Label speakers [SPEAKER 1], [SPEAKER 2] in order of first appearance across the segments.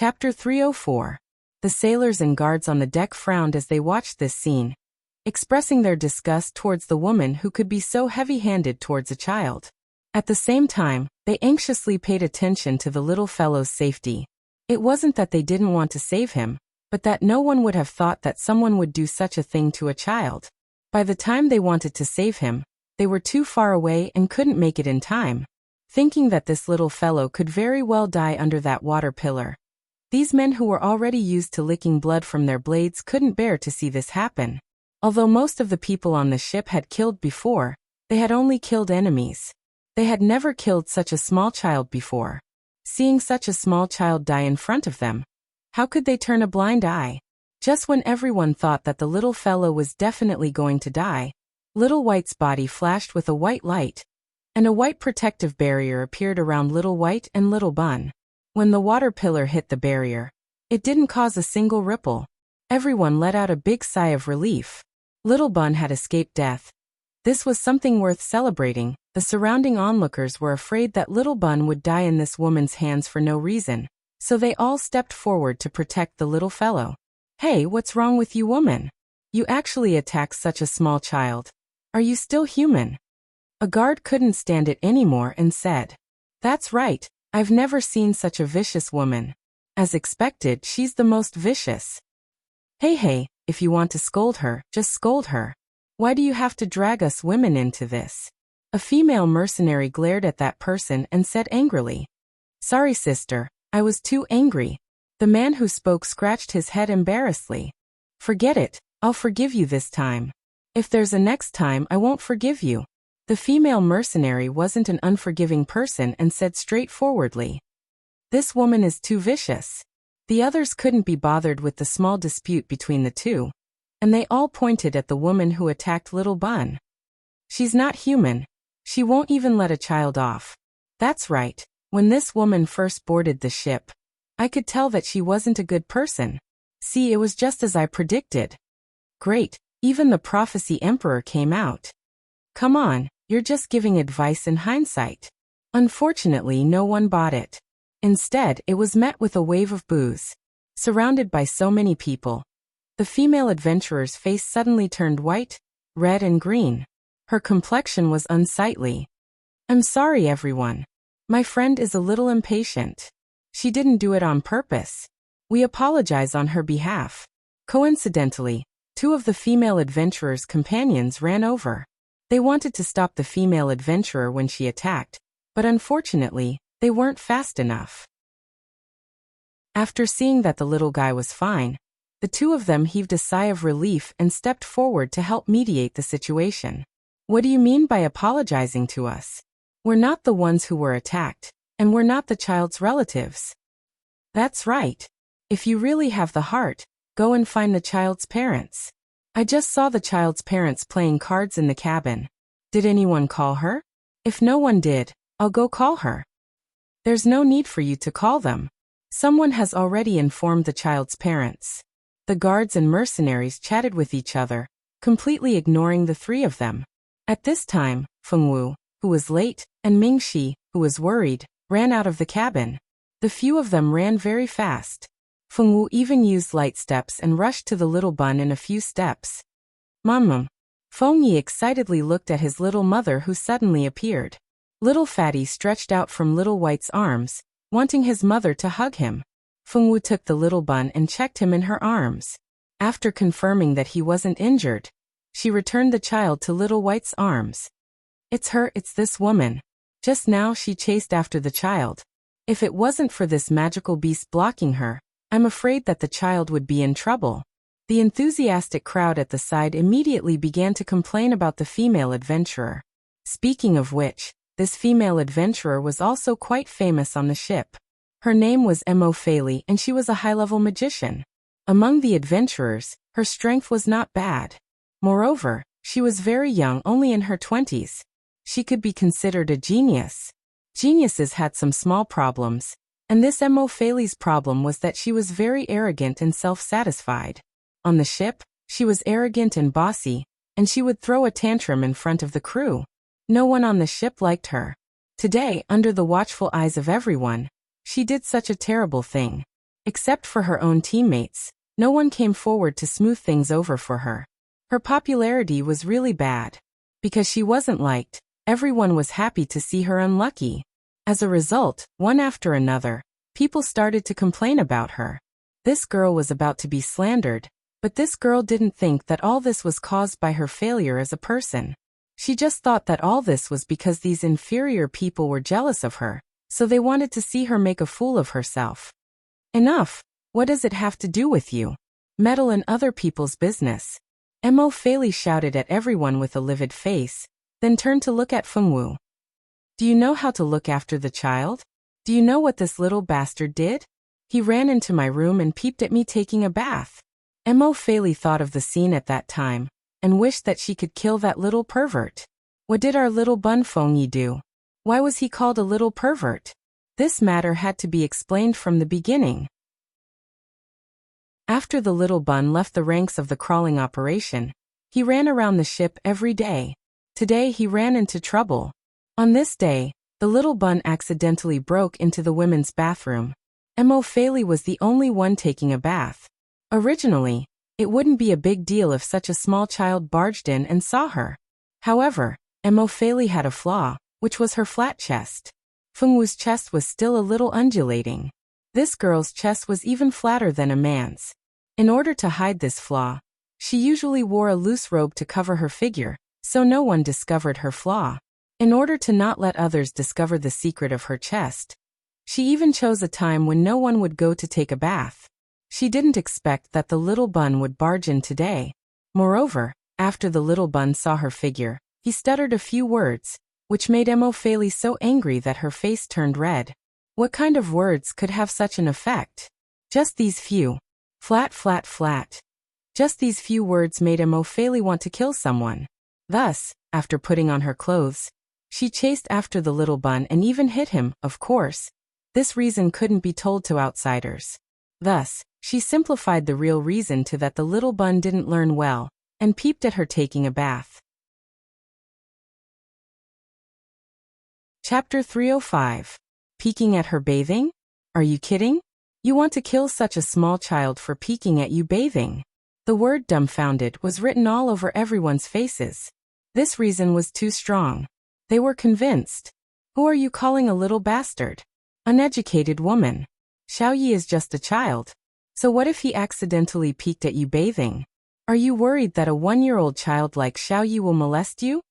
[SPEAKER 1] Chapter 304. The sailors and guards on the deck frowned as they watched this scene, expressing their disgust towards the woman who could be so heavy-handed towards a child. At the same time, they anxiously paid attention to the little fellow's safety. It wasn't that they didn't want to save him, but that no one would have thought that someone would do such a thing to a child. By the time they wanted to save him, they were too far away and couldn't make it in time. Thinking that this little fellow could very well die under that water pillar, these men who were already used to licking blood from their blades couldn't bear to see this happen. Although most of the people on the ship had killed before, they had only killed enemies. They had never killed such a small child before. Seeing such a small child die in front of them, how could they turn a blind eye? Just when everyone thought that the little fellow was definitely going to die, Little White's body flashed with a white light, and a white protective barrier appeared around Little White and Little Bun. When the water pillar hit the barrier, it didn't cause a single ripple. Everyone let out a big sigh of relief. Little Bun had escaped death. This was something worth celebrating. The surrounding onlookers were afraid that Little Bun would die in this woman's hands for no reason, so they all stepped forward to protect the little fellow. "Hey, what's wrong with you, woman? You actually attacked such a small child. Are you still human?" A guard couldn't stand it anymore and said, "That's right, I've never seen such a vicious woman. As expected, she's the most vicious. Hey, if you want to scold her, just scold her. Why do you have to drag us women into this?" A female mercenary glared at that person and said angrily, "Sorry, sister, I was too angry." The man who spoke scratched his head embarrassedly. "Forget it, I'll forgive you this time. If there's a next time, I won't forgive you." The female mercenary wasn't an unforgiving person and said straightforwardly, "This woman is too vicious." The others couldn't be bothered with the small dispute between the two, and they all pointed at the woman who attacked Little Bun. "She's not human. She won't even let a child off. That's right, when this woman first boarded the ship, I could tell that she wasn't a good person. See, it was just as I predicted." "Great, even the prophecy emperor came out." "Come on, you're just giving advice in hindsight." Unfortunately, no one bought it. Instead, it was met with a wave of boos. Surrounded by so many people, the female adventurer's face suddenly turned white, red and green. Her complexion was unsightly. "I'm sorry, everyone. My friend is a little impatient. She didn't do it on purpose. We apologize on her behalf." Coincidentally, two of the female adventurer's companions ran over. They wanted to stop the female adventurer when she attacked, but unfortunately, they weren't fast enough. After seeing that the little guy was fine, the two of them heaved a sigh of relief and stepped forward to help mediate the situation. "What do you mean by apologizing to us? We're not the ones who were attacked, and we're not the child's relatives." "That's right. If you really have the heart, go and find the child's parents. I just saw the child's parents playing cards in the cabin. Did anyone call her? If no one did, I'll go call her." "There's no need for you to call them. Someone has already informed the child's parents." The guards and mercenaries chatted with each other, completely ignoring the three of them. At this time, Feng Wu, who was late, and Ming Shi, who was worried, ran out of the cabin. The few of them ran very fast. Feng Wu even used light steps and rushed to the Little Bun in a few steps. "Mom." Feng Yi excitedly looked at his little mother who suddenly appeared. Little Fatty stretched out from Little White's arms, wanting his mother to hug him. Feng Wu took the Little Bun and checked him in her arms. After confirming that he wasn't injured, she returned the child to Little White's arms. It's this woman. Just now she chased after the child. If it wasn't for this magical beast blocking her, I'm afraid that the child would be in trouble." The enthusiastic crowd at the side immediately began to complain about the female adventurer. Speaking of which, this female adventurer was also quite famous on the ship. Her name was Mo Faley and she was a high-level magician. Among the adventurers, her strength was not bad. Moreover, she was very young, only in her 20s. She could be considered a genius. Geniuses had some small problems, and this Mo Faley's problem was that she was very arrogant and self-satisfied. On the ship, she was arrogant and bossy, and she would throw a tantrum in front of the crew. No one on the ship liked her. Today, under the watchful eyes of everyone, she did such a terrible thing. Except for her own teammates, no one came forward to smooth things over for her. Her popularity was really bad. Because she wasn't liked, everyone was happy to see her unlucky. As a result, one after another, people started to complain about her. This girl was about to be slandered, but this girl didn't think that all this was caused by her failure as a person. She just thought that all this was because these inferior people were jealous of her, so they wanted to see her make a fool of herself. Enough! What does it have to do with you? Meddle in other people's business. Mo Fei shouted at everyone with a livid face, then turned to look at Fengwu. Do you know how to look after the child? Do you know what this little bastard did? He ran into my room and peeped at me taking a bath. Mo Fei thought of the scene at that time, and wished that she could kill that little pervert. What did our little bun Fengyi do? Why was he called a little pervert? This matter had to be explained from the beginning. After the little bun left the ranks of the crawling operation, he ran around the ship every day. Today he ran into trouble. On this day, the little bun accidentally broke into the women's bathroom. Mo Fei was the only one taking a bath. Originally, it wouldn't be a big deal if such a small child barged in and saw her. However, Mo Fei had a flaw, which was her flat chest. Fengwu's chest was still a little undulating. This girl's chest was even flatter than a man's. In order to hide this flaw, she usually wore a loose robe to cover her figure, so no one discovered her flaw. In order to not let others discover the secret of her chest, she even chose a time when no one would go to take a bath. She didn't expect that the little bun would barge in today. Moreover, after the little bun saw her figure, he stuttered a few words, which made Mo Fei so angry that her face turned red. What kind of words could have such an effect? Just these few. Flat, flat, flat. Just these few words made Mo Fei want to kill someone. Thus, after putting on her clothes, she chased after the little bun and even hit him, of course. This reason couldn't be told to outsiders. Thus, she simplified the real reason to that the little bun didn't learn well, and peeped at her taking a bath. Chapter 305. Peeking at her bathing? Are you kidding? You want to kill such a small child for peeking at you bathing? The word dumbfounded was written all over everyone's faces. This reason was too strong. They were convinced. Who are you calling a little bastard? Uneducated woman. Xiaoyi is just a child. So what if he accidentally peeked at you bathing? Are you worried that a 1-year-old child like Xiaoyi will molest you?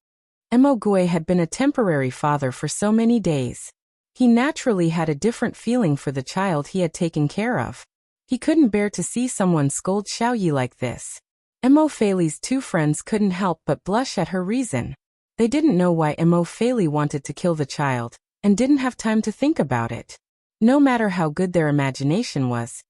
[SPEAKER 1] Mo Gui had been a temporary father for so many days. He naturally had a different feeling for the child he had taken care of. He couldn't bear to see someone scold Xiaoyi like this. Mo Fei's two friends couldn't help but blush at her reason. They didn't know why Mo Fei wanted to kill the child, and didn't have time to think about it. No matter how good their imagination was,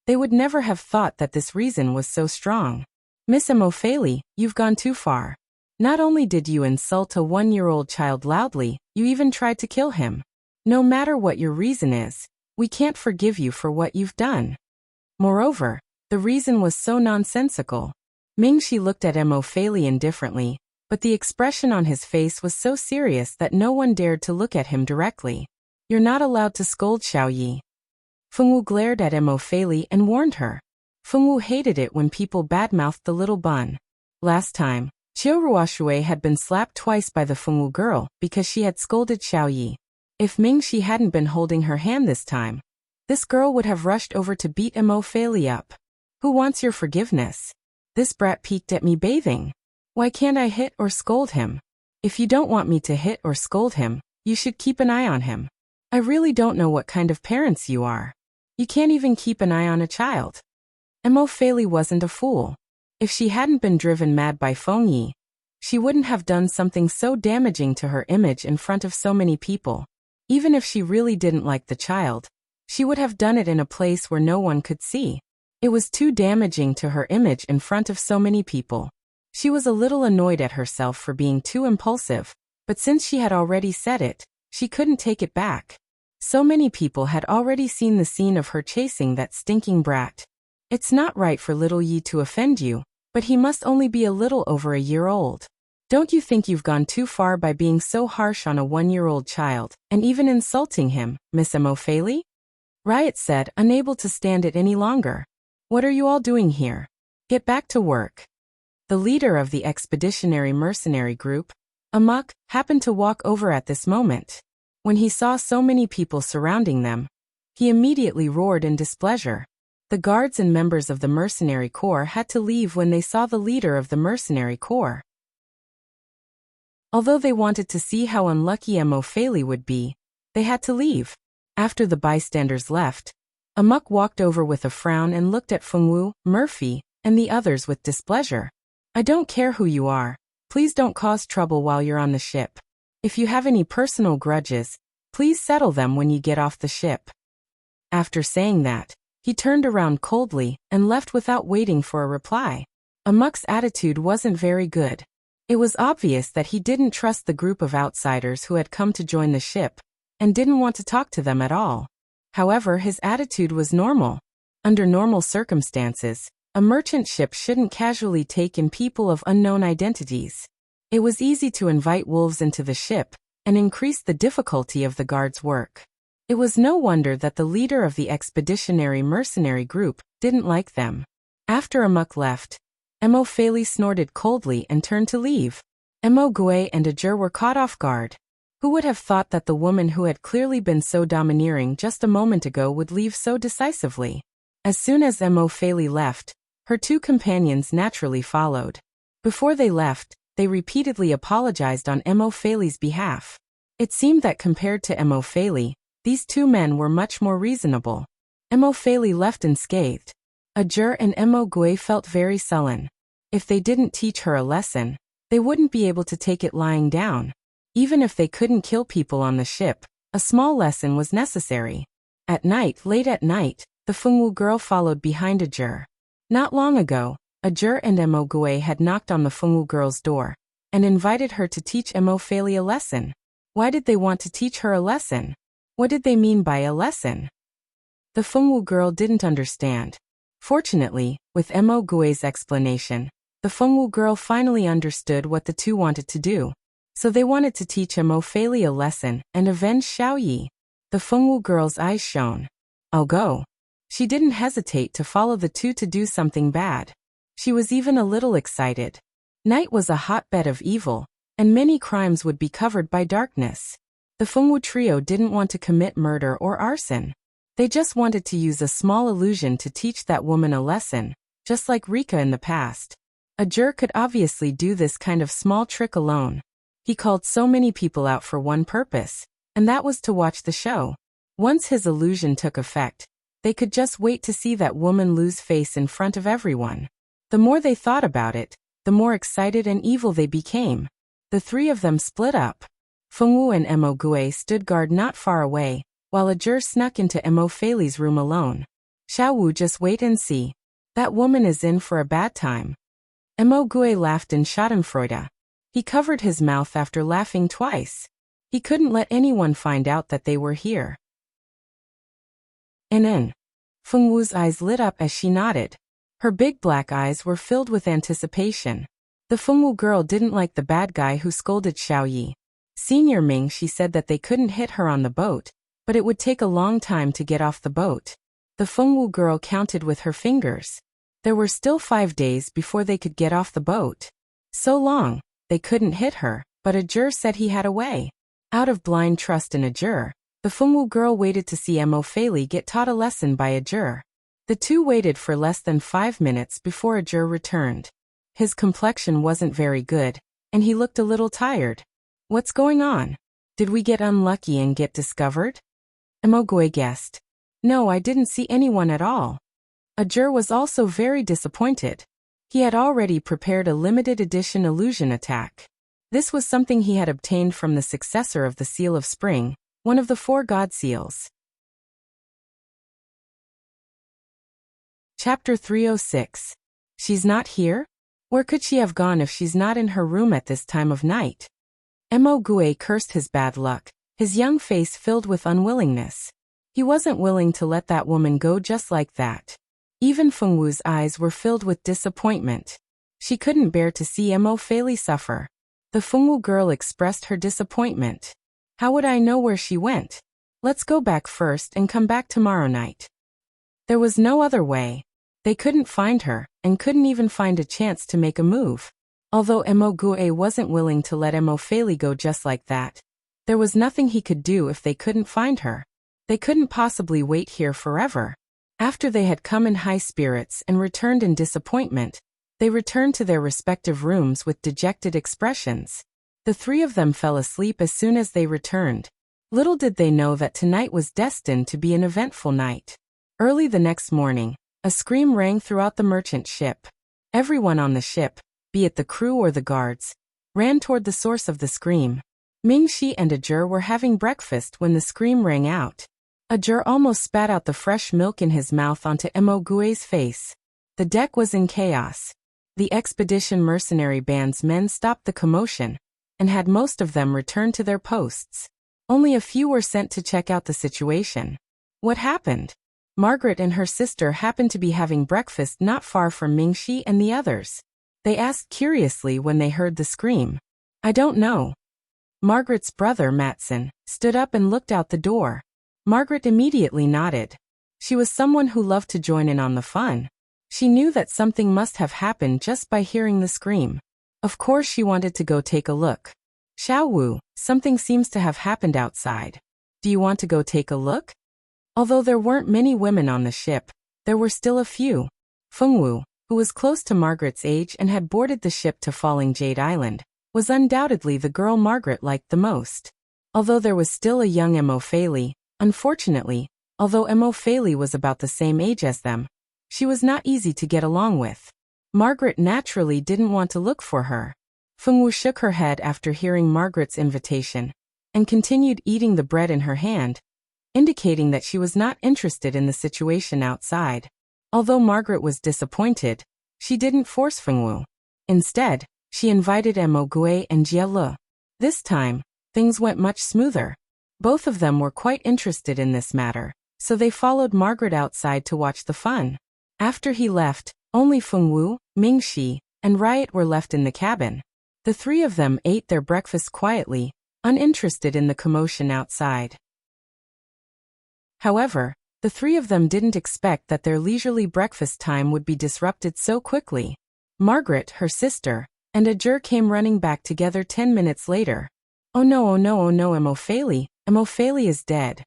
[SPEAKER 1] they would never have thought that this reason was so strong. Miss Mo Fei, you've gone too far. Not only did you insult a 1-year-old child loudly, you even tried to kill him. No matter what your reason is, we can't forgive you for what you've done. Moreover, the reason was so nonsensical. Mingxi looked at Mo Fei indifferently, but the expression on his face was so serious that no one dared to look at him directly. You're not allowed to scold Xiaoyi. Fengwu glared at Mo Fei and warned her. Fengwu hated it when people badmouthed the little bun. Last time, Qiuruoshui had been slapped twice by the Fengwu girl because she had scolded Xiaoyi. If Mingxi hadn't been holding her hand this time, this girl would have rushed over to beat Mo Fei up. Who wants your forgiveness? This brat peeked at me bathing. Why can't I hit or scold him? If you don't want me to hit or scold him, you should keep an eye on him. I really don't know what kind of parents you are. You can't even keep an eye on a child. Mo Fei wasn't a fool. If she hadn't been driven mad by Fengyi, she wouldn't have done something so damaging to her image in front of so many people. Even if she really didn't like the child, she would have done it in a place where no one could see. It was too damaging to her image in front of so many people. She was a little annoyed at herself for being too impulsive, but since she had already said it, she couldn't take it back. So many people had already seen the scene of her chasing that stinking brat. It's not right for little Yi to offend you, but he must only be a little over a year old. Don't you think you've gone too far by being so harsh on a 1-year-old child, and even insulting him, Miss Mo Fei? Riot said, unable to stand it any longer. What are you all doing here? Get back to work. The leader of the expeditionary mercenary group, Amok, happened to walk over at this moment. When he saw so many people surrounding them, he immediately roared in displeasure. The guards and members of the mercenary corps had to leave when they saw the leader of the mercenary corps. Although they wanted to see how unlucky Emophele would be, they had to leave. After the bystanders left, Amok walked over with a frown and looked at Fengwu, Murphy, and the others with displeasure. I don't care who you are. Please don't cause trouble while you're on the ship. If you have any personal grudges, please settle them when you get off the ship. After saying that, he turned around coldly and left without waiting for a reply. Amok's attitude wasn't very good. It was obvious that he didn't trust the group of outsiders who had come to join the ship, and didn't want to talk to them at all. However, his attitude was normal. Under normal circumstances, a merchant ship shouldn't casually take in people of unknown identities. It was easy to invite wolves into the ship, and increase the difficulty of the guards' work. It was no wonder that the leader of the expeditionary mercenary group didn't like them. After Amok left, Emophele snorted coldly and turned to leave. Gue and Ajur were caught off guard. Who would have thought that the woman who had clearly been so domineering just a moment ago would leave so decisively? As soon as Emophele left, her two companions naturally followed. Before they left, they repeatedly apologized on Emophele's behalf. It seemed that compared to Emophele, these two men were much more reasonable. Emophele left unscathed. Ajur and Gue felt very sullen. If they didn't teach her a lesson, they wouldn't be able to take it lying down. Even if they couldn't kill people on the ship, a small lesson was necessary. At night, late at night, the Fengwu girl followed behind Ajur. Not long ago, Ajur and Gue had knocked on the Fengwu girl's door, and invited her to teach Emophele a lesson. Why did they want to teach her a lesson? What did they mean by a lesson? The Fengwu girl didn't understand. Fortunately, with Gue's explanation, the Fengwu girl finally understood what the two wanted to do. So they wanted to teach Emophele a lesson and avenge Xiaoyi. The Fengwu girl's eyes shone. I'll go. She didn't hesitate to follow the two to do something bad. She was even a little excited. Night was a hotbed of evil, and many crimes would be covered by darkness. The Fengwu trio didn't want to commit murder or arson. They just wanted to use a small illusion to teach that woman a lesson, just like Rika in the past. Ajur could obviously do this kind of small trick alone. He called so many people out for one purpose, and that was to watch the show. Once his illusion took effect, they could just wait to see that woman lose face in front of everyone. The more they thought about it, the more excited and evil they became. The three of them split up. Fengwu and Gue stood guard not far away, while Ajur snuck into Emophele's room alone. Xiaowu, just wait and see. That woman is in for a bad time. Gue laughed in schadenfreude. He covered his mouth after laughing twice. He couldn't let anyone find out that they were here. Fengwu's eyes lit up as she nodded. Her big black eyes were filled with anticipation. The Fengwu girl didn't like the bad guy who scolded Xiaoyi. Senior Ming, she said that they couldn't hit her on the boat, but it would take a long time to get off the boat. The Fengwu girl counted with her fingers. There were still 5 days before they could get off the boat. So long, they couldn't hit her, but Ajur said he had a way. Out of blind trust in Ajur, the Fengwu girl waited to see Emophele get taught a lesson by Ajur. The two waited for less than 5 minutes before Ajur returned. His complexion wasn't very good, and he looked a little tired. What's going on? Did we get unlucky and get discovered? Gue guessed. No, I didn't see anyone at all. Ajur was also very disappointed. He had already prepared a limited edition illusion attack. This was something he had obtained from the successor of the Seal of Spring, one of the 4 God Seals. Chapter 306. She's not here? Where could she have gone if she's not in her room at this time of night? Gue cursed his bad luck, his young face filled with unwillingness. He wasn't willing to let that woman go just like that. Even Fengwu's eyes were filled with disappointment. She couldn't bear to see Emophele suffer. The Fengwu girl expressed her disappointment. How would I know where she went? Let's go back first and come back tomorrow night. There was no other way. They couldn't find her, and couldn't even find a chance to make a move. Although Emogue wasn't willing to let Emofeli go just like that, there was nothing he could do if they couldn't find her. They couldn't possibly wait here forever. After they had come in high spirits and returned in disappointment, they returned to their respective rooms with dejected expressions. The three of them fell asleep as soon as they returned. Little did they know that tonight was destined to be an eventful night. Early the next morning, a scream rang throughout the merchant ship. Everyone on the ship, be it the crew or the guards, ran toward the source of the scream. Mingxi and Ajur were having breakfast when the scream rang out. Ajur almost spat out the fresh milk in his mouth onto Emogue's face. The deck was in chaos. The expedition mercenary band's men stopped the commotion, and had most of them return to their posts. Only a few were sent to check out the situation. What happened? Margaret and her sister happened to be having breakfast not far from Mingxi and the others. They asked curiously when they heard the scream. I don't know. Margaret's brother, Matson, stood up and looked out the door. Margaret immediately nodded. She was someone who loved to join in on the fun. She knew that something must have happened just by hearing the scream. Of course she wanted to go take a look. Xiao Wu, something seems to have happened outside. Do you want to go take a look? Although there weren't many women on the ship, there were still a few. Feng Wu, who was close to Margaret's age and had boarded the ship to Falling Jade Island, was undoubtedly the girl Margaret liked the most. Although there was still a young Emofeli, unfortunately, although Emofeli was about the same age as them, she was not easy to get along with. Margaret naturally didn't want to look for her. Feng Wu shook her head after hearing Margaret's invitation, and continued eating the bread in her hand, indicating that she was not interested in the situation outside. Although Margaret was disappointed, she didn't force Feng Wu. Instead, she invited Emogue and Jie Le. This time, things went much smoother. Both of them were quite interested in this matter, so they followed Margaret outside to watch the fun. After he left, only Feng Wu, Mingxi, and Riot were left in the cabin. The three of them ate their breakfast quietly, uninterested in the commotion outside. However, the three of them didn't expect that their leisurely breakfast time would be disrupted so quickly. Margaret, her sister, and Ajur came running back together 10 minutes later. Oh no, Emofeli is dead.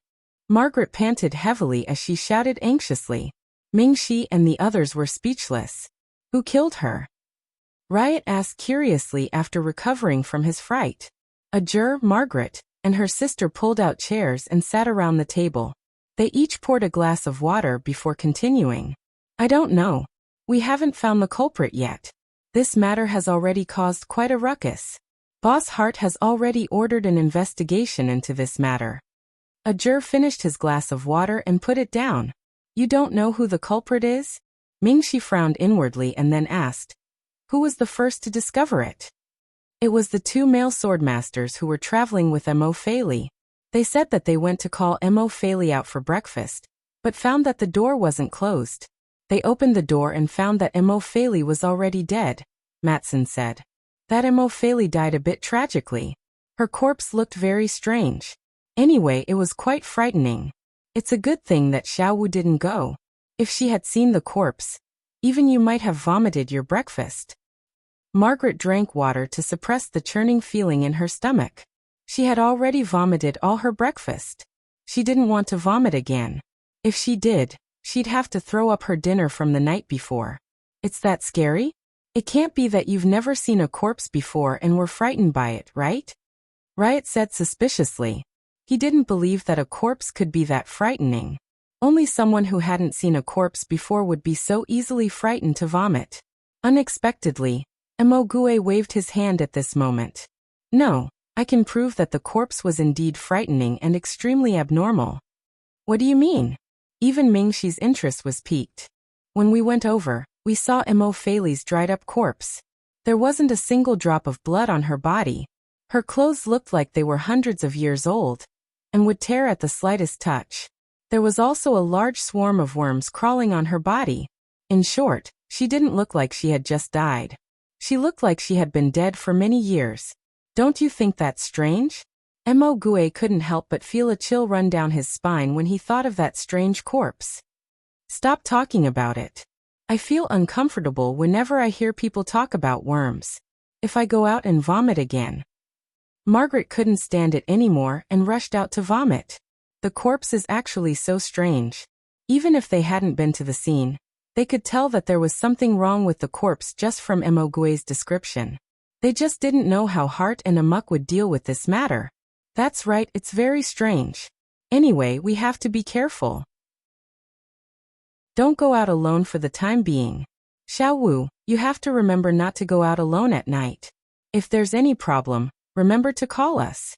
[SPEAKER 1] Margaret panted heavily as she shouted anxiously. Mingxi and the others were speechless. Who killed her? Riot asked curiously after recovering from his fright. Ajur, Margaret, and her sister pulled out chairs and sat around the table. They each poured a glass of water before continuing. I don't know. We haven't found the culprit yet. This matter has already caused quite a ruckus. Boss Hart has already ordered an investigation into this matter. Ajur finished his glass of water and put it down. You don't know who the culprit is? Mingxi frowned inwardly and then asked. Who was the first to discover it? It was the two male swordmasters who were traveling with Emofeli. They said that they went to call Emofeli out for breakfast, but found that the door wasn't closed. They opened the door and found that Emofeli was already dead, Matson said. That Emofeli died a bit tragically. Her corpse looked very strange. Anyway, it was quite frightening. It's a good thing that Xiao Wu didn't go. If she had seen the corpse, even you might have vomited your breakfast. Margaret drank water to suppress the churning feeling in her stomach. She had already vomited all her breakfast. She didn't want to vomit again. If she did, she'd have to throw up her dinner from the night before. It's that scary? It can't be that you've never seen a corpse before and were frightened by it, right? Riot said suspiciously. He didn't believe that a corpse could be that frightening. Only someone who hadn't seen a corpse before would be so easily frightened to vomit. Unexpectedly, Emogue waved his hand at this moment. No, I can prove that the corpse was indeed frightening and extremely abnormal. What do you mean? Even Mingxi's interest was piqued. When we went over, we saw Emofeli's dried-up corpse. There wasn't a single drop of blood on her body. Her clothes looked like they were hundreds of years old, and would tear at the slightest touch. There was also a large swarm of worms crawling on her body. In short, she didn't look like she had just died. She looked like she had been dead for many years. Don't you think that's strange? Mo Gue couldn't help but feel a chill run down his spine when he thought of that strange corpse. Stop talking about it. I feel uncomfortable whenever I hear people talk about worms. If I go out and vomit again. Margaret couldn't stand it anymore and rushed out to vomit. The corpse is actually so strange. Even if they hadn't been to the scene, they could tell that there was something wrong with the corpse just from Mo Gue's description. They just didn't know how Hart and Amok would deal with this matter. That's right, it's very strange. Anyway, we have to be careful. Don't go out alone for the time being. Xiao Wu, you have to remember not to go out alone at night. If there's any problem, remember to call us.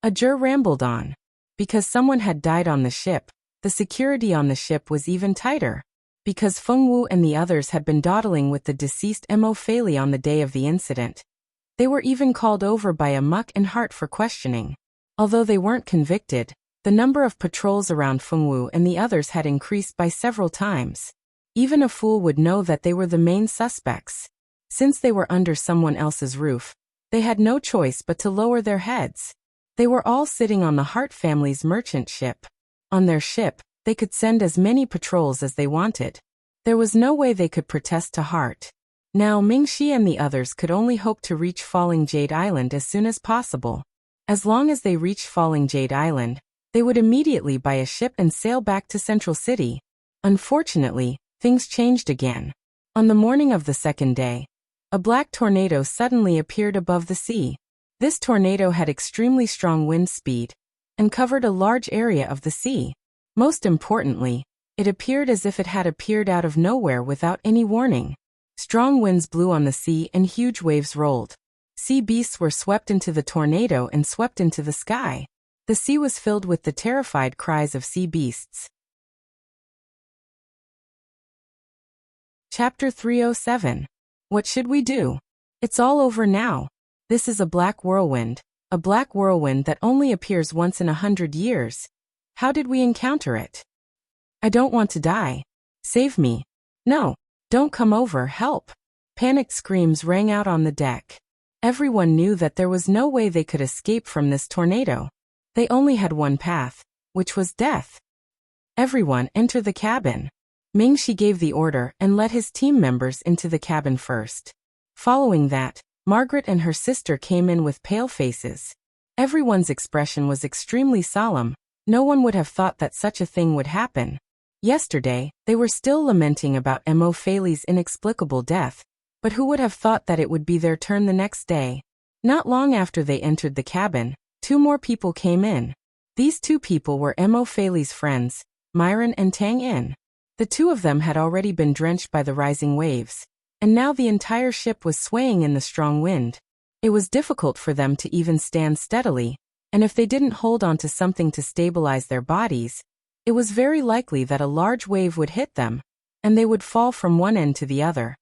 [SPEAKER 1] Ajur rambled on. Because someone had died on the ship, the security on the ship was even tighter. Because Feng Wu and the others had been dawdling with the deceased Mo Fei Li on the day of the incident. They were even called over by Amok and Hart for questioning. Although they weren't convicted, the number of patrols around Feng Wu and the others had increased by several times. Even a fool would know that they were the main suspects. Since they were under someone else's roof, they had no choice but to lower their heads. They were all sitting on the Hart family's merchant ship. On their ship, they could send as many patrols as they wanted. There was no way they could protest to Hart. Now Mingxi and the others could only hope to reach Falling Jade Island as soon as possible. As long as they reached Falling Jade Island, they would immediately buy a ship and sail back to Central City. Unfortunately, things changed again. On the morning of the second day, a black tornado suddenly appeared above the sea. This tornado had extremely strong wind speed and covered a large area of the sea. Most importantly, it appeared as if it had appeared out of nowhere without any warning. Strong winds blew on the sea and huge waves rolled. Sea beasts were swept into the tornado and swept into the sky. The sea was filled with the terrified cries of sea beasts. Chapter 307. What should we do? It's all over now. This is a black whirlwind that only appears once in 100 years. How did we encounter it? I don't want to die. Save me. No, don't come over, help. Panicked screams rang out on the deck. Everyone knew that there was no way they could escape from this tornado. They only had one path, which was death. Everyone enter the cabin. Mingxi gave the order and led his team members into the cabin first. Following that, Margaret and her sister came in with pale faces. Everyone's expression was extremely solemn. No one would have thought that such a thing would happen. Yesterday, they were still lamenting about Mo Fei Li's inexplicable death, but who would have thought that it would be their turn the next day? Not long after they entered the cabin, two more people came in. These two people were Mo Fei Li's friends, Myron and Tang In. The two of them had already been drenched by the rising waves, and now the entire ship was swaying in the strong wind. It was difficult for them to even stand steadily, and if they didn't hold on to something to stabilize their bodies, it was very likely that a large wave would hit them, and they would fall from one end to the other.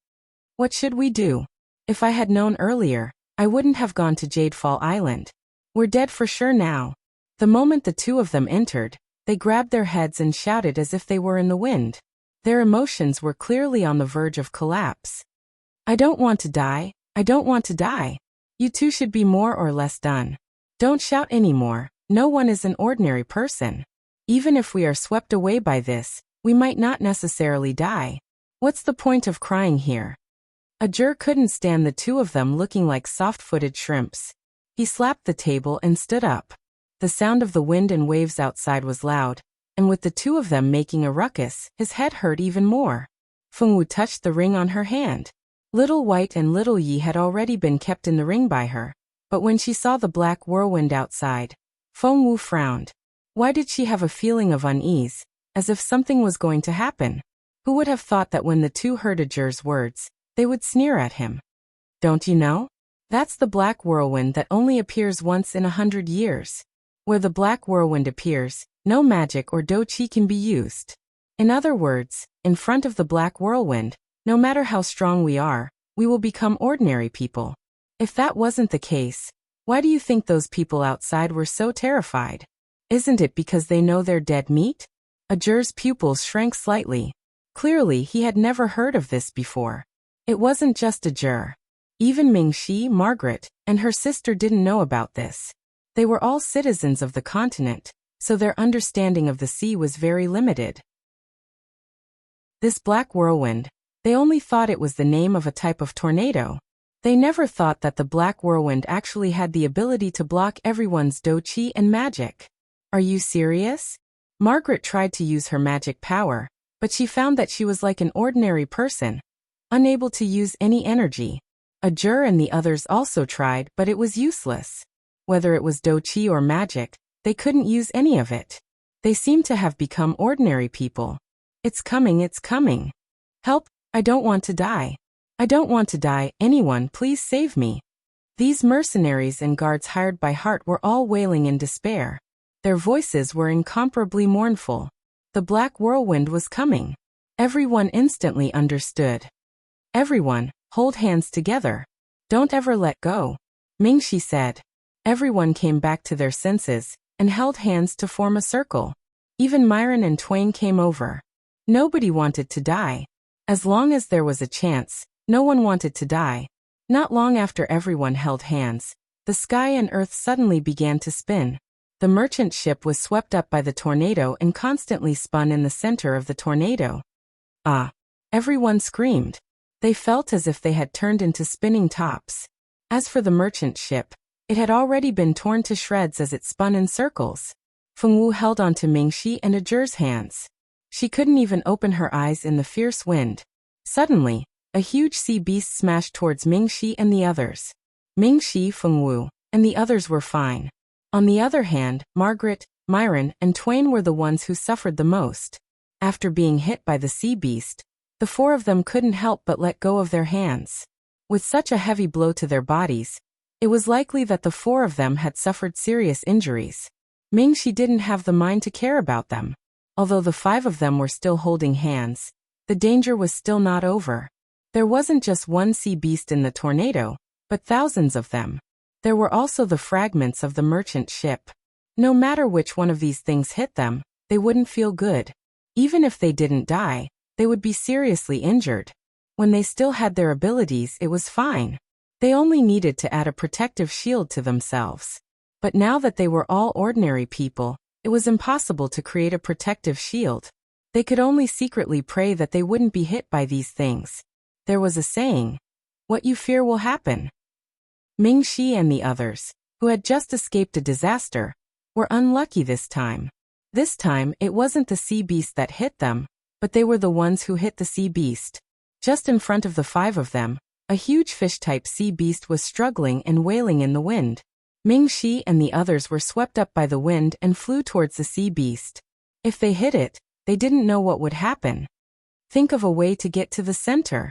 [SPEAKER 1] What should we do? If I had known earlier, I wouldn't have gone to Jadefall Island. We're dead for sure now. The moment the two of them entered, they grabbed their heads and shouted as if they were in the wind. Their emotions were clearly on the verge of collapse. I don't want to die. I don't want to die. You two should be more or less done. Don't shout anymore. No one is an ordinary person. Even if we are swept away by this, we might not necessarily die. What's the point of crying here? Ajur couldn't stand the two of them looking like soft-footed shrimps. He slapped the table and stood up. The sound of the wind and waves outside was loud, and with the two of them making a ruckus, his head hurt even more. Feng Wu touched the ring on her hand. Little White and Little Yi had already been kept in the ring by her, but when she saw the black whirlwind outside, Feng Wu frowned. Why did she have a feeling of unease, as if something was going to happen? Who would have thought that when the two heard Ajur's words, they would sneer at him? Don't you know? That's the black whirlwind that only appears once in 100 years. Where the black whirlwind appears, no magic or doqi can be used. In other words, in front of the black whirlwind, no matter how strong we are, we will become ordinary people. If that wasn't the case, why do you think those people outside were so terrified? Isn't it because they know they're dead meat? Ajur's pupils shrank slightly. Clearly he had never heard of this before. It wasn't just Ajur. Even Mingxi, Margaret, and her sister didn't know about this. They were all citizens of the continent, so their understanding of the sea was very limited. This black whirlwind, they only thought it was the name of a type of tornado. They never thought that the black whirlwind actually had the ability to block everyone's dochi and magic. Are you serious? Margaret tried to use her magic power, but she found that she was like an ordinary person, unable to use any energy. Ajur and the others also tried, but it was useless. Whether it was dochi or magic, they couldn't use any of it. They seemed to have become ordinary people. It's coming, it's coming. Help, I don't want to die. I don't want to die, anyone please save me. These mercenaries and guards hired by Hart were all wailing in despair. Their voices were incomparably mournful. The black whirlwind was coming. Everyone instantly understood. Everyone, hold hands together. Don't ever let go, Mingxi said. Everyone came back to their senses and held hands to form a circle. Even Myron and Twain came over. Nobody wanted to die. As long as there was a chance, no one wanted to die. Not long after everyone held hands, the sky and earth suddenly began to spin. The merchant ship was swept up by the tornado and constantly spun in the center of the tornado. Ah! Everyone screamed. They felt as if they had turned into spinning tops. As for the merchant ship, it had already been torn to shreds as it spun in circles. Fengwu held onto Mingxi and Ajur's hands. She couldn't even open her eyes in the fierce wind. Suddenly, a huge sea beast smashed towards Mingxi and the others. Mingxi, Fengwu, and the others were fine. On the other hand, Margaret, Myron, and Twain were the ones who suffered the most. After being hit by the sea beast, the four of them couldn't help but let go of their hands. With such a heavy blow to their bodies, it was likely that the four of them had suffered serious injuries. Mingxi didn't have the mind to care about them. Although the five of them were still holding hands, the danger was still not over. There wasn't just one sea beast in the tornado, but thousands of them. There were also the fragments of the merchant ship. No matter which one of these things hit them, they wouldn't feel good. Even if they didn't die, they would be seriously injured. When they still had their abilities, it was fine. They only needed to add a protective shield to themselves. But now that they were all ordinary people, it was impossible to create a protective shield. They could only secretly pray that they wouldn't be hit by these things. There was a saying, "What you fear will happen." Mingxi and the others, who had just escaped a disaster, were unlucky this time. This time, it wasn't the sea beast that hit them, but they were the ones who hit the sea beast. Just in front of the five of them, a huge fish-type sea beast was struggling and wailing in the wind. Mingxi and the others were swept up by the wind and flew towards the sea beast. If they hit it, they didn't know what would happen. Think of a way to get to the center,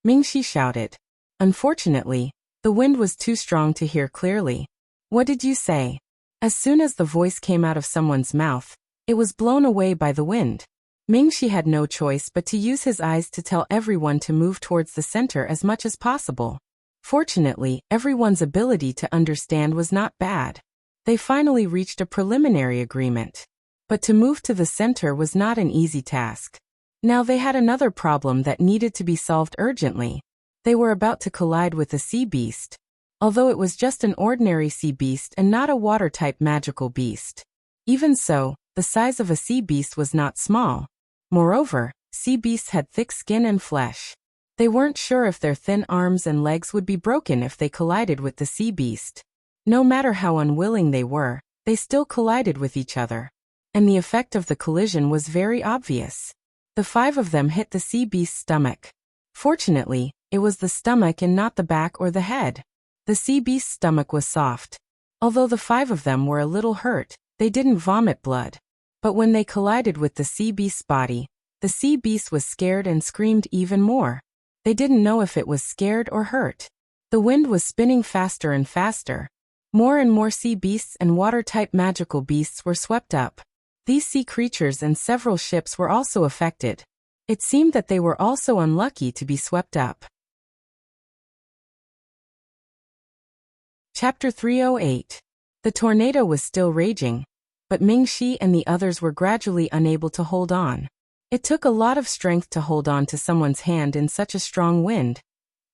[SPEAKER 1] Mingxi shouted. Unfortunately, the wind was too strong to hear clearly. What did you say? As soon as the voice came out of someone's mouth, it was blown away by the wind. Mingxi had no choice but to use his eyes to tell everyone to move towards the center as much as possible. Fortunately, everyone's ability to understand was not bad. They finally reached a preliminary agreement. But to move to the center was not an easy task. Now they had another problem that needed to be solved urgently. They were about to collide with a sea beast. Although it was just an ordinary sea beast and not a water-type magical beast. Even so, the size of a sea beast was not small. Moreover, sea beasts had thick skin and flesh. They weren't sure if their thin arms and legs would be broken if they collided with the sea beast. No matter how unwilling they were, they still collided with each other. And the effect of the collision was very obvious. The five of them hit the sea beast's stomach. Fortunately, it was the stomach and not the back or the head. The sea beast's stomach was soft. Although the five of them were a little hurt, they didn't vomit blood. But when they collided with the sea beast's body, the sea beast was scared and screamed even more. They didn't know if it was scared or hurt. The wind was spinning faster and faster. More and more sea beasts and water-type magical beasts were swept up. These sea creatures and several ships were also affected. It seemed that they were also unlucky to be swept up. Chapter 308. The tornado was still raging, but Mingxi and the others were gradually unable to hold on. It took a lot of strength to hold on to someone's hand in such a strong wind,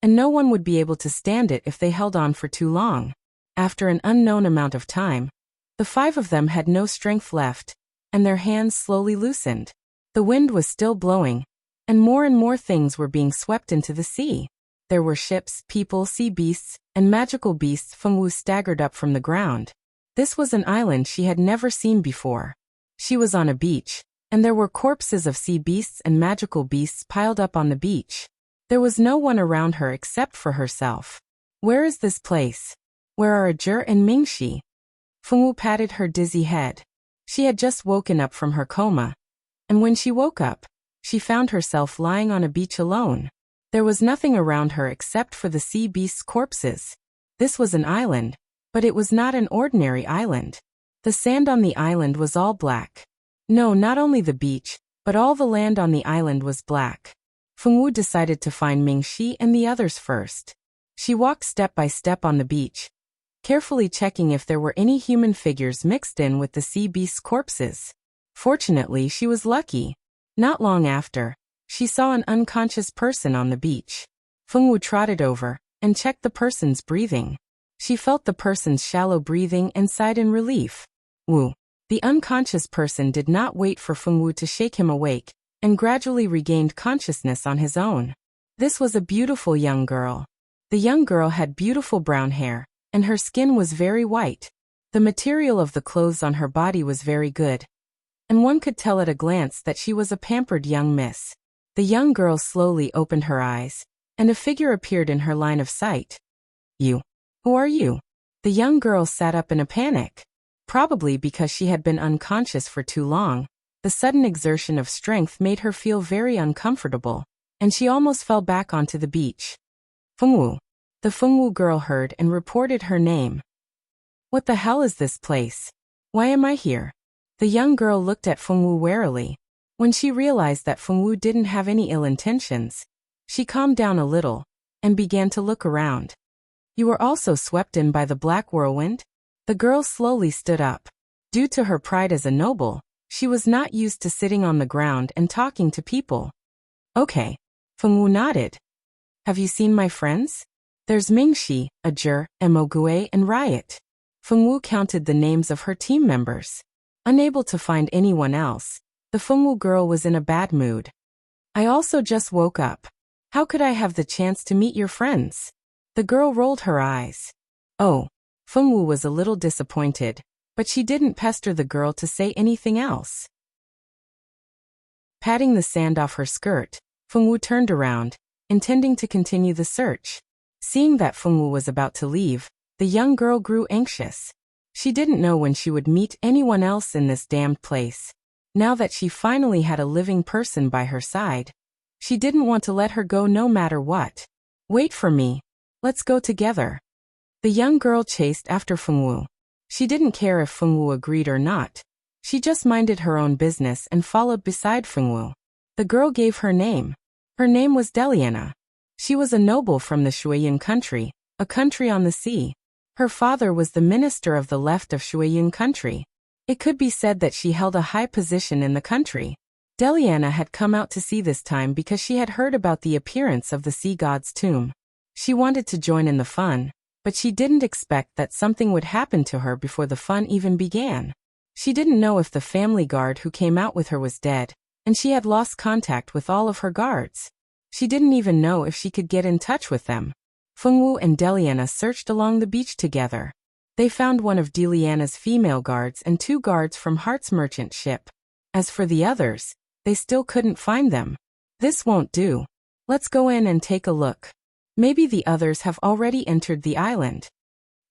[SPEAKER 1] and no one would be able to stand it if they held on for too long. After an unknown amount of time, the 5 of them had no strength left, and their hands slowly loosened. The wind was still blowing, and more things were being swept into the sea. There were ships, people, sea beasts, and magical beasts. Fengwu staggered up from the ground. This was an island she had never seen before. She was on a beach, and there were corpses of sea beasts and magical beasts piled up on the beach. There was no one around her except for herself. Where is this place? Where are Ajur and Mingxi? Fengwu patted her dizzy head. She had just woken up from her coma, and when she woke up, she found herself lying on a beach alone. There was nothing around her except for the sea beasts' corpses. This was an island, but it was not an ordinary island. The sand on the island was all black. No, not only the beach, but all the land on the island was black. Fengwu decided to find Mingxi and the others first. She walked step by step on the beach, carefully checking if there were any human figures mixed in with the sea beasts' corpses. Fortunately, she was lucky. Not long after, she saw an unconscious person on the beach. Fengwu trotted over and checked the person's breathing. She felt the person's shallow breathing and sighed in relief. Wu. The unconscious person did not wait for Fengwu to shake him awake, and gradually regained consciousness on his own. This was a beautiful young girl. The young girl had beautiful brown hair, and her skin was very white. The material of the clothes on her body was very good, and one could tell at a glance that she was a pampered young miss. The young girl slowly opened her eyes, and a figure appeared in her line of sight. You. Who are you? The young girl sat up in a panic. Probably because she had been unconscious for too long, the sudden exertion of strength made her feel very uncomfortable, and she almost fell back onto the beach. Fengwu. The Fengwu girl heard and reported her name. What the hell is this place? Why am I here? The young girl looked at Fengwu warily. When she realized that Fengwu didn't have any ill intentions, she calmed down a little and began to look around. You were also swept in by the black whirlwind? The girl slowly stood up. Due to her pride as a noble, she was not used to sitting on the ground and talking to people. Okay. Fengwu nodded. Have you seen my friends? There's Mingxi, Ajur, Emogue, and Riot. Fengwu counted the names of her team members. Unable to find anyone else, the Fengwu girl was in a bad mood. I also just woke up. How could I have the chance to meet your friends? The girl rolled her eyes. Oh. Fengwu was a little disappointed, but she didn't pester the girl to say anything else. Patting the sand off her skirt, Fengwu turned around, intending to continue the search. Seeing that Fengwu was about to leave, the young girl grew anxious. She didn't know when she would meet anyone else in this damned place. Now that she finally had a living person by her side, she didn't want to let her go no matter what. Wait for me. Let's go together. The young girl chased after Fengwu. She didn't care if Fengwu agreed or not. She just minded her own business and followed beside Fengwu. The girl gave her name. Her name was Deliana. She was a noble from the Shuiyin country, a country on the sea. Her father was the minister of the left of Shuiyin country. It could be said that she held a high position in the country. Deliana had come out to sea this time because she had heard about the appearance of the sea god's tomb. She wanted to join in the fun, but she didn't expect that something would happen to her before the fun even began. She didn't know if the family guard who came out with her was dead, and she had lost contact with all of her guards. She didn't even know if she could get in touch with them. Fengwu and Deliana searched along the beach together. They found one of Deliana's female guards and 2 guards from Heart's merchant ship. As for the others, they still couldn't find them. This won't do. Let's go in and take a look. Maybe the others have already entered the island.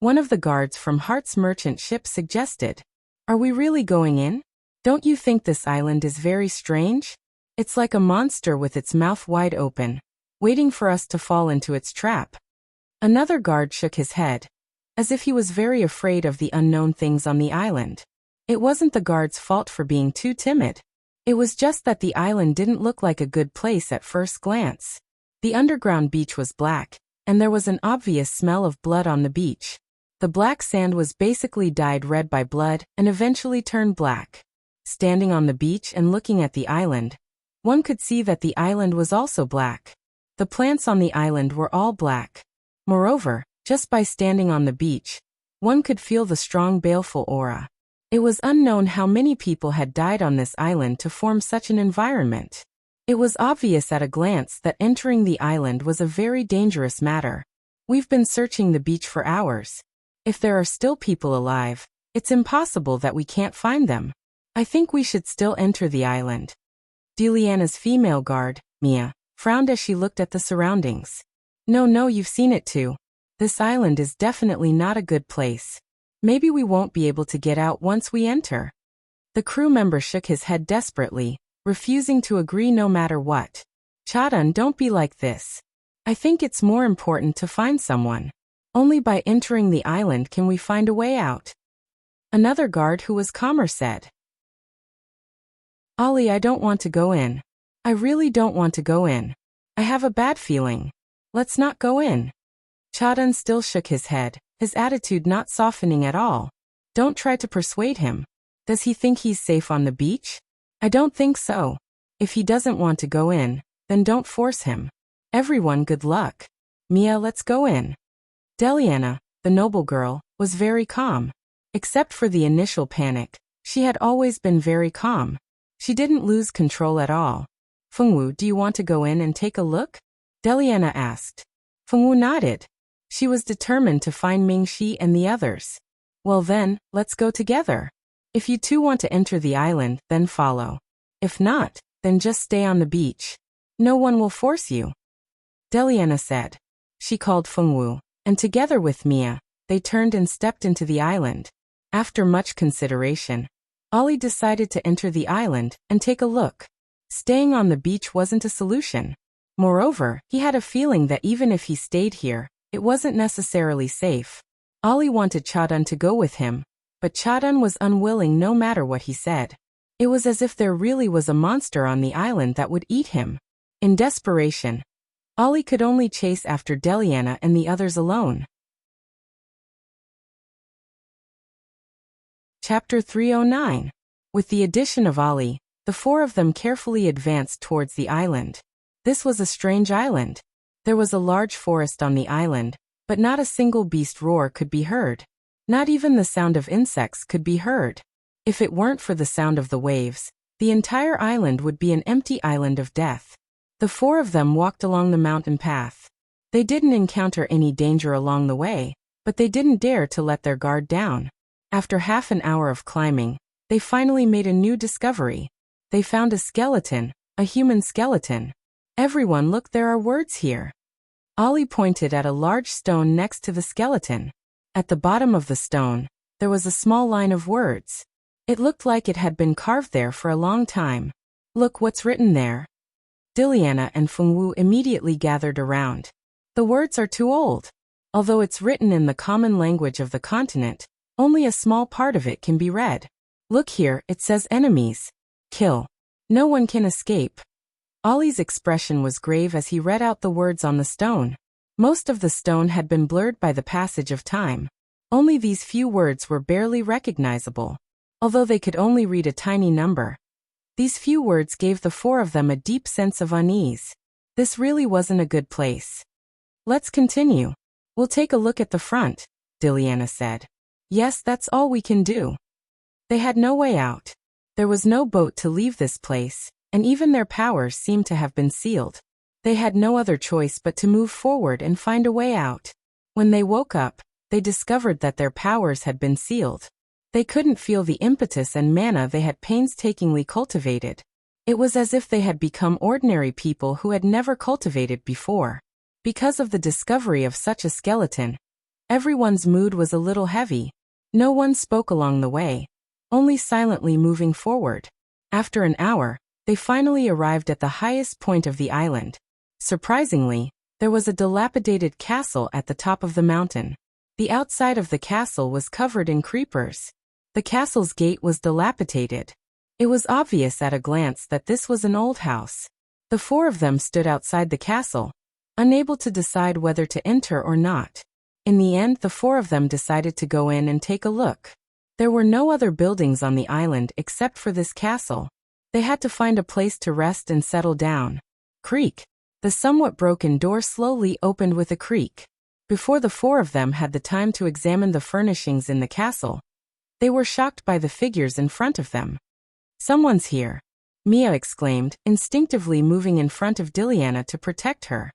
[SPEAKER 1] One of the guards from Heart's merchant ship suggested. Are we really going in? Don't you think this island is very strange? It's like a monster with its mouth wide open, waiting for us to fall into its trap. Another guard shook his head, as if he was very afraid of the unknown things on the island. It wasn't the guard's fault for being too timid. It was just that the island didn't look like a good place at first glance. The underground beach was black, and there was an obvious smell of blood on the beach. The black sand was basically dyed red by blood and eventually turned black. Standing on the beach and looking at the island, one could see that the island was also black. The plants on the island were all black. Moreover, just by standing on the beach, One could feel the strong baleful aura. It was unknown how many people had died on this island to form such an environment. It was obvious at a glance that entering the island was a very dangerous matter. We've been searching the beach for hours. If there are still people alive, it's impossible that we can't find them. I think we should still enter the island. Deliana's female guard, Mia, frowned as she looked at the surroundings. No, you've seen it too. This island is definitely not a good place. Maybe we won't be able to get out once we enter. The crew member shook his head desperately, refusing to agree no matter what. Chadan, don't be like this. I think it's more important to find someone. Only by entering the island can we find a way out. Another guard who was calmer said. Ali, I don't want to go in. I really don't want to go in. I have a bad feeling. Let's not go in. Chadan still shook his head, his attitude not softening at all. Don't try to persuade him. Does he think he's safe on the beach? I don't think so. If he doesn't want to go in, then don't force him. Everyone, good luck. Mia, let's go in. Deliana, the noble girl, was very calm. Except for the initial panic, she had always been very calm. She didn't lose control at all. Fengwu, do you want to go in and take a look? Deliana asked. Fengwu nodded. She was determined to find Mingxi and the others. Well then, let's go together. If you two want to enter the island, then follow. If not, then just stay on the beach. No one will force you. Deliana said. She called Fengwu, and together with Mia, they turned and stepped into the island. After much consideration, Ali decided to enter the island and take a look. Staying on the beach wasn't a solution. Moreover, he had a feeling that even if he stayed here, it wasn't necessarily safe. Ali wanted Chadan to go with him, but Chadan was unwilling no matter what he said. It was as if there really was a monster on the island that would eat him. In desperation, Ali could only chase after Deliana and the others alone. Chapter 309. With the addition of Ali, the four of them carefully advanced towards the island. This was a strange island. There was a large forest on the island, but not a single beast roar could be heard. Not even the sound of insects could be heard. If it weren't for the sound of the waves, the entire island would be an empty island of death. The four of them walked along the mountain path. They didn't encounter any danger along the way, but they didn't dare to let their guard down. After half an hour of climbing, they finally made a new discovery. They found a skeleton, a human skeleton. Everyone, look, there are words here. Ali pointed at a large stone next to the skeleton. At the bottom of the stone, there was a small line of words. It looked like it had been carved there for a long time. Look what's written there. Deliana and Fengwu immediately gathered around. The words are too old. Although it's written in the common language of the continent, only a small part of it can be read. Look here, it says enemies. Kill. No one can escape. Ali's expression was grave as he read out the words on the stone. Most of the stone had been blurred by the passage of time. Only these few words were barely recognizable. Although they could only read a tiny number, these few words gave the four of them a deep sense of unease. This really wasn't a good place. Let's continue. We'll take a look at the front, Deliana said. Yes, that's all we can do. They had no way out. There was no boat to leave this place, and even their powers seemed to have been sealed. They had no other choice but to move forward and find a way out. When they woke up, they discovered that their powers had been sealed. They couldn't feel the impetus and mana they had painstakingly cultivated. It was as if they had become ordinary people who had never cultivated before. Because of the discovery of such a skeleton, everyone's mood was a little heavy. No one spoke along the way, only silently moving forward. After an hour, they finally arrived at the highest point of the island. Surprisingly, there was a dilapidated castle at the top of the mountain. The outside of the castle was covered in creepers. The castle's gate was dilapidated. It was obvious at a glance that this was an old house. The four of them stood outside the castle, unable to decide whether to enter or not. In the end, the four of them decided to go in and take a look. There were no other buildings on the island except for this castle. They had to find a place to rest and settle down. Creak. The somewhat broken door slowly opened with a creak. Before the four of them had the time to examine the furnishings in the castle, they were shocked by the figures in front of them. "Someone's here," Mia exclaimed, instinctively moving in front of Diliana to protect her.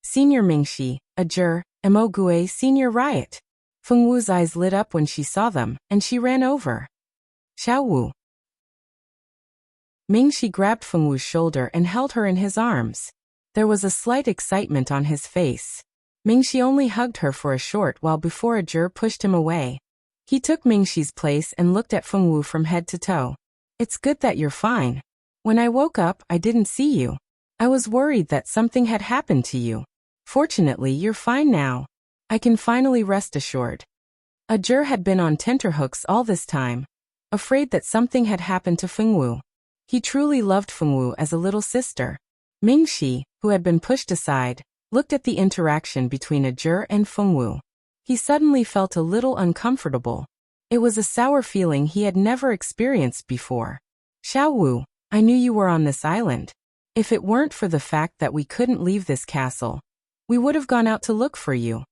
[SPEAKER 1] "Senior Mingxi, Ajur, Emogue, Senior Riot." Fengwu's eyes lit up when she saw them, and she ran over. "Xiao Wu." Mingxi grabbed Fengwu's shoulder and held her in his arms. There was a slight excitement on his face. Mingxi only hugged her for a short while before Ajur pushed him away. He took Mingxi's place and looked at Fengwu from head to toe. "It's good that you're fine. When I woke up, I didn't see you. I was worried that something had happened to you. Fortunately, you're fine now. I can finally rest assured." Ajur had been on tenterhooks all this time, afraid that something had happened to Fengwu. He truly loved Fengwu as a little sister. Mingxi, who had been pushed aside, looked at the interaction between Ajur and Fengwu. He suddenly felt a little uncomfortable. It was a sour feeling he had never experienced before. "Xiao Wu, I knew you were on this island. If it weren't for the fact that we couldn't leave this castle, we would have gone out to look for you."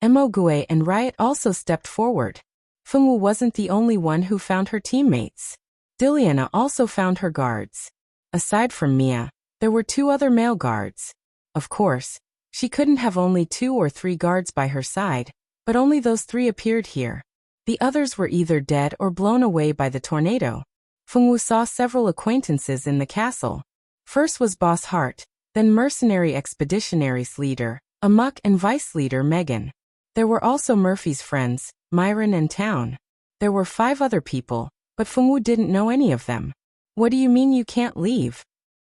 [SPEAKER 1] Emogue and Riot also stepped forward. Fengwu wasn't the only one who found her teammates. Diliana also found her guards. Aside from Mia, there were 2 other male guards. Of course, she couldn't have only 2 or 3 guards by her side, but only those 3 appeared here. The others were either dead or blown away by the tornado. Fengwu saw several acquaintances in the castle. First was Boss Hart, then Mercenary Expeditionaries leader, Amok, and Vice leader Megan. There were also Murphy's friends, Myron and Town. There were 5 other people, but Fengwu didn't know any of them. "What do you mean you can't leave?"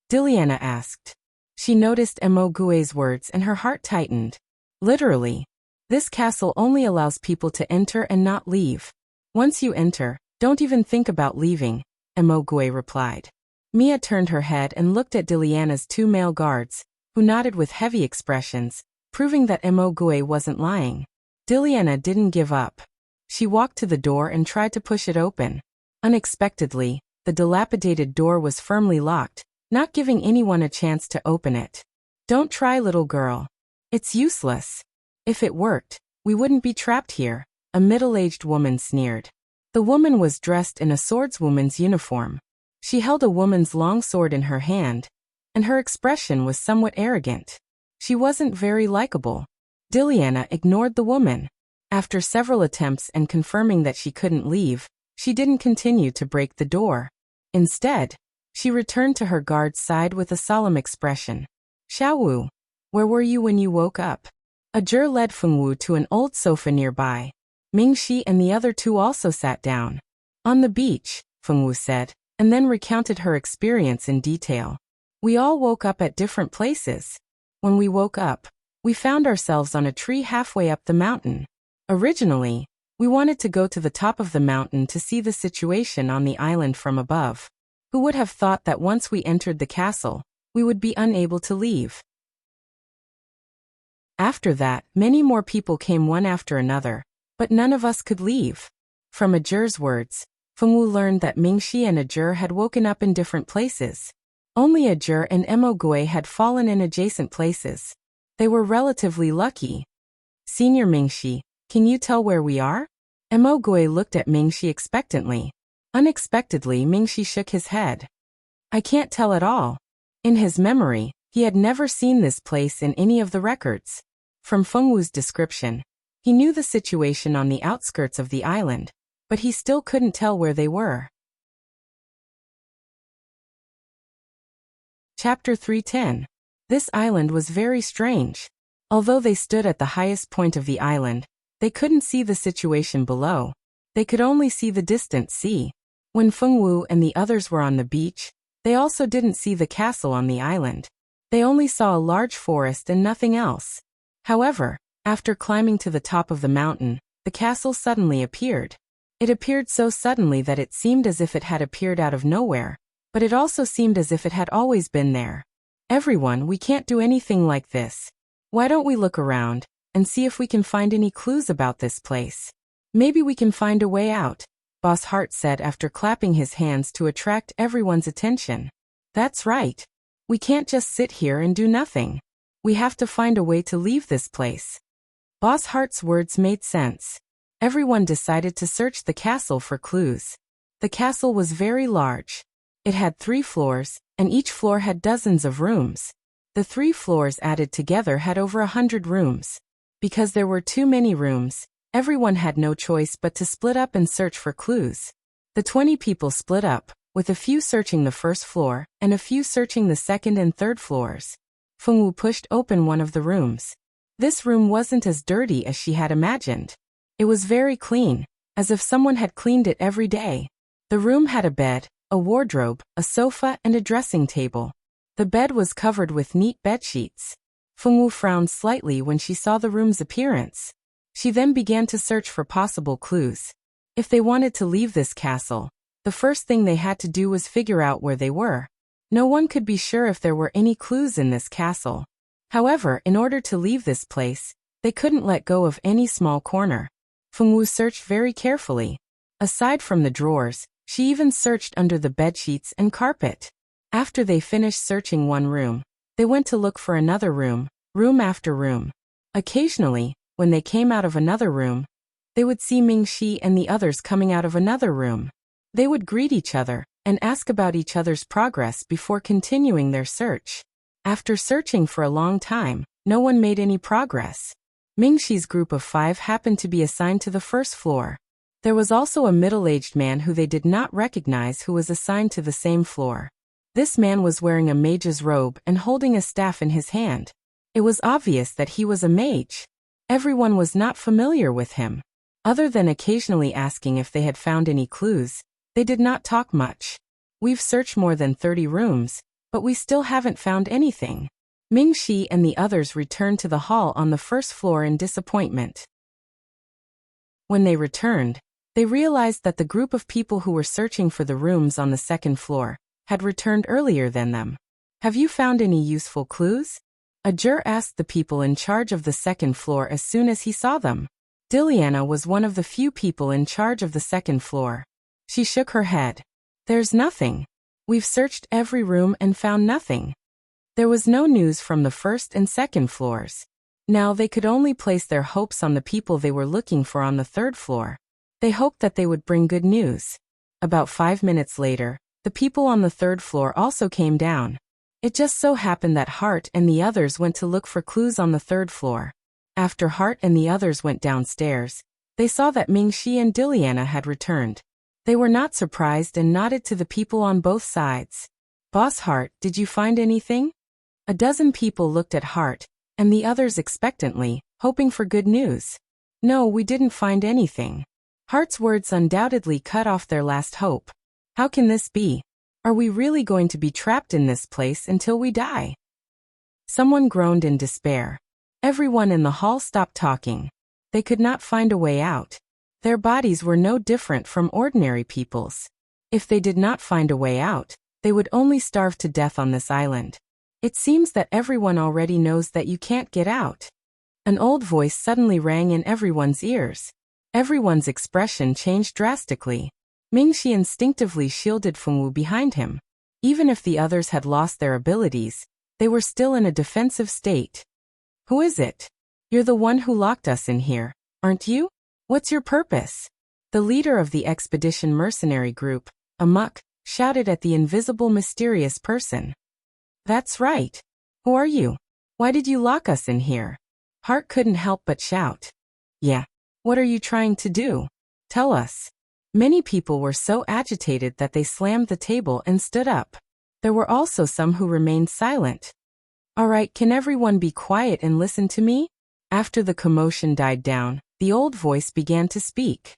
[SPEAKER 1] Diliana asked. She noticed Emogue's words and her heart tightened. "Literally. This castle only allows people to enter and not leave. Once you enter, don't even think about leaving," Emogue replied. Mia turned her head and looked at Diliana's 2 male guards, who nodded with heavy expressions, proving that Emogue wasn't lying. Diliana didn't give up. She walked to the door and tried to push it open. Unexpectedly, the dilapidated door was firmly locked, not giving anyone a chance to open it. "Don't try, little girl. It's useless. If it worked, we wouldn't be trapped here," a middle-aged woman sneered. The woman was dressed in a swordswoman's uniform. She held a woman's long sword in her hand, and her expression was somewhat arrogant. She wasn't very likable. Diliana ignored the woman. After several attempts and confirming that she couldn't leave, she didn't continue to break the door. Instead, she returned to her guard's side with a solemn expression. "Xiao Wu, where were you when you woke up?" Ajur led Fengwu to an old sofa nearby. Mingxi and the other 2 also sat down. "On the beach," Fengwu said, and then recounted her experience in detail. "We all woke up at different places. When we woke up, we found ourselves on a tree halfway up the mountain. Originally, we wanted to go to the top of the mountain to see the situation on the island from above. Who would have thought that once we entered the castle, we would be unable to leave?" After that, many more people came one after another, but none of us could leave. From Ajur's words, Fengwu learned that Mingxi and Ajur had woken up in different places. Only Ajur and Emogue had fallen in adjacent places. They were relatively lucky. "Senior Mingxi, can you tell where we are?" Emogue looked at Mingxi expectantly. Unexpectedly, Mingxi shook his head. "I can't tell at all." In his memory, he had never seen this place in any of the records. From Fengwu's description, he knew the situation on the outskirts of the island, but he still couldn't tell where they were. Chapter 310. This island was very strange. Although they stood at the highest point of the island, they couldn't see the situation below. They could only see the distant sea. When Fengwu and the others were on the beach, they also didn't see the castle on the island. They only saw a large forest and nothing else. However, after climbing to the top of the mountain, the castle suddenly appeared. It appeared so suddenly that it seemed as if it had appeared out of nowhere, but it also seemed as if it had always been there. "Everyone, we can't do anything like this. Why don't we look around and see if we can find any clues about this place? Maybe we can find a way out," Boss Hart said after clapping his hands to attract everyone's attention. "That's right. We can't just sit here and do nothing. We have to find a way to leave this place." Boss Hart's words made sense. Everyone decided to search the castle for clues. The castle was very large. It had 3 floors, and each floor had dozens of rooms. The 3 floors added together had over 100 rooms. Because there were too many rooms, everyone had no choice but to split up and search for clues. The 20 people split up, with a few searching the first floor, and a few searching the second and third floors. Fengwu pushed open one of the rooms. This room wasn't as dirty as she had imagined. It was very clean, as if someone had cleaned it every day. The room had a bed, a wardrobe, a sofa, and a dressing table. The bed was covered with neat bedsheets. Fengwu frowned slightly when she saw the room's appearance. She then began to search for possible clues. If they wanted to leave this castle, the first thing they had to do was figure out where they were. No one could be sure if there were any clues in this castle. However, in order to leave this place, they couldn't let go of any small corner. Fengwu searched very carefully. Aside from the drawers, she even searched under the bedsheets and carpet. After they finished searching one room, they went to look for another room, room after room. Occasionally, when they came out of another room, they would see Mingxi and the others coming out of another room. They would greet each other and ask about each other's progress before continuing their search. After searching for a long time, no one made any progress. Mingxi's group of 5 happened to be assigned to the first floor. There was also a middle-aged man who they did not recognize who was assigned to the same floor. This man was wearing a mage's robe and holding a staff in his hand. It was obvious that he was a mage. Everyone was not familiar with him. Other than occasionally asking if they had found any clues, they did not talk much. We've searched more than 30 rooms, but we still haven't found anything. Mingxi and the others returned to the hall on the first floor in disappointment. When they returned, they realized that the group of people who were searching for the rooms on the second floor had returned earlier than them. Have you found any useful clues? A juror asked the people in charge of the second floor as soon as he saw them. Diliana was one of the few people in charge of the second floor. She shook her head. There's nothing. We've searched every room and found nothing. There was no news from the first and second floors. Now they could only place their hopes on the people they were looking for on the third floor. They hoped that they would bring good news. About 5 minutes later, the people on the third floor also came down. It just so happened that Hart and the others went to look for clues on the third floor. After Hart and the others went downstairs, they saw that Mingxi and Diliana had returned. They were not surprised and nodded to the people on both sides. Boss Hart, did you find anything? A dozen people looked at Hart, and the others expectantly, hoping for good news. No, we didn't find anything. Hart's words undoubtedly cut off their last hope. How can this be? Are we really going to be trapped in this place until we die? Someone groaned in despair. Everyone in the hall stopped talking. They could not find a way out. Their bodies were no different from ordinary people's. If they did not find a way out, they would only starve to death on this island. It seems that everyone already knows that you can't get out. An old voice suddenly rang in everyone's ears. Everyone's expression changed drastically. Mingxi instinctively shielded Fengwu behind him. Even if the others had lost their abilities, they were still in a defensive state. Who is it? You're the one who locked us in here, aren't you? What's your purpose? The leader of the expedition mercenary group, Amok, shouted at the invisible mysterious person. That's right. Who are you? Why did you lock us in here? Hart couldn't help but shout. Yeah. What are you trying to do? Tell us. Many people were so agitated that they slammed the table and stood up. There were also some who remained silent. All right, can everyone be quiet and listen to me? After the commotion died down, the old voice began to speak.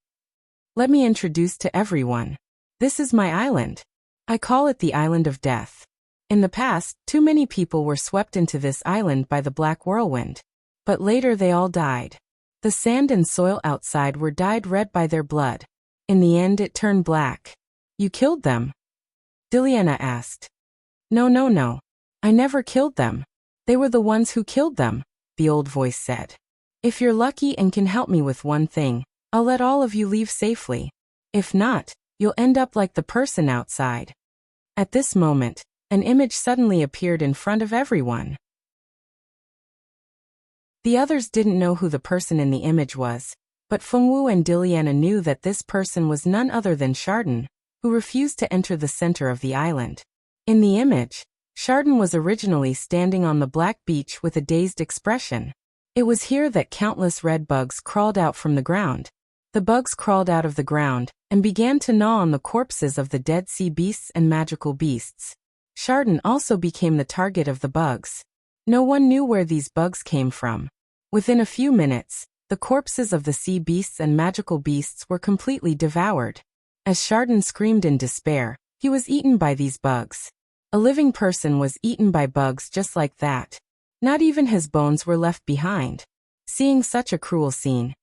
[SPEAKER 1] Let me introduce to everyone. This is my island. I call it the Island of Death. In the past, too many people were swept into this island by the Black Whirlwind. But later they all died. The sand and soil outside were dyed red by their blood. In the end it turned black. You killed them? Diliana asked. No. I never killed them. They were the ones who killed them, the old voice said. If you're lucky and can help me with one thing, I'll let all of you leave safely. If not, you'll end up like the person outside. At this moment, an image suddenly appeared in front of everyone. The others didn't know who the person in the image was, but Fengwu and Diliana knew that this person was none other than Chardon, who refused to enter the center of the island. In the image, Chardon was originally standing on the black beach with a dazed expression. It was here that countless red bugs crawled out from the ground. The bugs crawled out of the ground and began to gnaw on the corpses of the dead sea beasts and magical beasts. Chardon also became the target of the bugs. No one knew where these bugs came from. Within a few minutes, the corpses of the sea beasts and magical beasts were completely devoured. As Chardon screamed in despair, he was eaten by these bugs. A living person was eaten by bugs just like that. Not even his bones were left behind. Seeing such a cruel scene,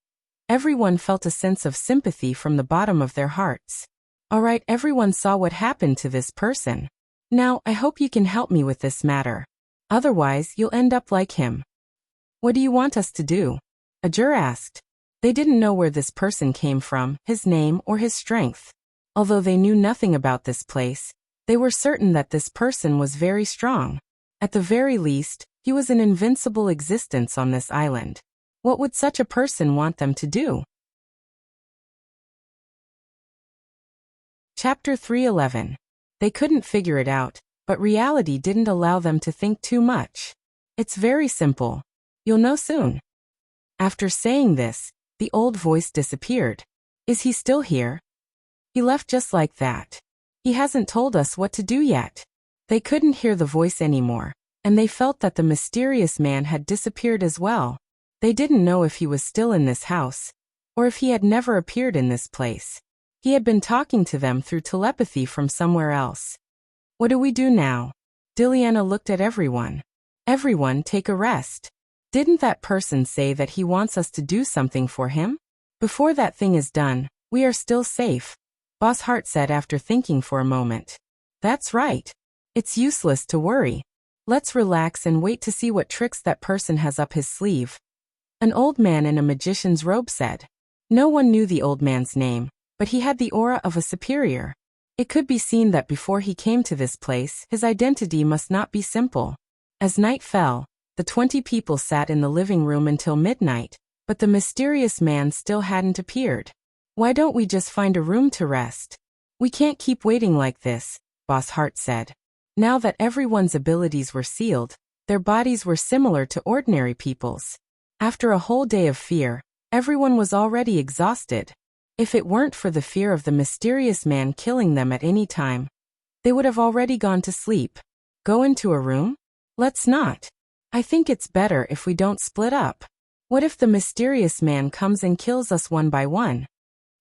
[SPEAKER 1] everyone felt a sense of sympathy from the bottom of their hearts. Alright, everyone saw what happened to this person. Now, I hope you can help me with this matter. Otherwise, you'll end up like him. What do you want us to do? Ajur asked. They didn't know where this person came from, his name, or his strength. Although they knew nothing about this place, they were certain that this person was very strong. At the very least, he was an invincible existence on this island. What would such a person want them to do? Chapter 311. They couldn't figure it out, but reality didn't allow them to think too much. It's very simple. You'll know soon. After saying this, the old voice disappeared. Is he still here? He left just like that. He hasn't told us what to do yet. They couldn't hear the voice anymore, and they felt that the mysterious man had disappeared as well. They didn't know if he was still in this house, or if he had never appeared in this place. He had been talking to them through telepathy from somewhere else. What do we do now? Diliana looked at everyone. Everyone take a rest. Didn't that person say that he wants us to do something for him? Before that thing is done, we are still safe, Boss Hart said after thinking for a moment. That's right. It's useless to worry. Let's relax and wait to see what tricks that person has up his sleeve. An old man in a magician's robe said. No one knew the old man's name, but he had the aura of a superior. It could be seen that before he came to this place, his identity must not be simple. As night fell, the 20 people sat in the living room until midnight, but the mysterious man still hadn't appeared. Why don't we just find a room to rest? We can't keep waiting like this, Boss Hart said. Now that everyone's abilities were sealed, their bodies were similar to ordinary people's. After a whole day of fear, everyone was already exhausted. If it weren't for the fear of the mysterious man killing them at any time, they would have already gone to sleep. Go into a room? Let's not. I think it's better if we don't split up. What if the mysterious man comes and kills us one by one?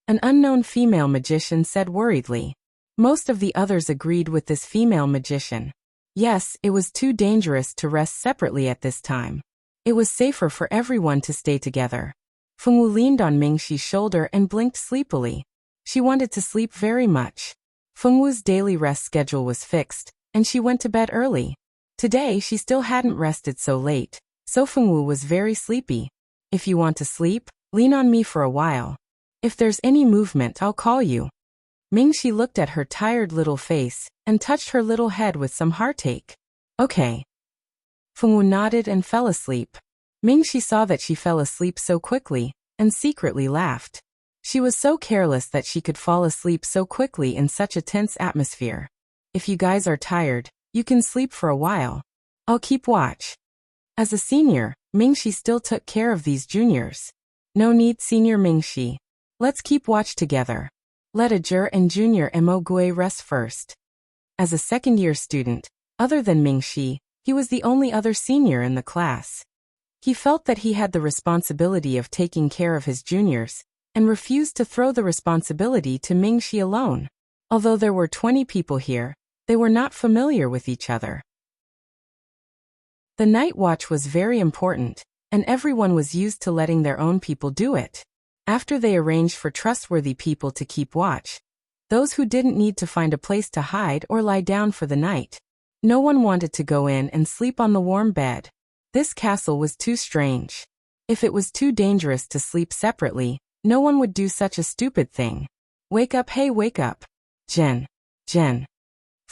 [SPEAKER 1] An unknown female magician said worriedly. Most of the others agreed with this female magician. Yes, it was too dangerous to rest separately at this time. It was safer for everyone to stay together. Fengwu leaned on Mingxi's shoulder and blinked sleepily. She wanted to sleep very much. Fengwu's daily rest schedule was fixed, and she went to bed early. Today she still hadn't rested so late, so Fengwu was very sleepy. If you want to sleep, lean on me for a while. If there's any movement, I'll call you. Mingxi looked at her tired little face and touched her little head with some heartache. Okay. Fengwu nodded and fell asleep. Mingxi saw that she fell asleep so quickly and secretly laughed. She was so careless that she could fall asleep so quickly in such a tense atmosphere. If you guys are tired, you can sleep for a while. I'll keep watch. As a senior, Mingxi still took care of these juniors. No need, Senior Mingxi. Let's keep watch together. Let Ajur and Junior Mo Gui rest first. As a second-year student, other than Mingxi, he was the only other senior in the class. He felt that he had the responsibility of taking care of his juniors, and refused to throw the responsibility to Mingxi alone. Although there were 20 people here, they were not familiar with each other. The night watch was very important, and everyone was used to letting their own people do it. After they arranged for trustworthy people to keep watch, those who didn't need to find a place to hide or lie down for the night. No one wanted to go in and sleep on the warm bed. This castle was too strange. If it was too dangerous to sleep separately, no one would do such a stupid thing. Wake up, hey, wake up. Jen.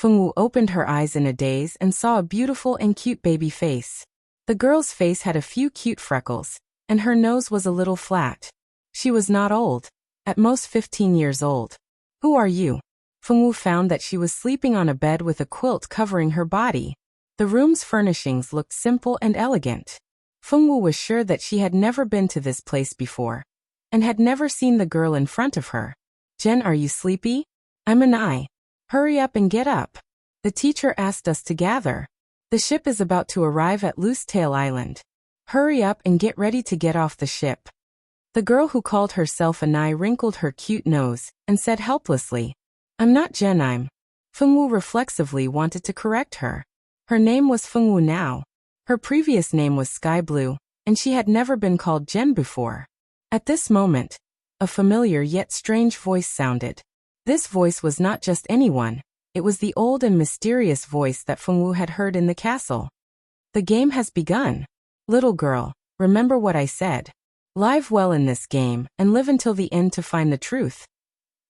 [SPEAKER 1] Fengwu opened her eyes in a daze and saw a beautiful and cute baby face. The girl's face had a few cute freckles, and her nose was a little flat. She was not old, at most 15 years old. Who are you? Fengwu found that she was sleeping on a bed with a quilt covering her body. The room's furnishings looked simple and elegant. Fengwu was sure that she had never been to this place before, and had never seen the girl in front of her. Jen, are you sleepy? I'm an eye. Hurry up and get up. The teacher asked us to gather. The ship is about to arrive at Loosetail Island. Hurry up and get ready to get off the ship. The girl who called herself Anai wrinkled her cute nose and said helplessly, I'm not Jen, I'm. Fengwu reflexively wanted to correct her. Her name was Fengwu now. Her previous name was Sky Blue, and she had never been called Jen before. At this moment, a familiar yet strange voice sounded. This voice was not just anyone. It was the old and mysterious voice that Fengwu had heard in the castle. The game has begun. Little girl, remember what I said. Live well in this game and live until the end to find the truth.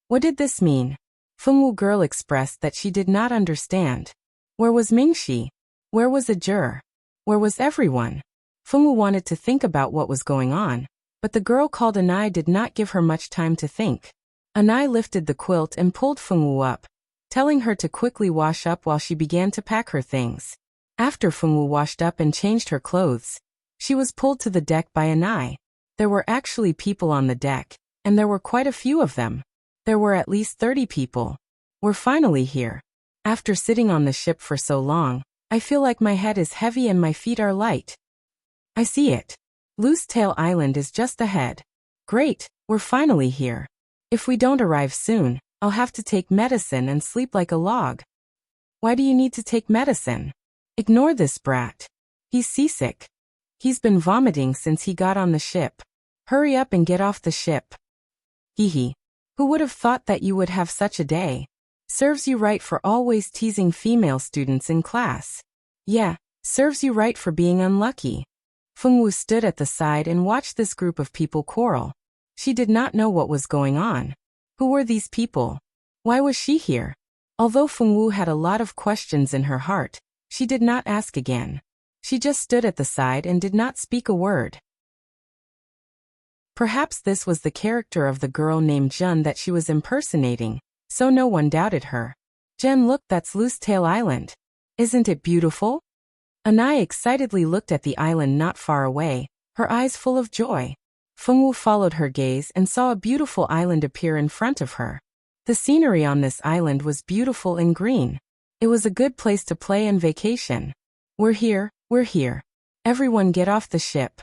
[SPEAKER 1] What did this mean? Fengwu girl expressed that she did not understand. Where was Mingxi? Where was Ajur? Where was everyone? Fengwu wanted to think about what was going on, but the girl called Anai did not give her much time to think. Anai lifted the quilt and pulled Fengwu up, telling her to quickly wash up while she began to pack her things. After Fengwu washed up and changed her clothes, she was pulled to the deck by Anai. There were actually people on the deck, and there were quite a few of them. There were at least 30 people. We're finally here. After sitting on the ship for so long, I feel like my head is heavy and my feet are light. I see it. Loosetail Island is just ahead. Great, we're finally here. If we don't arrive soon, I'll have to take medicine and sleep like a log. Why do you need to take medicine? Ignore this brat. He's seasick. He's been vomiting since he got on the ship. Hurry up and get off the ship. Hee. Who would have thought that you would have such a day? Serves you right for always teasing female students in class. Yeah, serves you right for being unlucky. Fengwu stood at the side and watched this group of people quarrel. She did not know what was going on. Who were these people? Why was she here? Although Fengwu had a lot of questions in her heart, she did not ask again. She just stood at the side and did not speak a word. Perhaps this was the character of the girl named Jun that she was impersonating, so no one doubted her. Jen, look, that's Loosetail Island. Isn't it beautiful? Anai excitedly looked at the island not far away, her eyes full of joy. Fengwu followed her gaze and saw a beautiful island appear in front of her. The scenery on this island was beautiful and green. It was a good place to play and vacation. We're here, we're here. Everyone get off the ship.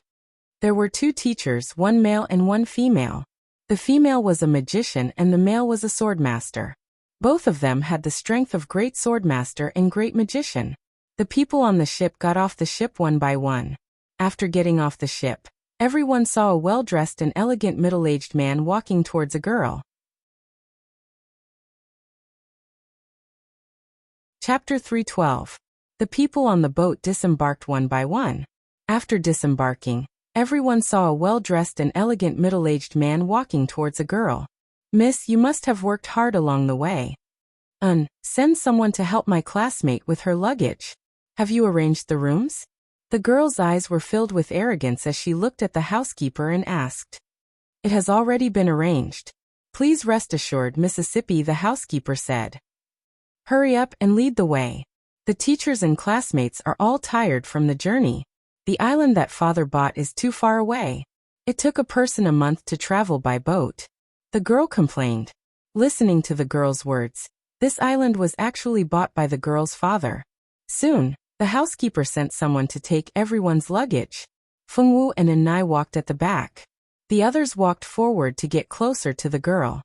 [SPEAKER 1] There were 2 teachers, one male and one female. The female was a magician and the male was a swordmaster. Both of them had the strength of great swordmaster and great magician. The people on the ship got off the ship one by one. After getting off the ship, everyone saw a well-dressed and elegant middle-aged man walking towards a girl. Chapter 3:12. The people on the boat disembarked one by one. After disembarking, everyone saw a well-dressed and elegant middle-aged man walking towards a girl. Miss, you must have worked hard along the way. Send someone to help my classmate with her luggage. Have you arranged the rooms? The girl's eyes were filled with arrogance as she looked at the housekeeper and asked. It has already been arranged. Please rest assured, Mississippi, the housekeeper said. Hurry up and lead the way. The teachers and classmates are all tired from the journey. The island that father bought is too far away. It took a person a month to travel by boat. The girl complained. Listening to the girl's words, this island was actually bought by the girl's father. Soon, the housekeeper sent someone to take everyone's luggage. Fengwu and Anai walked at the back. The others walked forward to get closer to the girl.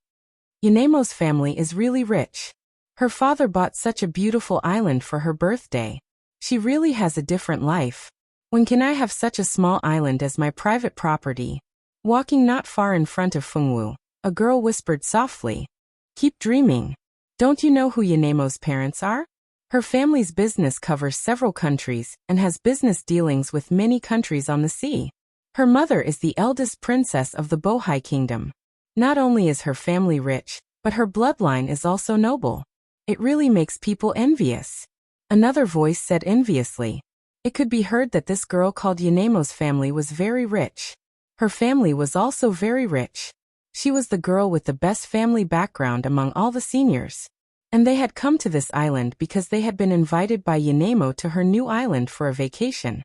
[SPEAKER 1] Yunemo's family is really rich. Her father bought such a beautiful island for her birthday. She really has a different life. When can I have such a small island as my private property? Walking not far in front of Fengwu, a girl whispered softly. Keep dreaming. Don't you know who Yunemo's parents are? Her family's business covers several countries and has business dealings with many countries on the sea. Her mother is the eldest princess of the Bohai Kingdom. Not only is her family rich, but her bloodline is also noble. It really makes people envious. Another voice said enviously. It could be heard that this girl called Yanemo's family was very rich. Her family was also very rich. She was the girl with the best family background among all the seniors. And they had come to this island because they had been invited by Yanemo to her new island for a vacation.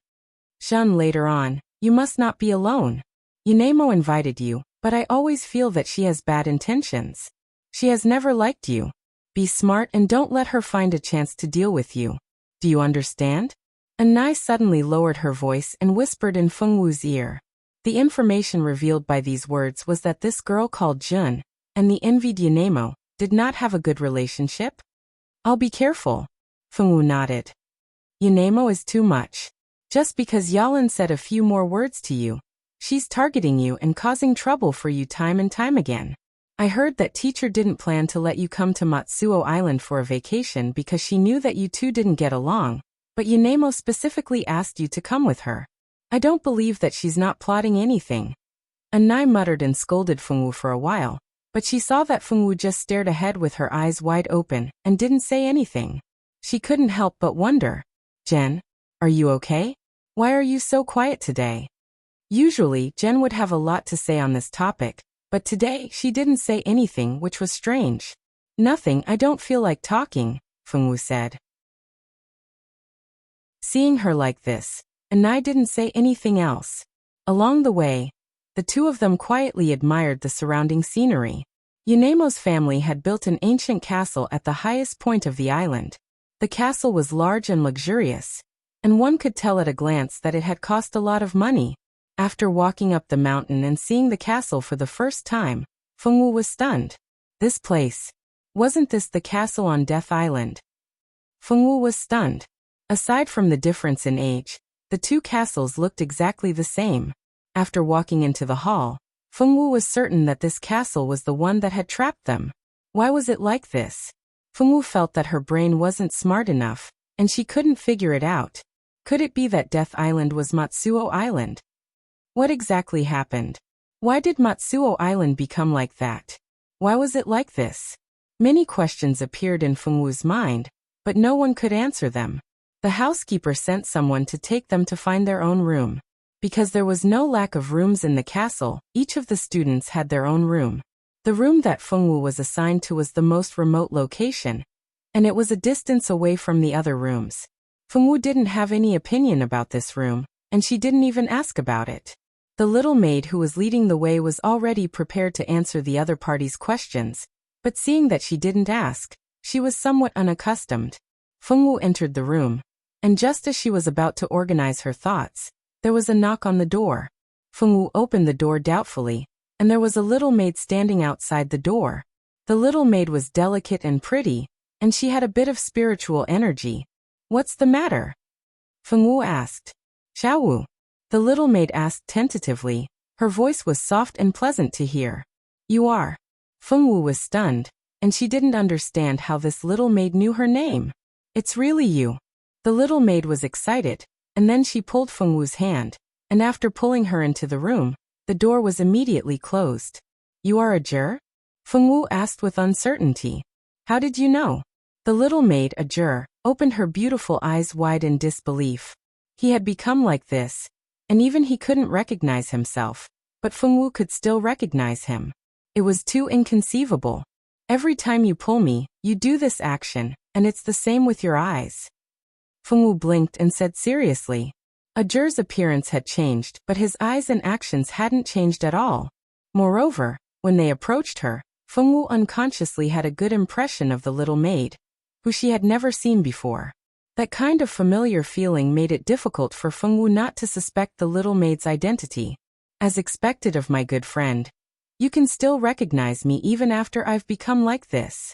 [SPEAKER 1] Shun later on, you must not be alone. Yanemo invited you, but I always feel that she has bad intentions. She has never liked you. Be smart and don't let her find a chance to deal with you. Do you understand? Anai suddenly lowered her voice and whispered in Fengwu's ear. The information revealed by these words was that this girl called Jun, and the envied Yanemo, did not have a good relationship? I'll be careful. Fengwu nodded. Yanemo is too much. Just because Yalan said a few more words to you, she's targeting you and causing trouble for you time and time again. I heard that teacher didn't plan to let you come to Matsuo Island for a vacation because she knew that you two didn't get along, but Yanemo specifically asked you to come with her. I don't believe that she's not plotting anything. Anai muttered and scolded Fengwu for a while, but she saw that Fengwu just stared ahead with her eyes wide open and didn't say anything. She couldn't help but wonder. Jen, are you okay? Why are you so quiet today? Usually, Jen would have a lot to say on this topic, but today she didn't say anything, which was strange. Nothing, I don't feel like talking, Fengwu said. Seeing her like this, Anai didn't say anything else. Along the way, the two of them quietly admired the surrounding scenery. Yanemo's family had built an ancient castle at the highest point of the island. The castle was large and luxurious, and one could tell at a glance that it had cost a lot of money. After walking up the mountain and seeing the castle for the first time, Fengwu was stunned. This place. Wasn't this the castle on Death Island? Fengwu was stunned. Aside from the difference in age, the two castles looked exactly the same. After walking into the hall, Fengwu was certain that this castle was the one that had trapped them. Why was it like this? Fengwu felt that her brain wasn't smart enough, and she couldn't figure it out. Could it be that Death Island was Matsuo Island? What exactly happened? Why did Matsuo Island become like that? Why was it like this? Many questions appeared in Fengwu's mind, but no one could answer them. The housekeeper sent someone to take them to find their own room. Because there was no lack of rooms in the castle, each of the students had their own room. The room that Fengwu was assigned to was the most remote location, and it was a distance away from the other rooms. Fengwu didn't have any opinion about this room, and she didn't even ask about it. The little maid who was leading the way was already prepared to answer the other party's questions, but seeing that she didn't ask, she was somewhat unaccustomed. Fengwu entered the room, and just as she was about to organize her thoughts, there was a knock on the door. Fengwu opened the door doubtfully, and there was a little maid standing outside the door. The little maid was delicate and pretty, and she had a bit of spiritual energy. What's the matter? Fengwu asked. Xiaowu. The little maid asked tentatively. Her voice was soft and pleasant to hear. You are. Fengwu was stunned, and she didn't understand how this little maid knew her name. It's really you. The little maid was excited, and then she pulled Fengwu's hand, and after pulling her into the room, the door was immediately closed. You are a jur? Fengwu asked with uncertainty. How did you know? The little maid, a jur, opened her beautiful eyes wide in disbelief. He had become like this, and even he couldn't recognize himself, but Fengwu could still recognize him. It was too inconceivable. Every time you pull me, you do this action, and it's the same with your eyes. Fengwu blinked and said seriously. Ajur's appearance had changed, but his eyes and actions hadn't changed at all. Moreover, when they approached her, Fengwu unconsciously had a good impression of the little maid, who she had never seen before. That kind of familiar feeling made it difficult for Fengwu not to suspect the little maid's identity. As expected of my good friend, you can still recognize me even after I've become like this.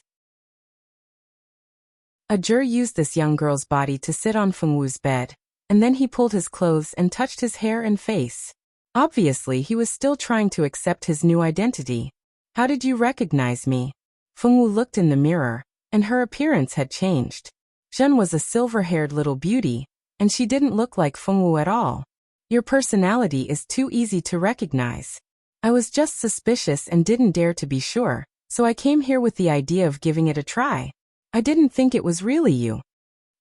[SPEAKER 1] Ajur used this young girl's body to sit on Fengwu's bed, and then he pulled his clothes and touched his hair and face. Obviously, he was still trying to accept his new identity. How did you recognize me? Fengwu looked in the mirror, and her appearance had changed. Zhen was a silver-haired little beauty, and she didn't look like Fengwu at all. Your personality is too easy to recognize. I was just suspicious and didn't dare to be sure, so I came here with the idea of giving it a try. I didn't think it was really you.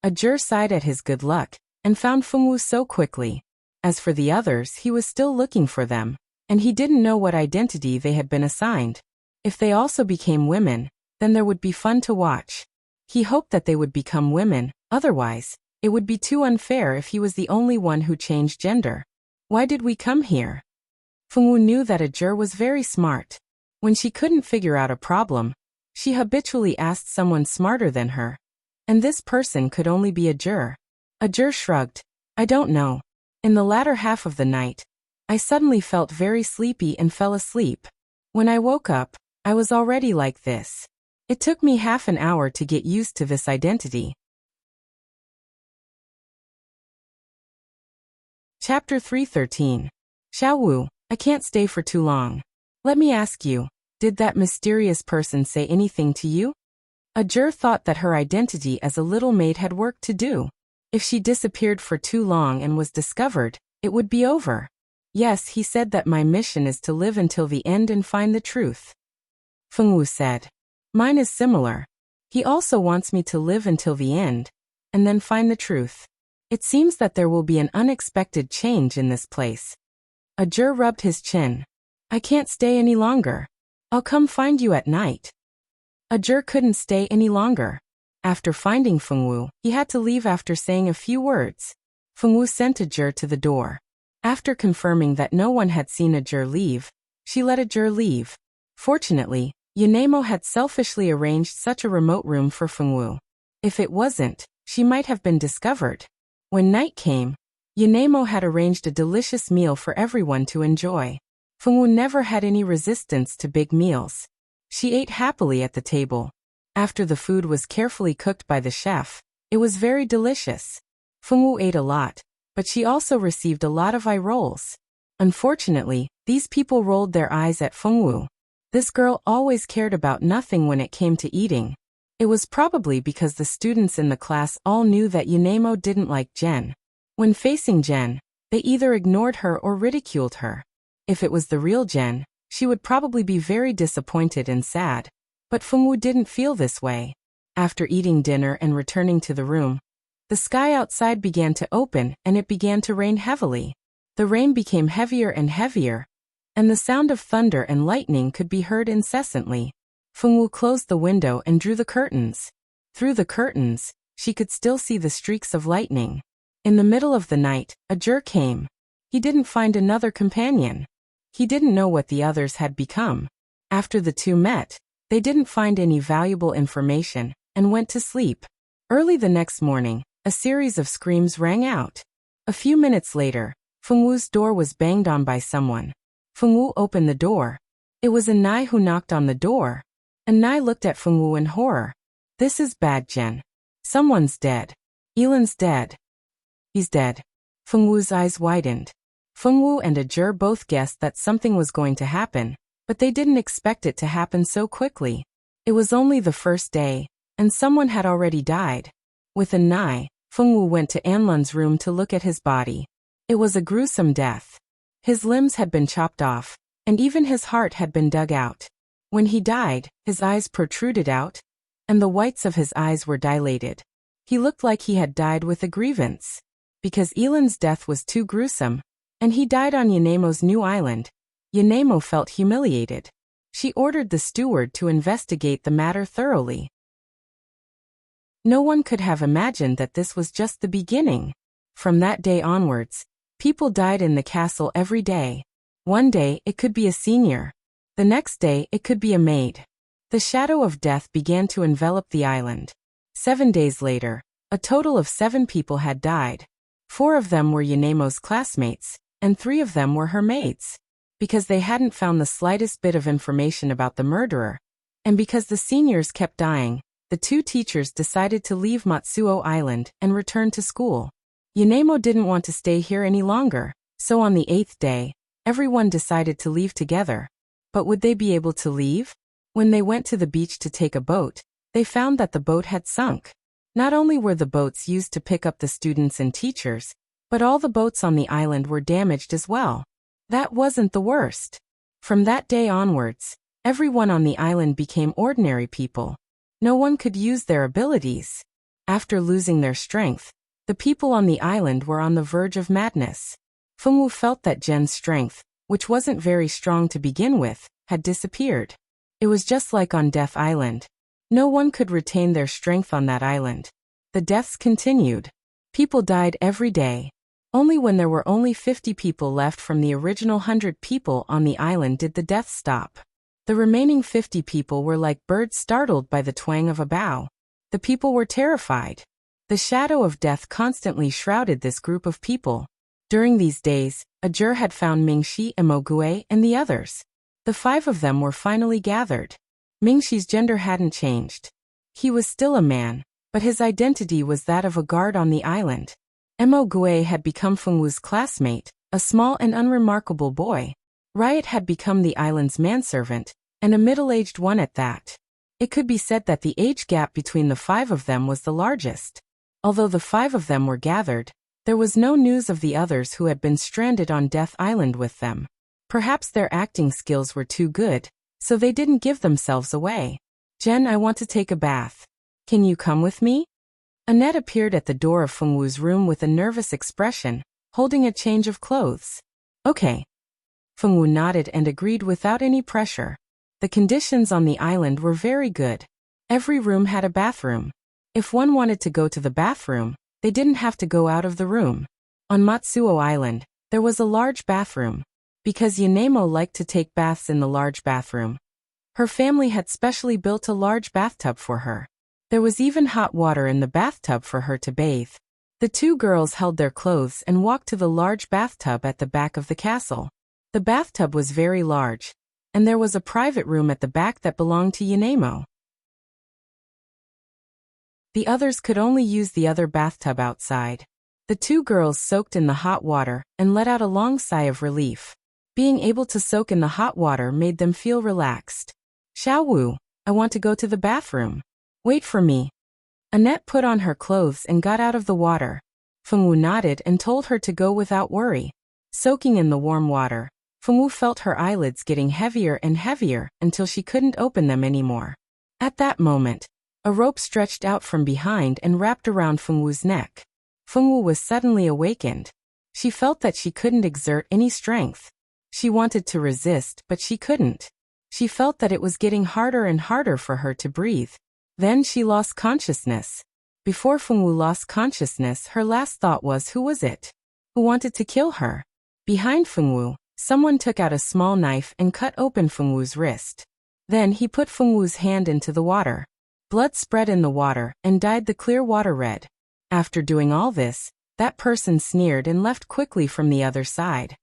[SPEAKER 1] Ajur sighed at his good luck, and found Fengwu so quickly. As for the others, he was still looking for them, and he didn't know what identity they had been assigned. If they also became women, then there would be fun to watch. He hoped that they would become women, otherwise, it would be too unfair if he was the only one who changed gender. Why did we come here? Fengwu knew that Ajur was very smart. When she couldn't figure out a problem, she habitually asked someone smarter than her. And this person could only be Ajur. Ajur shrugged. I don't know. In the latter half of the night, I suddenly felt very sleepy and fell asleep. When I woke up, I was already like this. It took me half an hour to get used to this identity. Chapter 313. Xiaowu, I can't stay for too long. Let me ask you, did that mysterious person say anything to you? Ajur thought that her identity as a little maid had work to do. If she disappeared for too long and was discovered, it would be over. Yes, he said that my mission is to live until the end and find the truth. Fengwu said. Mine is similar. He also wants me to live until the end, and then find the truth. It seems that there will be an unexpected change in this place. Ajur rubbed his chin. I can't stay any longer. I'll come find you at night. Ajur couldn't stay any longer. After finding Fengwu, he had to leave after saying a few words. Fengwu sent Ajur to the door. After confirming that no one had seen Ajur leave, she let Ajur leave. Fortunately, Yanemo had selfishly arranged such a remote room for Fengwu. If it wasn't, she might have been discovered. When night came, Yanemo had arranged a delicious meal for everyone to enjoy. Fengwu never had any resistance to big meals. She ate happily at the table. After the food was carefully cooked by the chef, it was very delicious. Fengwu ate a lot, but she also received a lot of eye rolls. Unfortunately, these people rolled their eyes at Fengwu. This girl always cared about nothing when it came to eating. It was probably because the students in the class all knew that Yanemo didn't like Jen. When facing Jen, they either ignored her or ridiculed her. If it was the real Jen, she would probably be very disappointed and sad. But Fengwu didn't feel this way. After eating dinner and returning to the room, the sky outside began to open and it began to rain heavily. The rain became heavier and heavier, and the sound of thunder and lightning could be heard incessantly. Fengwu closed the window and drew the curtains. Through the curtains, she could still see the streaks of lightning. In the middle of the night, Ajur came. He didn't find another companion. He didn't know what the others had become. After the two met, they didn't find any valuable information and went to sleep. Early the next morning, a series of screams rang out. A few minutes later, Fengwu's door was banged on by someone. Fengwu opened the door. It was Anai who knocked on the door. Anai looked at Fengwu in horror. This is bad, Jen. Someone's dead. Elan's dead. He's dead. Fengwu's eyes widened. Fengwu and Ajur both guessed that something was going to happen, but they didn't expect it to happen so quickly. It was only the first day, and someone had already died. With Anai, Fengwu went to Anlun's room to look at his body. It was a gruesome death. His limbs had been chopped off, and even his heart had been dug out. When he died, his eyes protruded out, and the whites of his eyes were dilated. He looked like he had died with a grievance. Because Elan's death was too gruesome, and he died on Yanemo's new island, Yanemo felt humiliated. She ordered the steward to investigate the matter thoroughly. No one could have imagined that this was just the beginning. From that day onwards, people died in the castle every day. One day it could be a senior. The next day it could be a maid. The shadow of death began to envelop the island. 7 days later, a total of 7 people had died. 4 of them were Yanemo's classmates, and 3 of them were her maids. Because they hadn't found the slightest bit of information about the murderer, and because the seniors kept dying, the 2 teachers decided to leave Matsuo Island and return to school. Yanemo didn't want to stay here any longer, so on the 8th day, everyone decided to leave together. But would they be able to leave? When they went to the beach to take a boat, they found that the boat had sunk. Not only were the boats used to pick up the students and teachers, but all the boats on the island were damaged as well. That wasn't the worst. From that day onwards, everyone on the island became ordinary people. No one could use their abilities. After losing their strength, The people on the island were on the verge of madness. Fengwu felt that Jen's strength, which wasn't very strong to begin with, had disappeared. It was just like on Death Island. No one could retain their strength on that island. The deaths continued. People died every day. Only when there were only 50 people left from the original 100 people on the island did the deaths stop. The remaining 50 people were like birds startled by the twang of a bow. The people were terrified. The shadow of death constantly shrouded this group of people. During these days, a jur had found Mingxi, Emogue, and the others. The 5 of them were finally gathered. Mingxi's gender hadn't changed. He was still a man, but his identity was that of a guard on the island. Emogue had become Fengwu's classmate, a small and unremarkable boy. Riot had become the island's manservant, and a middle-aged one at that. It could be said that the age gap between the 5 of them was the largest. Although the 5 of them were gathered, there was no news of the others who had been stranded on Death Island with them. Perhaps their acting skills were too good, so they didn't give themselves away. Jen, I want to take a bath. Can you come with me? Annette appeared at the door of Fengwu's room with a nervous expression, holding a change of clothes. Okay. Fengwu nodded and agreed without any pressure. The conditions on the island were very good. Every room had a bathroom. If one wanted to go to the bathroom, they didn't have to go out of the room. On Matsuo Island, there was a large bathroom. Because Yanemo liked to take baths in the large bathroom, her family had specially built a large bathtub for her. There was even hot water in the bathtub for her to bathe. The 2 girls held their clothes and walked to the large bathtub at the back of the castle. The bathtub was very large, and there was a private room at the back that belonged to Yanemo. The others could only use the other bathtub outside. The 2 girls soaked in the hot water and let out a long sigh of relief. Being able to soak in the hot water made them feel relaxed. Xiaowu, I want to go to the bathroom. Wait for me. Annette put on her clothes and got out of the water. Fengwu nodded and told her to go without worry. Soaking in the warm water, Fengwu felt her eyelids getting heavier and heavier until she couldn't open them anymore. At that moment, a rope stretched out from behind and wrapped around Fengwu's neck. Fengwu was suddenly awakened. She felt that she couldn't exert any strength. She wanted to resist, but she couldn't. She felt that it was getting harder and harder for her to breathe. Then she lost consciousness. Before Fengwu lost consciousness, her last thought was, who was it? Who wanted to kill her? Behind Fengwu, someone took out a small knife and cut open Fengwu's wrist. Then he put Fengwu's hand into the water. Blood spread in the water and dyed the clear water red. After doing all this, that person sneered and left quickly from the other side.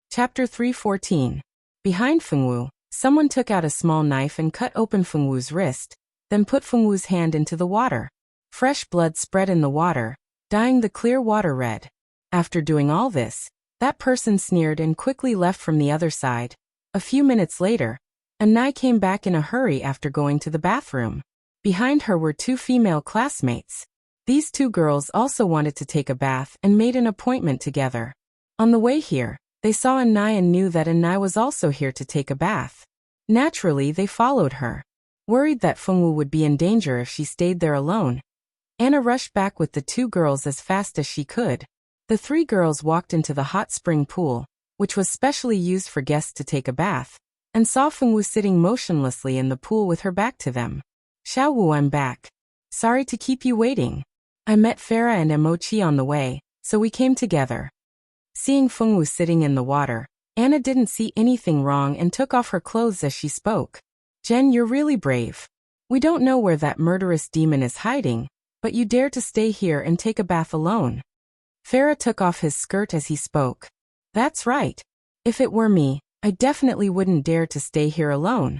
[SPEAKER 1] Chapter 314. Behind Fengwu, someone took out a small knife and cut open Fengwu's wrist, then put Fengwu's hand into the water. Fresh blood spread in the water, dyeing the clear water red. After doing all this, that person sneered and quickly left from the other side. A few minutes later, Anai came back in a hurry after going to the bathroom. Behind her were 2 female classmates. These 2 girls also wanted to take a bath and made an appointment together. On the way here, they saw Anai and knew that Anai was also here to take a bath. Naturally, they followed her. Worried that Fengwu would be in danger if she stayed there alone, Anna rushed back with the 2 girls as fast as she could. The 3 girls walked into the hot spring pool, which was specially used for guests to take a bath, and saw Fengwu sitting motionlessly in the pool with her back to them. Xiaowu, I'm back. Sorry to keep you waiting. I met Farah and Emochi on the way, so we came together. Seeing Fengwu sitting in the water, Anna didn't see anything wrong and took off her clothes as she spoke. Jen, you're really brave. We don't know where that murderous demon is hiding, but you dare to stay here and take a bath alone. Farah took off his skirt as he spoke. That's right. If it were me, I definitely wouldn't dare to stay here alone.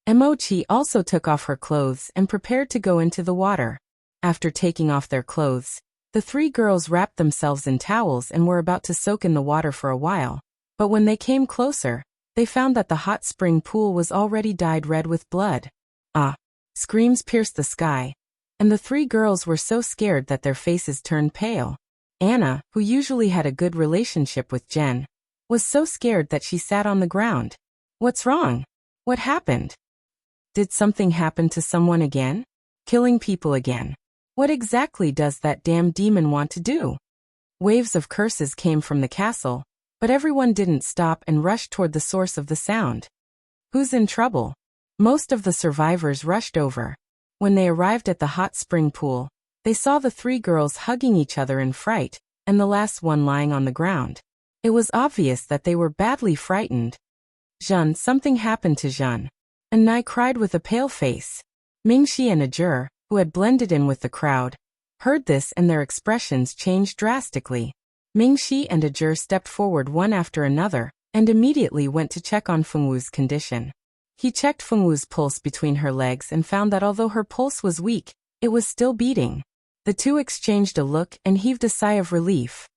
[SPEAKER 1] Emochi also took off her clothes and prepared to go into the water. After taking off their clothes, the 3 girls wrapped themselves in towels and were about to soak in the water for a while. But when they came closer, they found that the hot spring pool was already dyed red with blood. Ah! Screams pierced the sky, and the 3 girls were so scared that their faces turned pale. Anna, who usually had a good relationship with Jen, was so scared that she sat on the ground. What's wrong? What happened? Did something happen to someone again? Killing people again. What exactly does that damn demon want to do? Waves of curses came from the castle, but everyone didn't stop and rushed toward the source of the sound. Who's in trouble? Most of the survivors rushed over. When they arrived at the hot spring pool, they saw the three girls hugging each other in fright, and the last one lying on the ground. It was obvious that they were badly frightened. Jeanne, something happened to Jeanne. Anai cried with a pale face. Mingxi and Ajur, who had blended in with the crowd, heard this and their expressions changed drastically. Mingxi and Ajur stepped forward one after another, and immediately went to check on Fengwu's condition. He checked Fengwu's pulse between her legs and found that although her pulse was weak, it was still beating. The two exchanged a look and heaved a sigh of relief.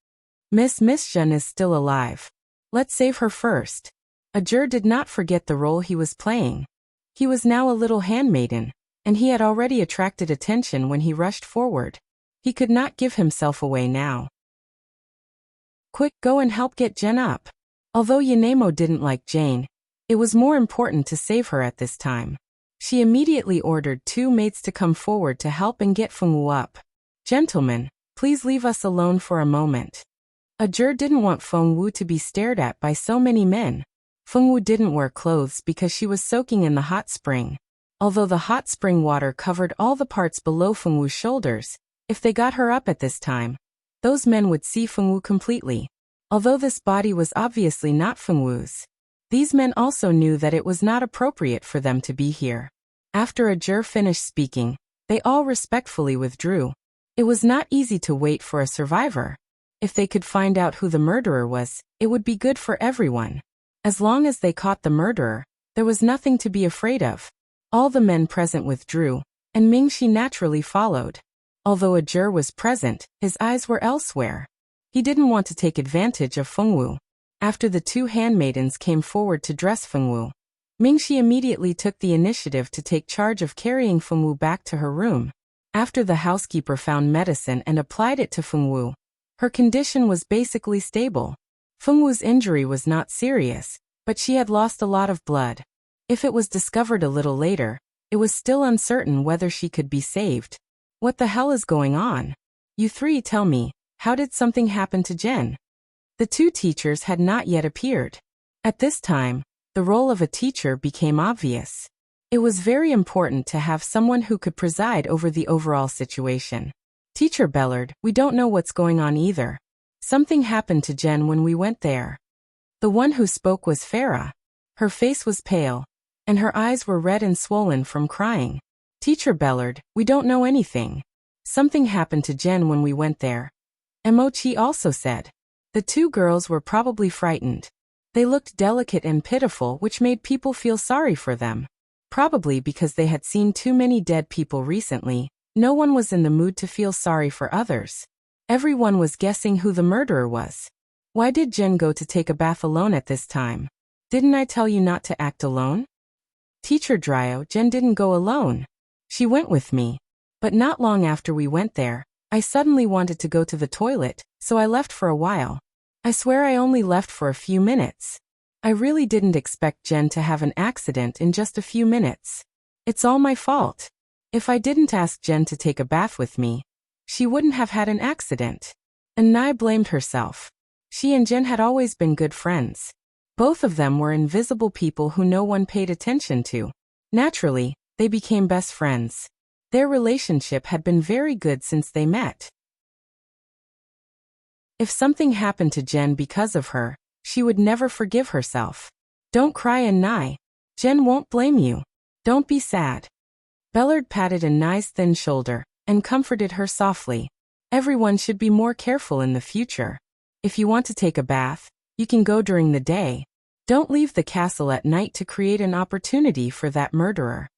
[SPEAKER 1] Miss Jeanne is still alive. Let's save her first. Ajur did not forget the role he was playing. He was now a little handmaiden, and he had already attracted attention when he rushed forward. He could not give himself away now. Quick, go and help get Jen up. Although Yanemo didn't like Jane, it was more important to save her at this time. She immediately ordered two maids to come forward to help and get Fengwu up. Gentlemen, please leave us alone for a moment. Ajur didn't want Fengwu to be stared at by so many men. Fengwu didn't wear clothes because she was soaking in the hot spring. Although the hot spring water covered all the parts below Fengwu's shoulders, if they got her up at this time, those men would see Fengwu completely. Although this body was obviously not Fengwu's, these men also knew that it was not appropriate for them to be here. After Ajur finished speaking, they all respectfully withdrew. It was not easy to wait for a survivor. If they could find out who the murderer was, it would be good for everyone. As long as they caught the murderer, there was nothing to be afraid of. All the men present withdrew, and Mingxi naturally followed. Although Ajur was present, his eyes were elsewhere. He didn't want to take advantage of Fengwu. After the two handmaidens came forward to dress Fengwu, Mingxi immediately took the initiative to take charge of carrying Fengwu back to her room. After the housekeeper found medicine and applied it to Fengwu, her condition was basically stable. Fengwu's injury was not serious, but she had lost a lot of blood. If it was discovered a little later, it was still uncertain whether she could be saved. What the hell is going on? You three tell me, how did something happen to Jen? The two teachers had not yet appeared. At this time, the role of a teacher became obvious. It was very important to have someone who could preside over the overall situation. Teacher Bellard, we don't know what's going on either. Something happened to Jen when we went there. The one who spoke was Farah. Her face was pale, and her eyes were red and swollen from crying. Teacher Bellard, we don't know anything. Something happened to Jen when we went there. Emochi also said. The two girls were probably frightened. They looked delicate and pitiful, which made people feel sorry for them. Probably because they had seen too many dead people recently, no one was in the mood to feel sorry for others. Everyone was guessing who the murderer was. Why did Jen go to take a bath alone at this time? Didn't I tell you not to act alone? Teacher Dryo, Jen didn't go alone. She went with me. But not long after we went there, I suddenly wanted to go to the toilet, so I left for a while. I swear I only left for a few minutes. I really didn't expect Jen to have an accident in just a few minutes. It's all my fault. If I didn't ask Jen to take a bath with me, she wouldn't have had an accident. And Nai blamed herself. She and Jen had always been good friends. Both of them were invisible people who no one paid attention to. Naturally, they became best friends. Their relationship had been very good since they met. If something happened to Jen because of her, she would never forgive herself. Don't cry, Nai. Jen won't blame you. Don't be sad. Bellard patted Nai's thin shoulder and comforted her softly. Everyone should be more careful in the future. If you want to take a bath, you can go during the day. Don't leave the castle at night to create an opportunity for that murderer.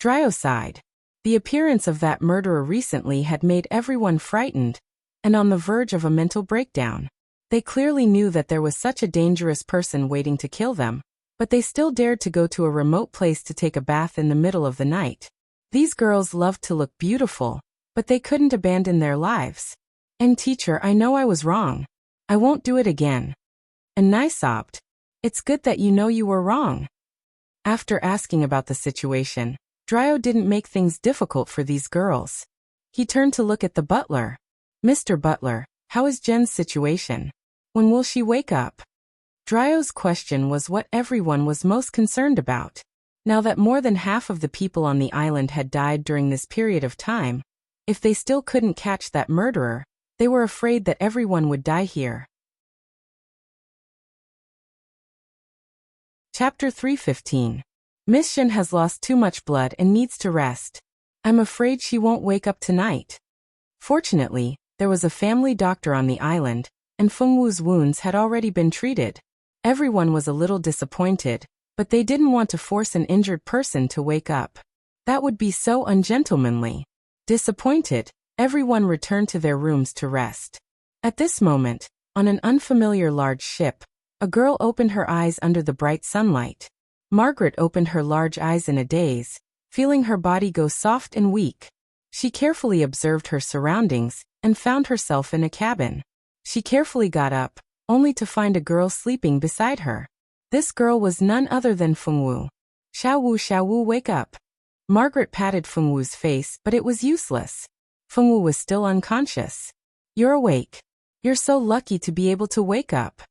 [SPEAKER 1] Dryo sighed. The appearance of that murderer recently had made everyone frightened and on the verge of a mental breakdown. They clearly knew that there was such a dangerous person waiting to kill them, but they still dared to go to a remote place to take a bath in the middle of the night. These girls loved to look beautiful, but they couldn't abandon their lives. And teacher, I know I was wrong. I won't do it again. And Nai sobbed. It's good that you know you were wrong. After asking about the situation, Dryo didn't make things difficult for these girls. He turned to look at the butler. Mr. Butler, how is Jen's situation? When will she wake up? Dryo's question was what everyone was most concerned about. Now that more than half of the people on the island had died during this period of time, if they still couldn't catch that murderer, they were afraid that everyone would die here. Chapter 3:15. Miss Shen has lost too much blood and needs to rest. I'm afraid she won't wake up tonight. Fortunately, there was a family doctor on the island, and Feng Wu's wounds had already been treated. Everyone was a little disappointed, but they didn't want to force an injured person to wake up. That would be so ungentlemanly. Disappointed, everyone returned to their rooms to rest. At this moment, on an unfamiliar large ship, a girl opened her eyes under the bright sunlight. Margaret opened her large eyes in a daze, feeling her body go soft and weak. She carefully observed her surroundings and found herself in a cabin. She carefully got up, only to find a girl sleeping beside her. This girl was none other than Feng Wu. Xiao Wu, wake up. Margaret patted Feng Wu's face, but it was useless. Feng Wu was still unconscious. You're awake. You're so lucky to be able to wake up.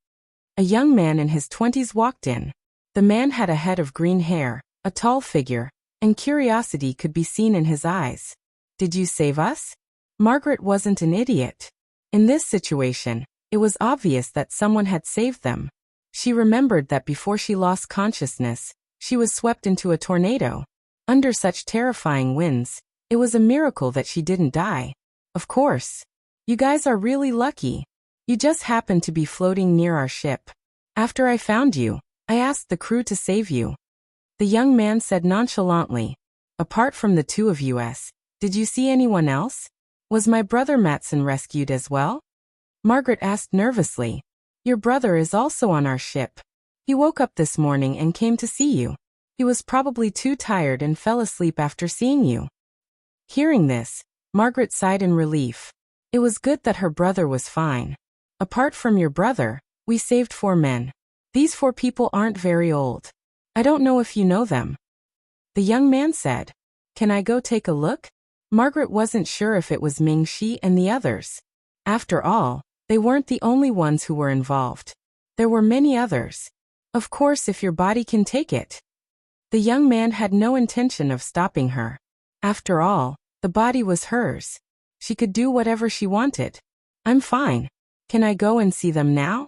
[SPEAKER 1] A young man in his 20s walked in. The man had a head of green hair, a tall figure, and curiosity could be seen in his eyes. Did you save us? Margaret wasn't an idiot. In this situation, it was obvious that someone had saved them. She remembered that before she lost consciousness, she was swept into a tornado. Under such terrifying winds, it was a miracle that she didn't die. Of course. You guys are really lucky. You just happened to be floating near our ship. After I found you, I asked the crew to save you. The young man said nonchalantly. Apart from the two of us, did you see anyone else? Was my brother Matson rescued as well? Margaret asked nervously. Your brother is also on our ship. He woke up this morning and came to see you. He was probably too tired and fell asleep after seeing you. Hearing this, Margaret sighed in relief. It was good that her brother was fine. Apart from your brother, we saved 4 men. These 4 people aren't very old. I don't know if you know them. The young man said. Can I go take a look? Margaret wasn't sure if it was Ming Shi and the others. After all, they weren't the only ones who were involved. There were many others. Of course, if your body can take it. The young man had no intention of stopping her. After all, the body was hers. She could do whatever she wanted. I'm fine. Can I go and see them now?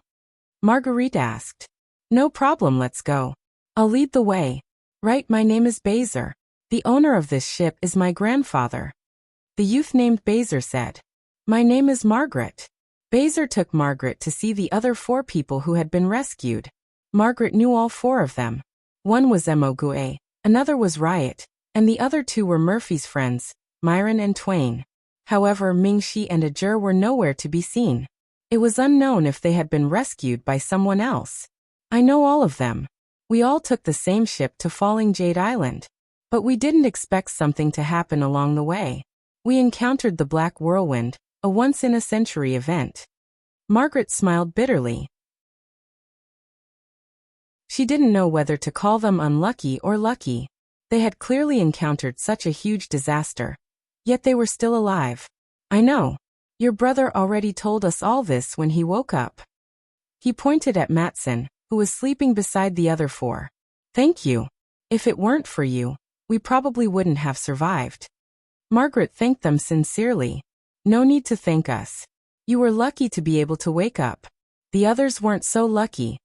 [SPEAKER 1] Marguerite asked. No problem, let's go. I'll lead the way. Right, my name is Baser. The owner of this ship is my grandfather. The youth named Baser said. My name is Margaret. Baser took Margaret to see the other 4 people who had been rescued. Margaret knew all 4 of them. One was Emogue, another was Riot, and the other 2 were Murphy's friends, Myron and Twain. However, Mingxi and Ajur were nowhere to be seen. It was unknown if they had been rescued by someone else. I know all of them. We all took the same ship to Falling Jade Island. But we didn't expect something to happen along the way. We encountered the Black Whirlwind, a once-in-a-century event. Margaret smiled bitterly. She didn't know whether to call them unlucky or lucky. They had clearly encountered such a huge disaster. Yet they were still alive. I know. Your brother already told us all this when he woke up. He pointed at Matson, who was sleeping beside the other 4. Thank you. If it weren't for you, we probably wouldn't have survived. Margaret thanked them sincerely. No need to thank us. You were lucky to be able to wake up. The others weren't so lucky.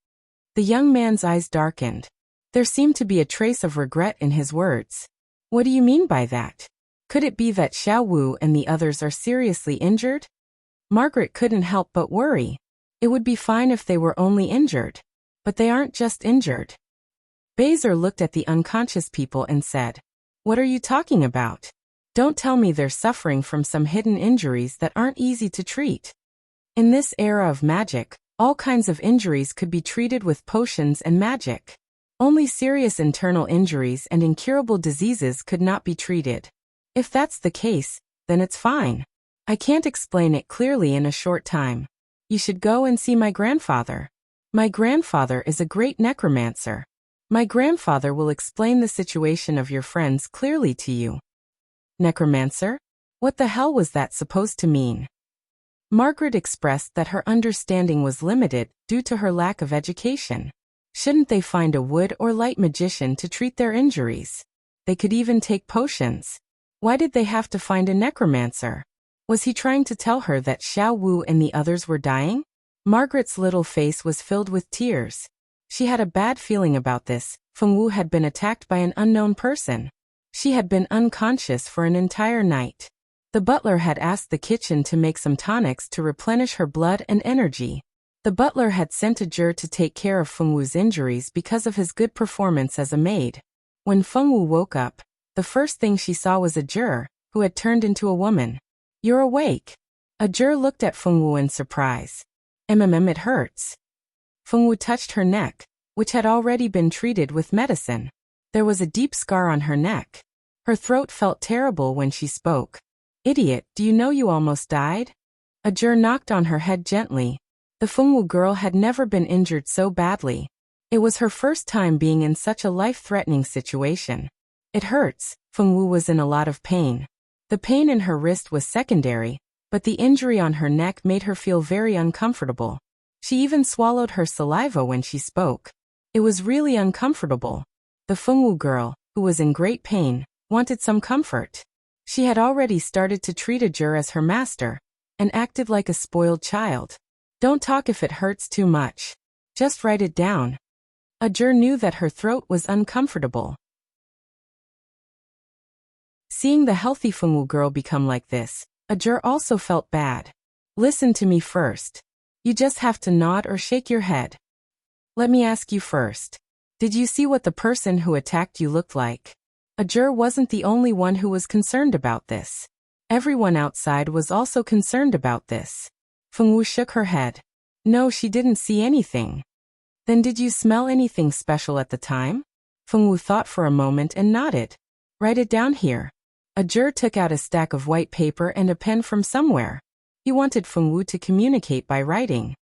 [SPEAKER 1] The young man's eyes darkened. There seemed to be a trace of regret in his words. What do you mean by that? Could it be that Xiao Wu and the others are seriously injured? Margaret couldn't help but worry. It would be fine if they were only injured. But they aren't just injured. Baser looked at the unconscious people and said, What are you talking about? Don't tell me they're suffering from some hidden injuries that aren't easy to treat. In this era of magic, all kinds of injuries could be treated with potions and magic. Only serious internal injuries and incurable diseases could not be treated. If that's the case, then it's fine. I can't explain it clearly in a short time. You should go and see my grandfather. My grandfather is a great necromancer. My grandfather will explain the situation of your friends clearly to you. Necromancer? What the hell was that supposed to mean? Margaret expressed that her understanding was limited due to her lack of education. Shouldn't they find a wood or light magician to treat their injuries? They could even take potions. Why did they have to find a necromancer? Was he trying to tell her that Xiao Wu and the others were dying? Margaret's little face was filled with tears. She had a bad feeling about this. Feng Wu had been attacked by an unknown person. She had been unconscious for an entire night. The butler had asked the kitchen to make some tonics to replenish her blood and energy. The butler had sent a jur to take care of Feng Wu's injuries because of his good performance as a maid. When Feng Wu woke up, the first thing she saw was a jur, who had turned into a woman. You're awake. A jur looked at Feng Wu in surprise. It hurts. Feng Wu touched her neck, which had already been treated with medicine. There was a deep scar on her neck. Her throat felt terrible when she spoke. Idiot, do you know you almost died? A jur knocked on her head gently. The Feng Wu girl had never been injured so badly. It was her first time being in such a life-threatening situation. It hurts. Feng Wu was in a lot of pain. The pain in her wrist was secondary, but the injury on her neck made her feel very uncomfortable. She even swallowed her saliva when she spoke. It was really uncomfortable. The Feng Wu girl, who was in great pain, wanted some comfort. She had already started to treat a jur as her master, and acted like a spoiled child. Don't talk if it hurts too much. Just write it down. A jur knew that her throat was uncomfortable. Seeing the healthy Feng Wu girl become like this, a jur also felt bad. Listen to me first. You just have to nod or shake your head. Let me ask you first. Did you see what the person who attacked you looked like? A jur wasn't the only one who was concerned about this. Everyone outside was also concerned about this. Feng Wu shook her head. No, she didn't see anything. Then did you smell anything special at the time? Feng Wu thought for a moment and nodded. Write it down here. A jur took out a stack of white paper and a pen from somewhere. He wanted Feng Wu to communicate by writing.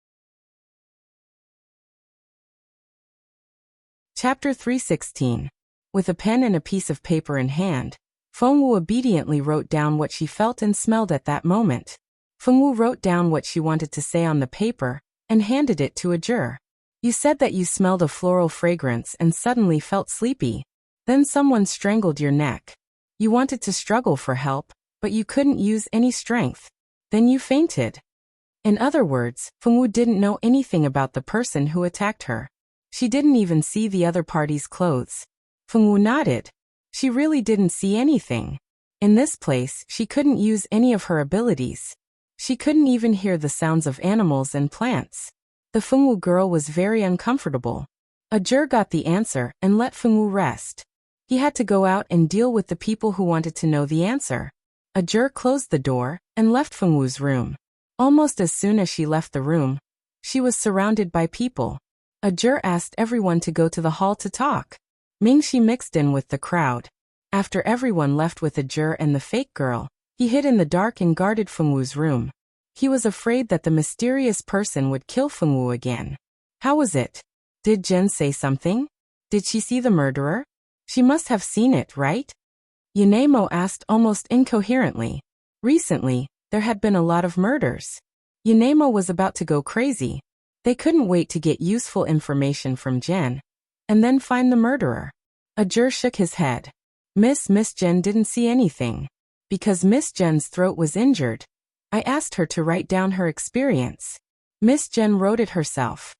[SPEAKER 1] Chapter 316. With a pen and a piece of paper in hand, Feng Wu obediently wrote down what she felt and smelled at that moment. Feng Wu wrote down what she wanted to say on the paper and handed it to a jur. You said that you smelled a floral fragrance and suddenly felt sleepy. Then someone strangled your neck. You wanted to struggle for help, but you couldn't use any strength. Then you fainted. In other words, Feng Wu didn't know anything about the person who attacked her. She didn't even see the other party's clothes. Feng Wu nodded. She really didn't see anything. In this place, she couldn't use any of her abilities. She couldn't even hear the sounds of animals and plants. The Feng Wu girl was very uncomfortable. A jur got the answer and let Feng Wu rest. He had to go out and deal with the people who wanted to know the answer. A jur closed the door and left Feng Wu's room. Almost as soon as she left the room, she was surrounded by people. A jur asked everyone to go to the hall to talk. Mingxi mixed in with the crowd. After everyone left with a jur and the fake girl, he hid in the dark and guarded Feng Wu's room. He was afraid that the mysterious person would kill Feng Wu again. How was it? Did Jen say something? Did she see the murderer? She must have seen it, right? Yanemo asked almost incoherently. Recently, there had been a lot of murders. Yanemo was about to go crazy. They couldn't wait to get useful information from Jen, and then find the murderer. A jur shook his head. Miss Jen didn't see anything. Because Miss Jen's throat was injured, I asked her to write down her experience. Miss Jen wrote it herself.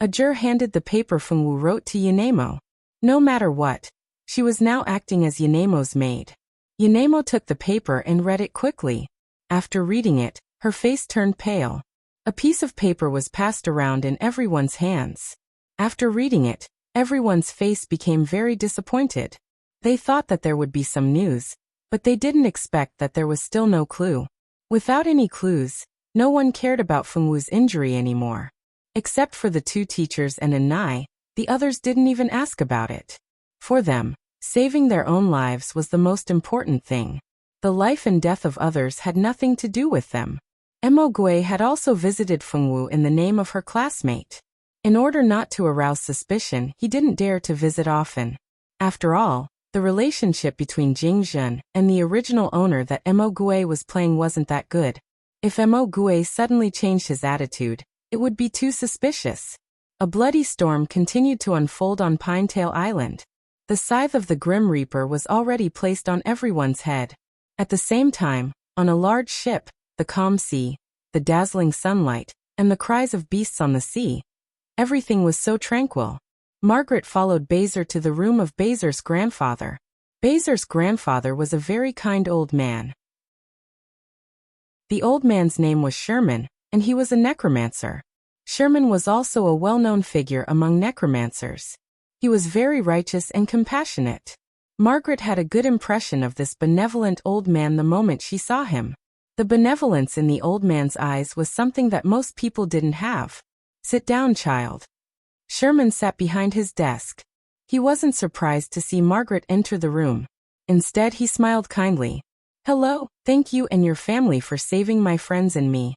[SPEAKER 1] A jur handed the paper Feng Wu wrote to Yanemo. No matter what, she was now acting as Yanemo's maid. Yanemo took the paper and read it quickly. After reading it, her face turned pale. A piece of paper was passed around in everyone's hands. After reading it, everyone's face became very disappointed. They thought that there would be some news, but they didn't expect that there was still no clue. Without any clues, no one cared about Feng Wu's injury anymore. Except for the two teachers and Anai, the others didn't even ask about it. For them, saving their own lives was the most important thing. The life and death of others had nothing to do with them. Mo Gui had also visited Feng Wu in the name of her classmate. In order not to arouse suspicion, he didn't dare to visit often. After all, the relationship between Jing Jun and the original owner that Mo Gue was playing wasn't that good. If Mo Gue suddenly changed his attitude, it would be too suspicious. A bloody storm continued to unfold on Pinetail Island. The scythe of the Grim Reaper was already placed on everyone's head. At the same time, on a large ship, the calm sea, the dazzling sunlight, and the cries of beasts on the sea, everything was so tranquil. Margaret followed Baser to the room of Baser's grandfather. Baser's grandfather was a very kind old man. The old man's name was Sherman, and he was a necromancer. Sherman was also a well-known figure among necromancers. He was very righteous and compassionate. Margaret had a good impression of this benevolent old man the moment she saw him. The benevolence in the old man's eyes was something that most people didn't have. "Sit down, child." Sherman sat behind his desk. He wasn't surprised to see Margaret enter the room. Instead, he smiled kindly. "Hello, thank you and your family for saving my friends and me."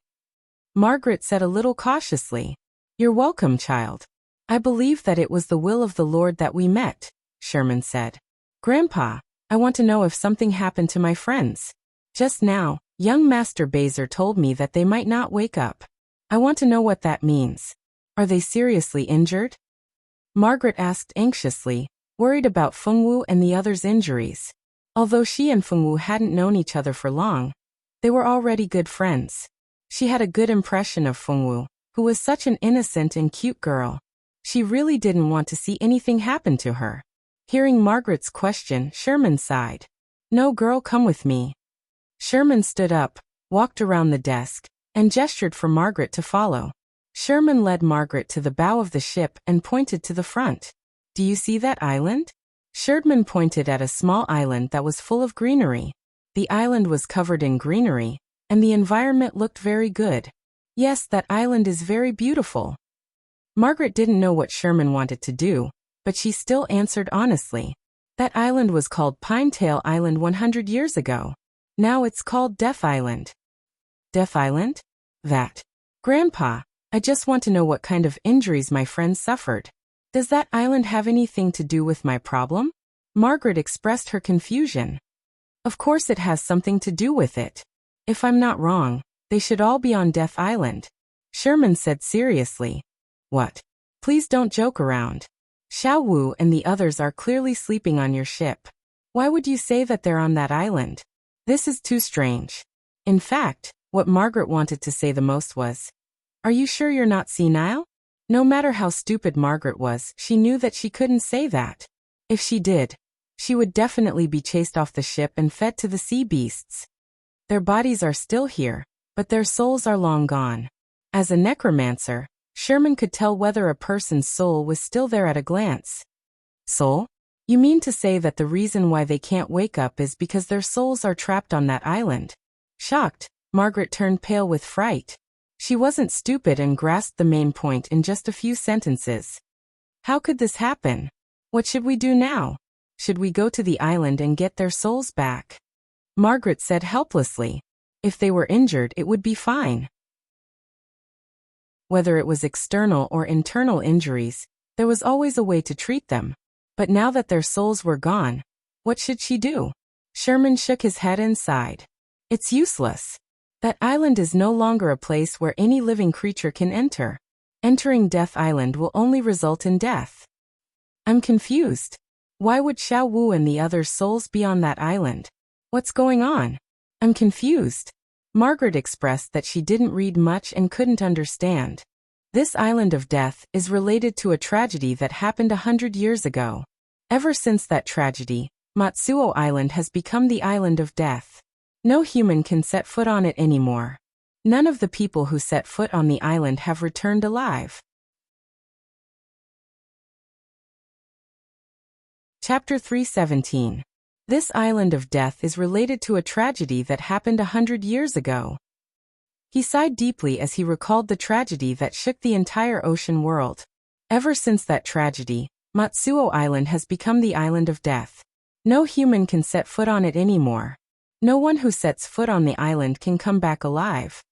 [SPEAKER 1] Margaret said a little cautiously. "You're welcome, child. I believe that it was the will of the Lord that we met," Sherman said. "Grandpa, I want to know if something happened to my friends. Just now, young Master Baser told me that they might not wake up. I want to know what that means. Are they seriously injured?" Margaret asked anxiously, worried about Fengwu and the others' injuries. Although she and Fengwu hadn't known each other for long, they were already good friends. She had a good impression of Fengwu, who was such an innocent and cute girl. She really didn't want to see anything happen to her. Hearing Margaret's question, Sherman sighed. "No, girl, come with me." Sherman stood up, walked around the desk, and gestured for Margaret to follow. Sherman led Margaret to the bow of the ship and pointed to the front. "Do you see that island?" Sherman pointed at a small island that was full of greenery. The island was covered in greenery, and the environment looked very good. "Yes, that island is very beautiful." Margaret didn't know what Sherman wanted to do, but she still answered honestly. "That island was called Pinetail Island 100 years ago. Now it's called Death Island." "Death Island? That. Grandpa, I just want to know what kind of injuries my friends suffered. Does that island have anything to do with my problem?" Margaret expressed her confusion. "Of course it has something to do with it. If I'm not wrong, they should all be on Death Island," Sherman said seriously. "What? Please don't joke around. Xiao Wu and the others are clearly sleeping on your ship. Why would you say that they're on that island? This is too strange." In fact, what Margaret wanted to say the most was, "Are you sure you're not senile?" No matter how stupid Margaret was, she knew that she couldn't say that. If she did, she would definitely be chased off the ship and fed to the sea beasts. Their bodies are still here, but their souls are long gone. As a necromancer, Sherman could tell whether a person's soul was still there at a glance. "Soul? You mean to say that the reason why they can't wake up is because their souls are trapped on that island?" Shocked, Margaret turned pale with fright. She wasn't stupid and grasped the main point in just a few sentences. "How could this happen? What should we do now? Should we go to the island and get their souls back?" Margaret said helplessly. "If they were injured, it would be fine." Whether it was external or internal injuries, there was always a way to treat them. But now that their souls were gone, what should she do? Sherman shook his head and sighed. "It's useless. That island is no longer a place where any living creature can enter. Entering Death Island will only result in death. I'm confused. Why would Xiao Wu and the other souls be on that island? What's going on? I'm confused." Margaret expressed that she didn't read much and couldn't understand. This island of death is related to a tragedy that happened 100 years ago. Ever since that tragedy, Matsuo Island has become the island of death. No human can set foot on it anymore. None of the people who set foot on the island have returned alive. Chapter 317. This island of death is related to a tragedy that happened 100 years ago. He sighed deeply as he recalled the tragedy that shook the entire ocean world. Ever since that tragedy, Matsuo Island has become the island of death. No human can set foot on it anymore. No one who sets foot on the island can come back alive.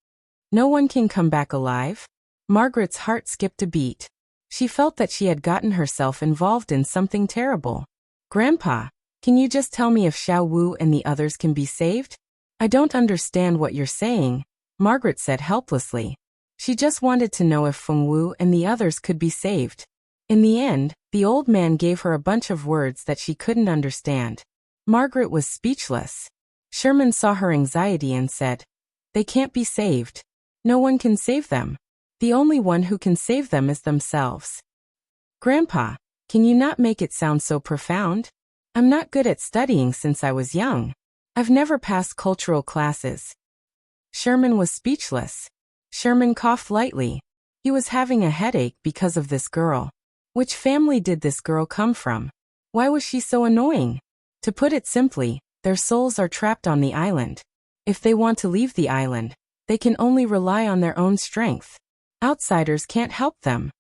[SPEAKER 1] No one can come back alive? Margaret's heart skipped a beat. She felt that she had gotten herself involved in something terrible. Grandpa, can you just tell me if Xiao Wu and the others can be saved? I don't understand what you're saying, Margaret said helplessly. She just wanted to know if Feng Wu and the others could be saved. In the end, the old man gave her a bunch of words that she couldn't understand. Margaret was speechless. Sherman saw her anxiety and said, "They can't be saved. No one can save them. The only one who can save them is themselves." Grandpa, can you not make it sound so profound? I'm not good at studying since I was young. I've never passed cultural classes. Sherman was speechless. Sherman coughed lightly. He was having a headache because of this girl. Which family did this girl come from? Why was she so annoying? To put it simply, their souls are trapped on the island. If they want to leave the island, they can only rely on their own strength. Outsiders can't help them.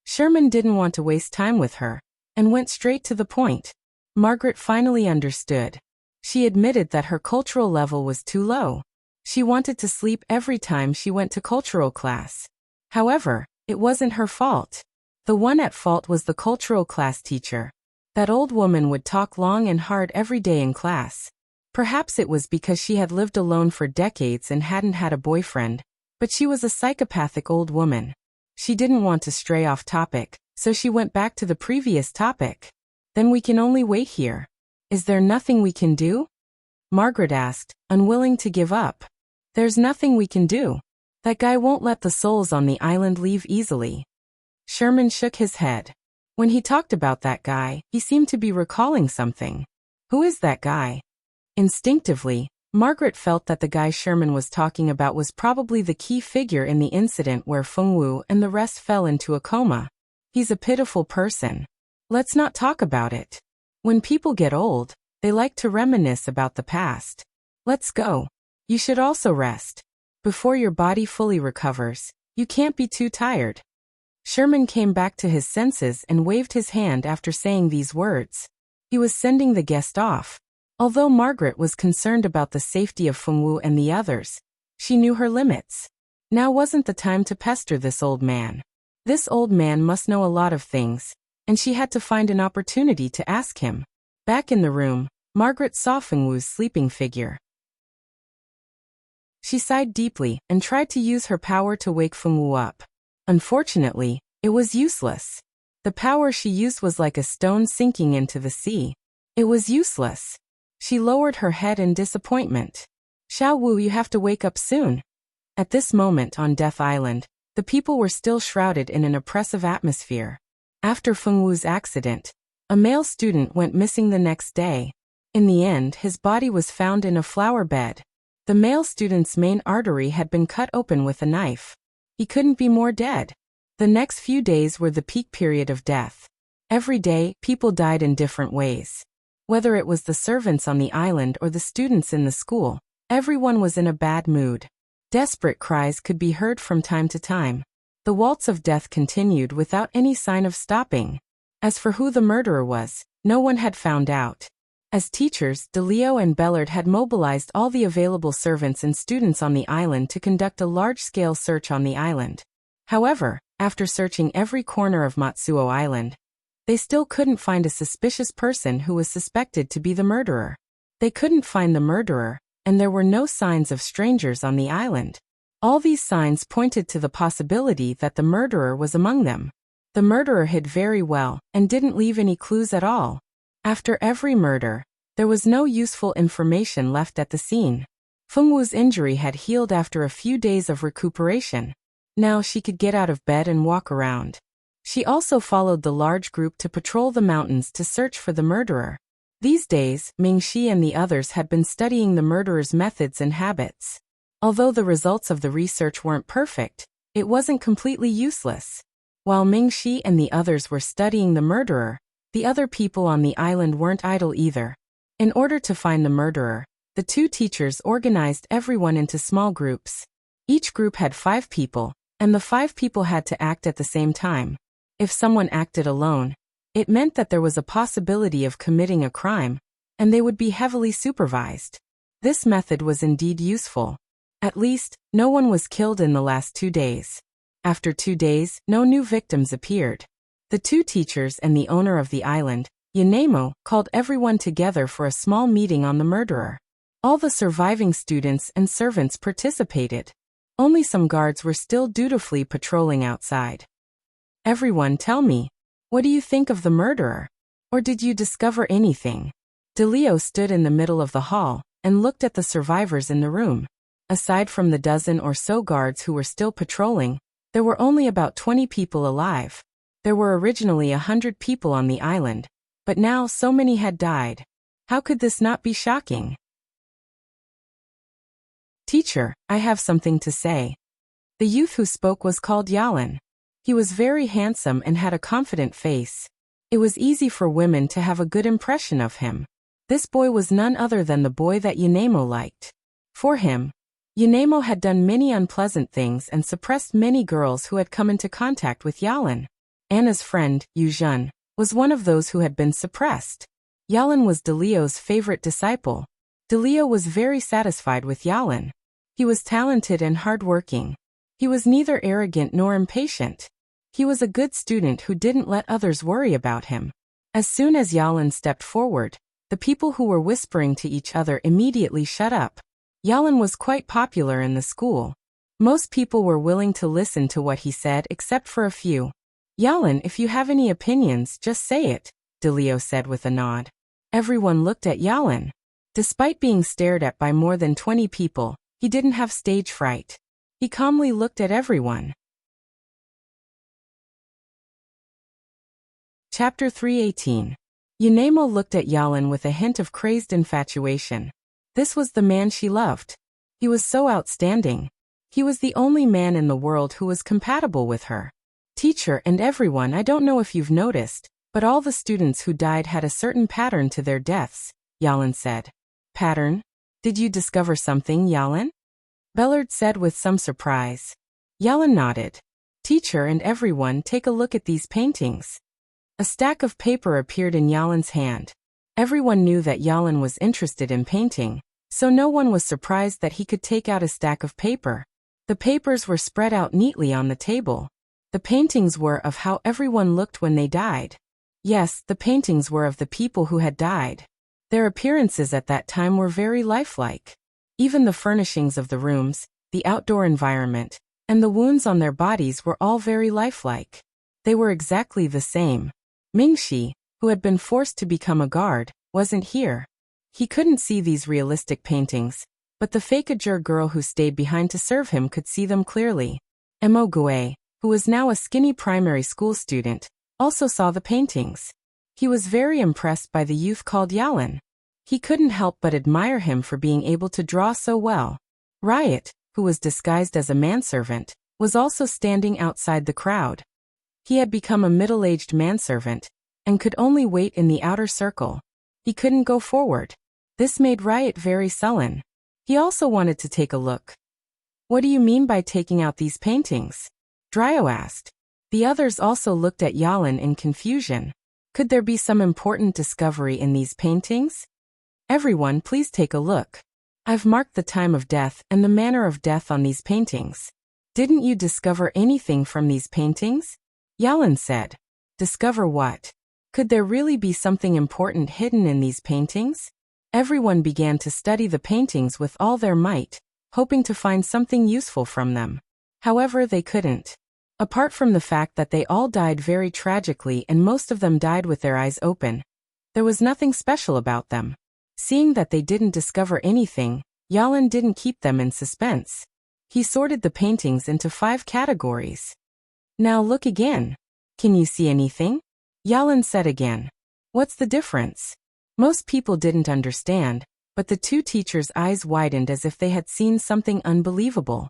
[SPEAKER 1] Sherman didn't want to waste time with her, and went straight to the point. Margaret finally understood. She admitted that her cultural level was too low. She wanted to sleep every time she went to cultural class. However, it wasn't her fault. The one at fault was the cultural class teacher. That old woman would talk long and hard every day in class. Perhaps it was because she had lived alone for decades and hadn't had a boyfriend, but she was a psychopathic old woman. She didn't want to stray off topic, so she went back to the previous topic. Then we can only wait here. Is there nothing we can do? Margaret asked, unwilling to give up. There's nothing we can do. That guy won't let the souls on the island leave easily. Sherman shook his head. When he talked about that guy, he seemed to be recalling something. Who is that guy? Instinctively, Margaret felt that the guy Sherman was talking about was probably the key figure in the incident where Feng Wu and the rest fell into a coma. He's a pitiful person. Let's not talk about it. When people get old, they like to reminisce about the past. Let's go. You should also rest. Before your body fully recovers, you can't be too tired. Sherman came back to his senses and waved his hand after saying these words. He was sending the guest off. Although Margaret was concerned about the safety of Feng Wu and the others, she knew her limits. Now wasn't the time to pester this old man. This old man must know a lot of things, and she had to find an opportunity to ask him. Back in the room, Margaret saw Feng Wu's sleeping figure. She sighed deeply and tried to use her power to wake Feng Wu up. Unfortunately, it was useless. The power she used was like a stone sinking into the sea. It was useless. She lowered her head in disappointment. Xiao Wu, you have to wake up soon. At this moment on Death Island, the people were still shrouded in an oppressive atmosphere. After Feng Wu's accident, a male student went missing the next day. In the end, his body was found in a flower bed. The male student's main artery had been cut open with a knife. He couldn't be more dead. The next few days were the peak period of death. Every day, people died in different ways. Whether it was the servants on the island or the students in the school, everyone was in a bad mood. Desperate cries could be heard from time to time. The waltz of death continued without any sign of stopping. As for who the murderer was, no one had found out. As teachers, DeLeo and Bellard had mobilized all the available servants and students on the island to conduct a large-scale search on the island. However, after searching every corner of Matsuo Island, they still couldn't find a suspicious person who was suspected to be the murderer. They couldn't find the murderer, and there were no signs of strangers on the island. All these signs pointed to the possibility that the murderer was among them. The murderer hid very well and didn't leave any clues at all. After every murder, there was no useful information left at the scene. Feng Wu's injury had healed after a few days of recuperation. Now she could get out of bed and walk around. She also followed the large group to patrol the mountains to search for the murderer. These days, Mingxi and the others had been studying the murderer's methods and habits. Although the results of the research weren't perfect, it wasn't completely useless. While Mingxi and the others were studying the murderer, the other people on the island weren't idle either. In order to find the murderer, the two teachers organized everyone into small groups. Each group had 5 people, and the 5 people had to act at the same time. If someone acted alone, it meant that there was a possibility of committing a crime, and they would be heavily supervised. This method was indeed useful. At least, no one was killed in the last 2 days. After 2 days, no new victims appeared. The two teachers and the owner of the island, Yanemo, called everyone together for a small meeting on the murderer. All the surviving students and servants participated. Only some guards were still dutifully patrolling outside. Everyone, tell me, what do you think of the murderer? Or did you discover anything? DeLeo stood in the middle of the hall and looked at the survivors in the room. Aside from the dozen or so guards who were still patrolling, there were only about 20 people alive. There were originally 100 people on the island, but now so many had died. How could this not be shocking? Teacher, I have something to say. The youth who spoke was called Yalan. He was very handsome and had a confident face. It was easy for women to have a good impression of him. This boy was none other than the boy that Yanemo liked. For him, Yanemo had done many unpleasant things and suppressed many girls who had come into contact with Yalan. Anna's friend, Yuzhun, was one of those who had been suppressed. Yalan was DeLeo's favorite disciple. DeLeo was very satisfied with Yalan. He was talented and hardworking. He was neither arrogant nor impatient. He was a good student who didn't let others worry about him. As soon as Yalan stepped forward, the people who were whispering to each other immediately shut up. Yalan was quite popular in the school. Most people were willing to listen to what he said except for a few. Yalan, if you have any opinions, just say it, DeLeo said with a nod. Everyone looked at Yalan. Despite being stared at by more than 20 people, he didn't have stage fright. He calmly looked at everyone. Chapter 318. Yanemo looked at Yalan with a hint of crazed infatuation. This was the man she loved. He was so outstanding. He was the only man in the world who was compatible with her. Teacher and everyone, I don't know if you've noticed, but all the students who died had a certain pattern to their deaths, Yalan said. Pattern? Did you discover something, Yalan? Bellard said with some surprise. Yalan nodded. Teacher and everyone, take a look at these paintings. A stack of paper appeared in Yalan's hand. Everyone knew that Yalan was interested in painting, so no one was surprised that he could take out a stack of paper. The papers were spread out neatly on the table. The paintings were of how everyone looked when they died. Yes, the paintings were of the people who had died. Their appearances at that time were very lifelike. Even the furnishings of the rooms, the outdoor environment, and the wounds on their bodies were all very lifelike. They were exactly the same. Mingxi, who had been forced to become a guard, wasn't here. He couldn't see these realistic paintings, but the fake-ajur girl who stayed behind to serve him could see them clearly. Mo Gui, who was now a skinny primary school student, also saw the paintings. He was very impressed by the youth called Yalan. He couldn't help but admire him for being able to draw so well. Riot, who was disguised as a manservant, was also standing outside the crowd. He had become a middle-aged manservant, and could only wait in the outer circle. He couldn't go forward. This made Riot very sullen. He also wanted to take a look. What do you mean by taking out these paintings? Dryo asked. The others also looked at Yalan in confusion. Could there be some important discovery in these paintings? Everyone, please take a look. I've marked the time of death and the manner of death on these paintings. Didn't you discover anything from these paintings? Yalan said. Discover what? Could there really be something important hidden in these paintings? Everyone began to study the paintings with all their might, hoping to find something useful from them. However, they couldn't. Apart from the fact that they all died very tragically and most of them died with their eyes open, there was nothing special about them. Seeing that they didn't discover anything, Yalan didn't keep them in suspense. He sorted the paintings into 5 categories. Now look again. Can you see anything? Yalan said again. What's the difference? Most people didn't understand, but the two teachers' eyes widened as if they had seen something unbelievable.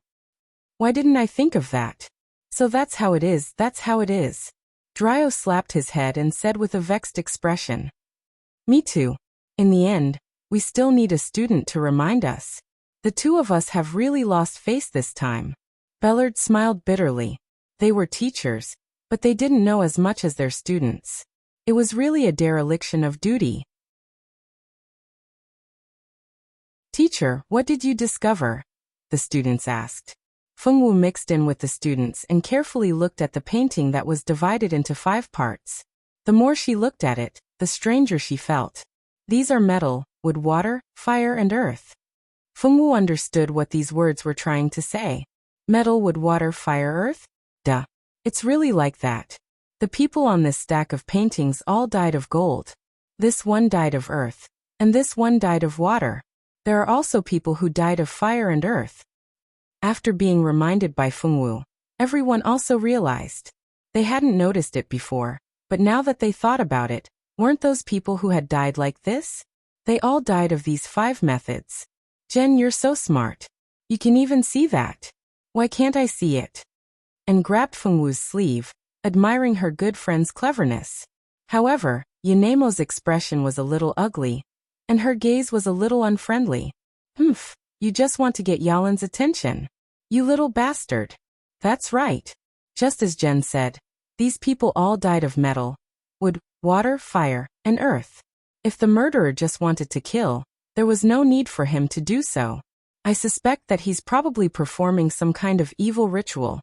[SPEAKER 1] Why didn't I think of that? So that's how it is, that's how it is. Dryo slapped his head and said with a vexed expression. Me too. In the end, we still need a student to remind us. The two of us have really lost face this time. Bellard smiled bitterly. They were teachers, but they didn't know as much as their students. It was really a dereliction of duty. Teacher, what did you discover? The students asked. Fengwu mixed in with the students and carefully looked at the painting that was divided into 5 parts. The more she looked at it, the stranger she felt. These are metal, wood, water, fire, and earth. Fengwu understood what these words were trying to say. Metal, wood, water, fire, earth? Duh. It's really like that. The people on this stack of paintings all died of gold. This one died of earth. And this one died of water. There are also people who died of fire and earth. After being reminded by Fengwu, everyone also realized. They hadn't noticed it before, but now that they thought about it, weren't those people who had died like this? They all died of these 5 methods. Jen, you're so smart. You can even see that. Why can't I see it? And grabbed Fengwu's sleeve, admiring her good friend's cleverness. However, Yunemo's expression was a little ugly, and her gaze was a little unfriendly. Humph, you just want to get Yalin's attention. You little bastard. That's right. Just as Jen said, these people all died of metal, wood, water, fire, and earth. If the murderer just wanted to kill, there was no need for him to do so. I suspect that he's probably performing some kind of evil ritual.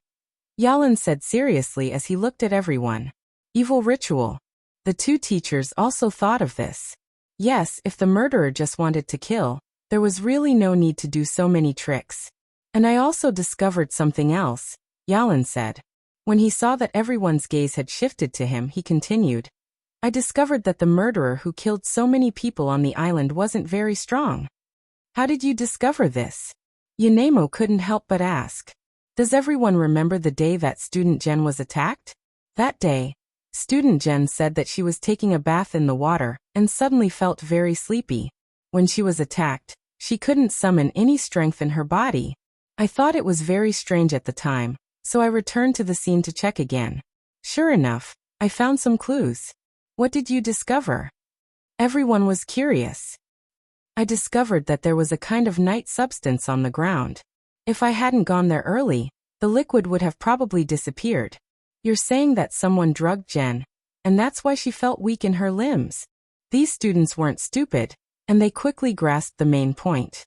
[SPEAKER 1] Yalin said seriously as he looked at everyone. Evil ritual. The 2 teachers also thought of this. Yes, if the murderer just wanted to kill, there was really no need to do so many tricks. And I also discovered something else, Yalin said. When he saw that everyone's gaze had shifted to him, he continued. I discovered that the murderer who killed so many people on the island wasn't very strong. How did you discover this? Yunemo couldn't help but ask. Does everyone remember the day that student Jen was attacked? That day, student Jen said that she was taking a bath in the water and suddenly felt very sleepy. When she was attacked, she couldn't summon any strength in her body. I thought it was very strange at the time, so I returned to the scene to check again. Sure enough, I found some clues. What did you discover? Everyone was curious. I discovered that there was a kind of night substance on the ground. If I hadn't gone there early, the liquid would have probably disappeared. You're saying that someone drugged Jen, and that's why she felt weak in her limbs. These students weren't stupid, and they quickly grasped the main point.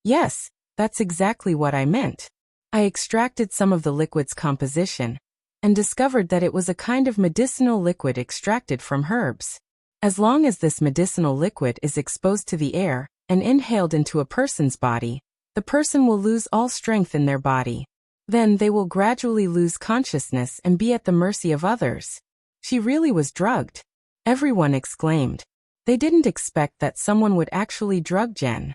[SPEAKER 1] Yes, that's exactly what I meant. I extracted some of the liquid's composition, and discovered that it was a kind of medicinal liquid extracted from herbs. As long as this medicinal liquid is exposed to the air and inhaled into a person's body, the person will lose all strength in their body. Then they will gradually lose consciousness and be at the mercy of others. She really was drugged. Everyone exclaimed. They didn't expect that someone would actually drug Jen.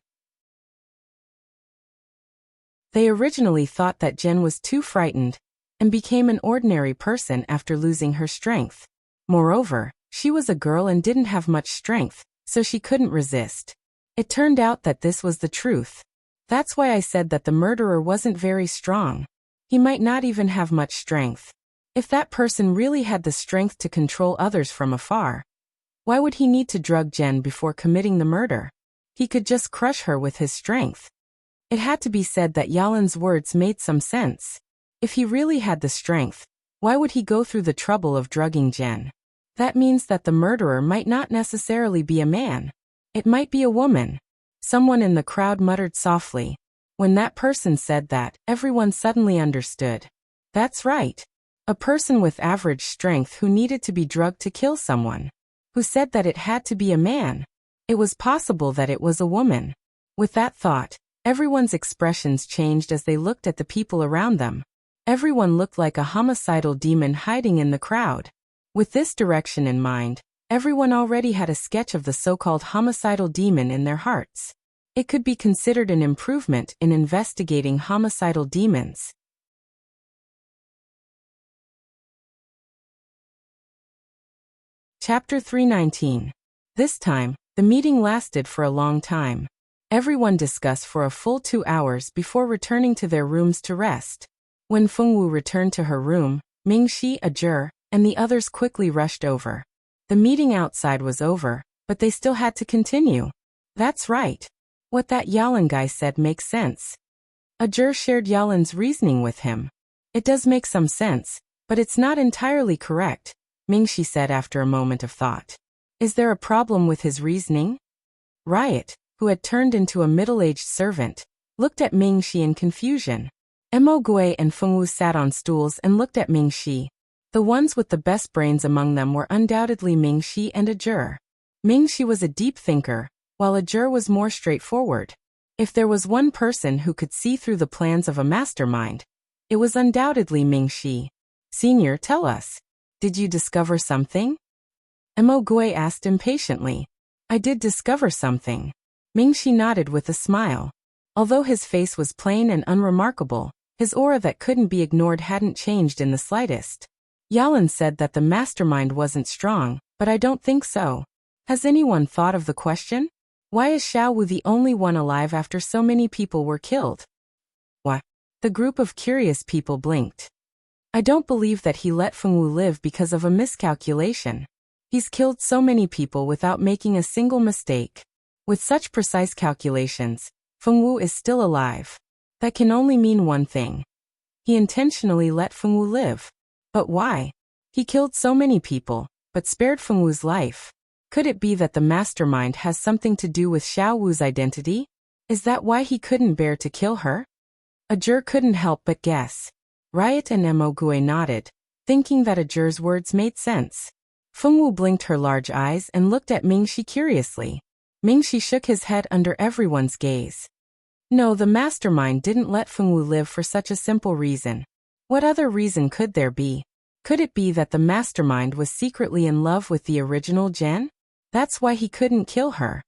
[SPEAKER 1] They originally thought that Jen was too frightened and became an ordinary person after losing her strength. Moreover, she was a girl and didn't have much strength, so she couldn't resist. It turned out that this was the truth. That's why I said that the murderer wasn't very strong. He might not even have much strength. If that person really had the strength to control others from afar, why would he need to drug Jen before committing the murder? He could just crush her with his strength. It had to be said that Yalin's words made some sense. If he really had the strength, why would he go through the trouble of drugging Jen? That means that the murderer might not necessarily be a man. It might be a woman. Someone in the crowd muttered softly. When that person said that, everyone suddenly understood. That's right. A person with average strength who needed to be drugged to kill someone. Who said that it had to be a man? It was possible that it was a woman. With that thought, everyone's expressions changed as they looked at the people around them. Everyone looked like a homicidal demon hiding in the crowd. With this direction in mind, everyone already had a sketch of the so-called homicidal demon in their hearts. It could be considered an improvement in investigating homicidal demons. Chapter 319. This time, the meeting lasted for a long time. Everyone discussed for a full 2 hours before returning to their rooms to rest. When Fengwu returned to her room, Mingxi, Ajur, and the others quickly rushed over. The meeting outside was over, but they still had to continue. That's right. What that Yalin guy said makes sense. Ajur shared Yalin's reasoning with him. It does make some sense, but it's not entirely correct, Mingxi said after a moment of thought. Is there a problem with his reasoning? Riot, who had turned into a middle-aged servant, looked at Mingxi in confusion. Mo Gui and Feng Wu sat on stools and looked at Ming Shi. The ones with the best brains among them were undoubtedly Ming Shi and Ajur. Ming Shi was a deep thinker, while Ajur was more straightforward. If there was one person who could see through the plans of a mastermind, it was undoubtedly Ming Shi. Senior, tell us. Did you discover something? Mo Gui asked impatiently. I did discover something. Ming Shi nodded with a smile. Although his face was plain and unremarkable, his aura that couldn't be ignored hadn't changed in the slightest. Yalan said that the mastermind wasn't strong, but I don't think so. Has anyone thought of the question? Why is Xiao Wu the only one alive after so many people were killed? What? The group of curious people blinked. I don't believe that he let Feng Wu live because of a miscalculation. He's killed so many people without making a single mistake. With such precise calculations, Feng Wu is still alive. That can only mean one thing. He intentionally let Feng Wu live. But why? He killed so many people, but spared Feng Wu's life. Could it be that the mastermind has something to do with Xiao Wu's identity? Is that why he couldn't bear to kill her? Ajur couldn't help but guess. Riot and Mo Gui nodded, thinking that Ajur's words made sense. Feng Wu blinked her large eyes and looked at Ming Shi curiously. Ming Shi shook his head under everyone's gaze. No, the mastermind didn't let Feng Wu live for such a simple reason. What other reason could there be? Could it be that the mastermind was secretly in love with the original Jen? That's why he couldn't kill her.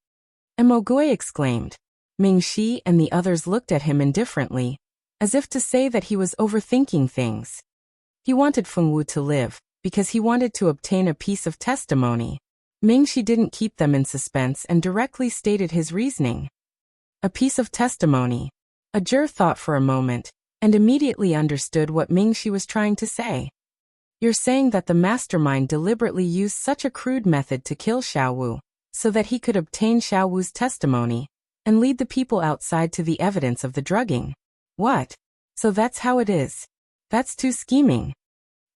[SPEAKER 1] Mo Gui exclaimed. Ming Shi and the others looked at him indifferently, as if to say that he was overthinking things. He wanted Feng Wu to live, because he wanted to obtain a piece of testimony. Ming Shi didn't keep them in suspense and directly stated his reasoning. A piece of testimony. Ajur thought for a moment, and immediately understood what Ming Shi was trying to say. You're saying that the mastermind deliberately used such a crude method to kill Xiao Wu, so that he could obtain Xiao Wu's testimony, and lead the people outside to the evidence of the drugging. What? So that's how it is. That's too scheming.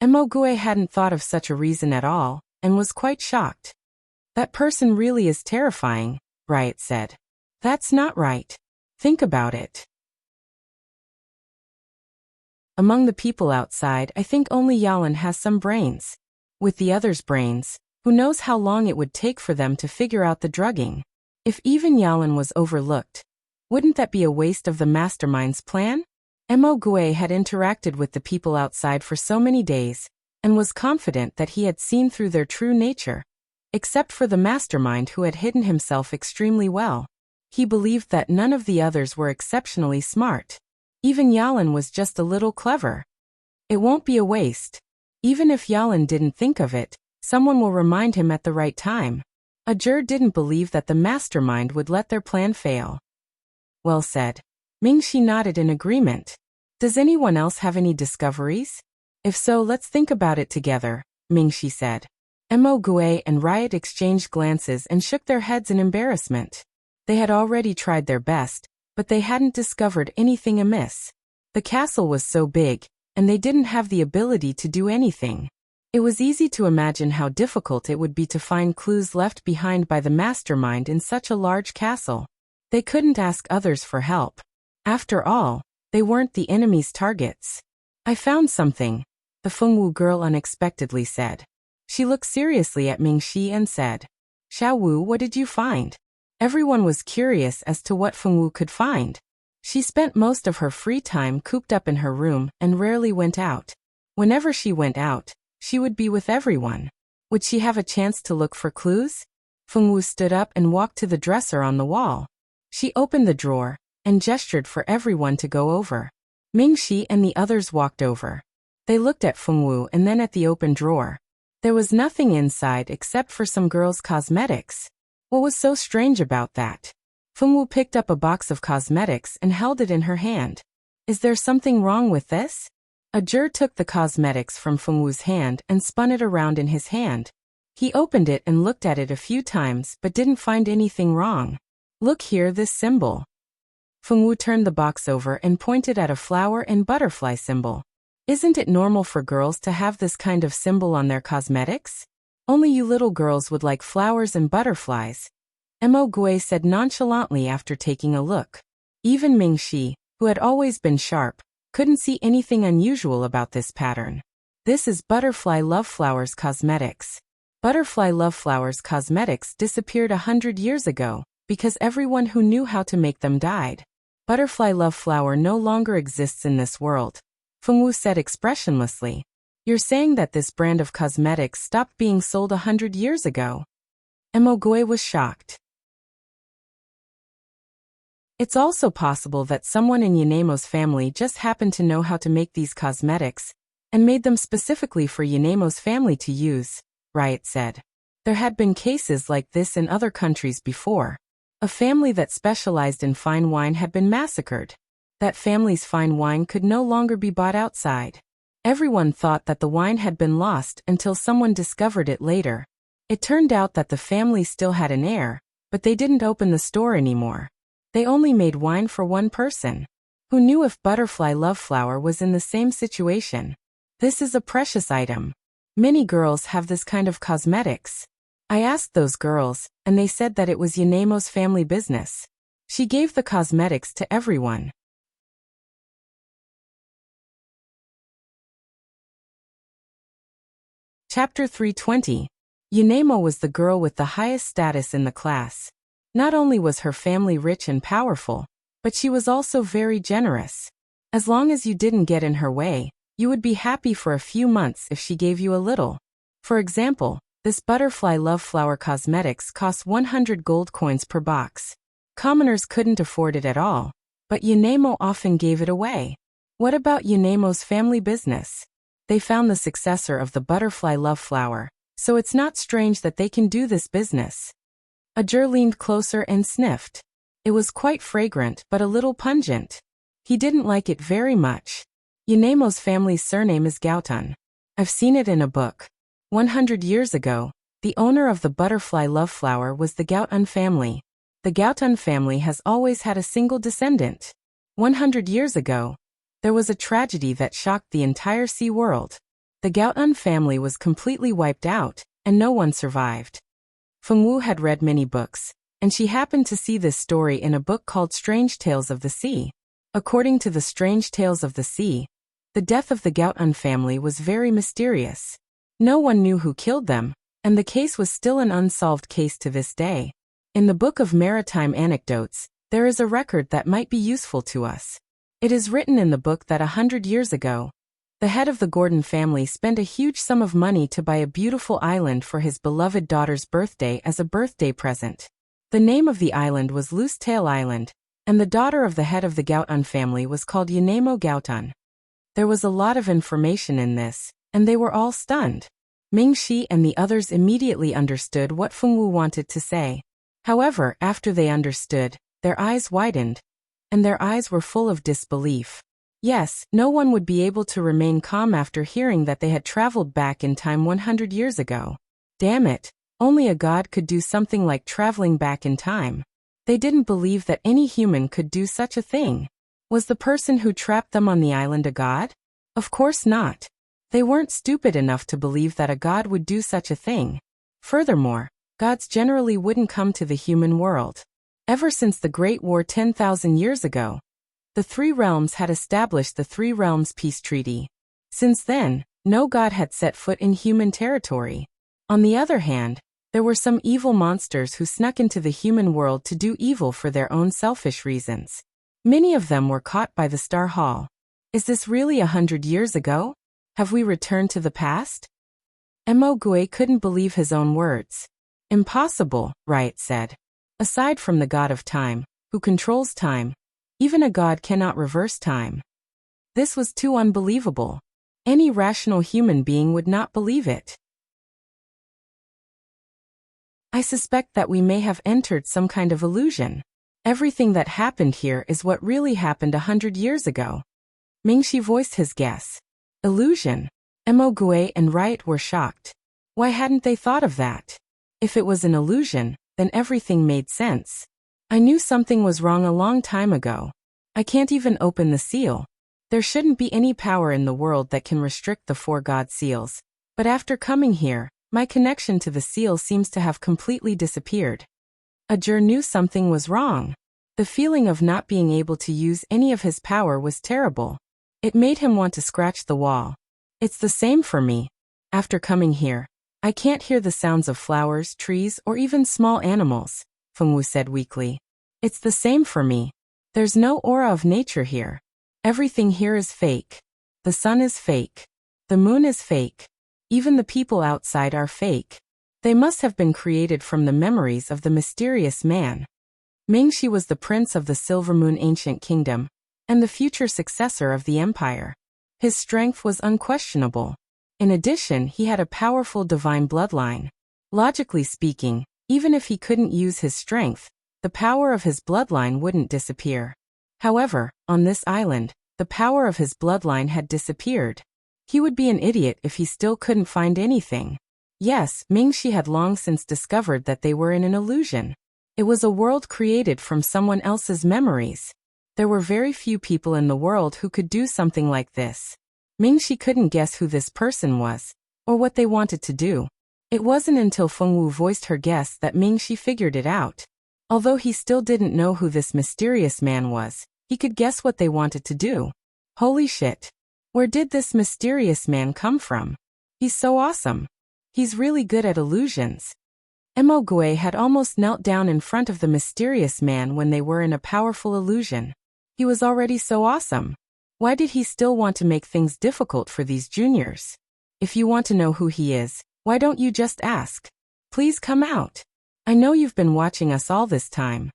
[SPEAKER 1] Mo Gui hadn't thought of such a reason at all, and was quite shocked. That person really is terrifying, Riot said. That's not right. Think about it. Among the people outside, I think only Yalan has some brains. With the others' brains, who knows how long it would take for them to figure out the drugging? If even Yalan was overlooked, wouldn't that be a waste of the mastermind's plan? Mo Gui had interacted with the people outside for so many days, and was confident that he had seen through their true nature. Except for the mastermind who had hidden himself extremely well. He believed that none of the others were exceptionally smart. Even Yalan was just a little clever. It won't be a waste. Even if Yalan didn't think of it, someone will remind him at the right time. Ajur didn't believe that the mastermind would let their plan fail. Well said. Ming Shi nodded in agreement. Does anyone else have any discoveries? If so, let's think about it together, Ming Shi said. Mo Gui and Riot exchanged glances and shook their heads in embarrassment. They had already tried their best, but they hadn't discovered anything amiss. The castle was so big, and they didn't have the ability to do anything. It was easy to imagine how difficult it would be to find clues left behind by the mastermind in such a large castle. They couldn't ask others for help. After all, they weren't the enemy's targets. I found something, the Feng Wu girl unexpectedly said. She looked seriously at Ming Shi and said, Xiao Wu, what did you find? Everyone was curious as to what Feng Wu could find. She spent most of her free time cooped up in her room and rarely went out. Whenever she went out, she would be with everyone. Would she have a chance to look for clues? Feng Wu stood up and walked to the dresser on the wall. She opened the drawer and gestured for everyone to go over. Ming Shi and the others walked over. They looked at Feng Wu and then at the open drawer. There was nothing inside except for some girls' cosmetics. What was so strange about that? Feng Wu picked up a box of cosmetics and held it in her hand. Is there something wrong with this? Ajur took the cosmetics from Feng Wu's hand and spun it around in his hand. He opened it and looked at it a few times but didn't find anything wrong. Look here, this symbol. Feng Wu turned the box over and pointed at a flower and butterfly symbol. Isn't it normal for girls to have this kind of symbol on their cosmetics? Only you little girls would like flowers and butterflies. Mo Gui said nonchalantly after taking a look. Even Ming Shi, who had always been sharp, couldn't see anything unusual about this pattern. This is Butterfly Love Flowers Cosmetics. Butterfly Love Flowers Cosmetics disappeared 100 years ago because everyone who knew how to make them died. Butterfly Love Flower no longer exists in this world, Fengwu said expressionlessly. You're saying that this brand of cosmetics stopped being sold 100 years ago? Emogui was shocked. It's also possible that someone in Yanemo's family just happened to know how to make these cosmetics and made them specifically for Yanemo's family to use, Riot said. There had been cases like this in other countries before. A family that specialized in fine wine had been massacred. That family's fine wine could no longer be bought outside. Everyone thought that the wine had been lost until someone discovered it later. It turned out that the family still had an heir, but they didn't open the store anymore. They only made wine for one person. Who knew if Butterfly Love Flower was in the same situation? This is a precious item. Many girls have this kind of cosmetics. I asked those girls, and they said that it was Yanemo's family business. She gave the cosmetics to everyone. Chapter 320. Yanemo was the girl with the highest status in the class. Not only was her family rich and powerful, but she was also very generous. As long as you didn't get in her way, you would be happy for a few months if she gave you a little. For example, this Butterfly Love Flower Cosmetics costs 100 gold coins per box. Commoners couldn't afford it at all, but Yanemo often gave it away. What about Yanemo's family business? They found the successor of the Butterfly Love Flower, so it's not strange that they can do this business. Ajur leaned closer and sniffed. It was quite fragrant but a little pungent. He didn't like it very much. Yanemo's family's surname is Gaotan. I've seen it in a book. 100 years ago, the owner of the Butterfly Love Flower was the Gaotan family. The Gaotan family has always had a single descendant. 100 years ago, there was a tragedy that shocked the entire sea world. The Gaotan family was completely wiped out, and no one survived. Fengwu had read many books, and she happened to see this story in a book called Strange Tales of the Sea. According to the Strange Tales of the Sea, the death of the Gaotan family was very mysterious. No one knew who killed them, and the case was still an unsolved case to this day. In the Book of Maritime Anecdotes, there is a record that might be useful to us. It is written in the book that 100 years ago, the head of the Gordon family spent a huge sum of money to buy a beautiful island for his beloved daughter's birthday as a birthday present. The name of the island was Loose Tail Island, and the daughter of the head of the Gaotan family was called Yanemo Gaotan. There was a lot of information in this, and they were all stunned. Mingxi and the others immediately understood what Fengwu wanted to say. However, after they understood, their eyes widened, and their eyes were full of disbelief. Yes, no one would be able to remain calm after hearing that they had traveled back in time 100 years ago. Damn it, only a god could do something like traveling back in time. They didn't believe that any human could do such a thing. Was the person who trapped them on the island a god? Of course not. They weren't stupid enough to believe that a god would do such a thing. Furthermore, gods generally wouldn't come to the human world. Ever since the Great War 10,000 years ago, the Three Realms had established the Three Realms Peace Treaty. Since then, no god had set foot in human territory. On the other hand, there were some evil monsters who snuck into the human world to do evil for their own selfish reasons. Many of them were caught by the Star Hall. Is this really 100 years ago? Have we returned to the past? Mo Gui couldn't believe his own words. Impossible, Riot said. Aside from the god of time, who controls time, even a god cannot reverse time. This was too unbelievable. Any rational human being would not believe it. I suspect that we may have entered some kind of illusion. Everything that happened here is what really happened 100 years ago. Mingxi voiced his guess. Illusion? Mo Gui and Riot were shocked. Why hadn't they thought of that? If it was an illusion, then everything made sense. I knew something was wrong a long time ago. I can't even open the seal. There shouldn't be any power in the world that can restrict the four god seals. But after coming here, my connection to the seal seems to have completely disappeared. Ajur knew something was wrong. The feeling of not being able to use any of his power was terrible. It made him want to scratch the wall. It's the same for me. After coming here, I can't hear the sounds of flowers, trees, or even small animals, Feng Wu said weakly. It's the same for me. There's no aura of nature here. Everything here is fake. The sun is fake. The moon is fake. Even the people outside are fake. They must have been created from the memories of the mysterious man. Mingxi was the prince of the Silver Moon Ancient Kingdom, and the future successor of the empire. His strength was unquestionable. In addition, he had a powerful divine bloodline. Logically speaking, even if he couldn't use his strength, the power of his bloodline wouldn't disappear. However, on this island, the power of his bloodline had disappeared. He would be an idiot if he still couldn't find anything. Yes, Mingxi had long since discovered that they were in an illusion. It was a world created from someone else's memories. There were very few people in the world who could do something like this. Mingxi couldn't guess who this person was, or what they wanted to do. It wasn't until Feng Wu voiced her guess that Mingxi figured it out. Although he still didn't know who this mysterious man was, he could guess what they wanted to do. Holy shit! Where did this mysterious man come from? He's so awesome. He's really good at illusions. Mo Gui had almost knelt down in front of the mysterious man when they were in a powerful illusion. He was already so awesome. Why did he still want to make things difficult for these juniors? If you want to know who he is, why don't you just ask? Please come out. I know you've been watching us all this time.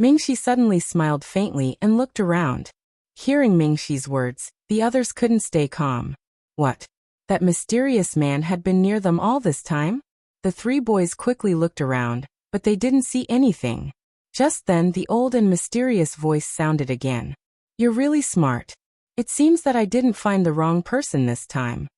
[SPEAKER 1] Mingxi suddenly smiled faintly and looked around. Hearing Mingxi's words, the others couldn't stay calm. What? That mysterious man had been near them all this time? The three boys quickly looked around, but they didn't see anything. Just then the old and mysterious voice sounded again. You're really smart. It seems that I didn't find the wrong person this time.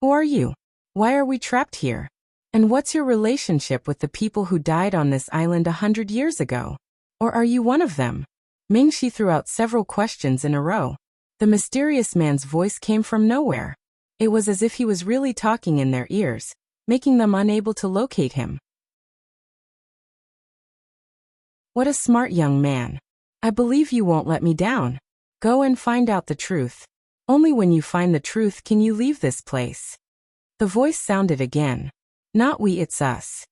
[SPEAKER 1] Who are you? Why are we trapped here? And what's your relationship with the people who died on this island 100 years ago? Or are you one of them? Mingxi threw out several questions in a row. The mysterious man's voice came from nowhere. It was as if he was really talking in their ears, making them unable to locate him. What a smart young man. I believe you won't let me down. Go and find out the truth. Only when you find the truth can you leave this place. The voice sounded again. Not we, it's us.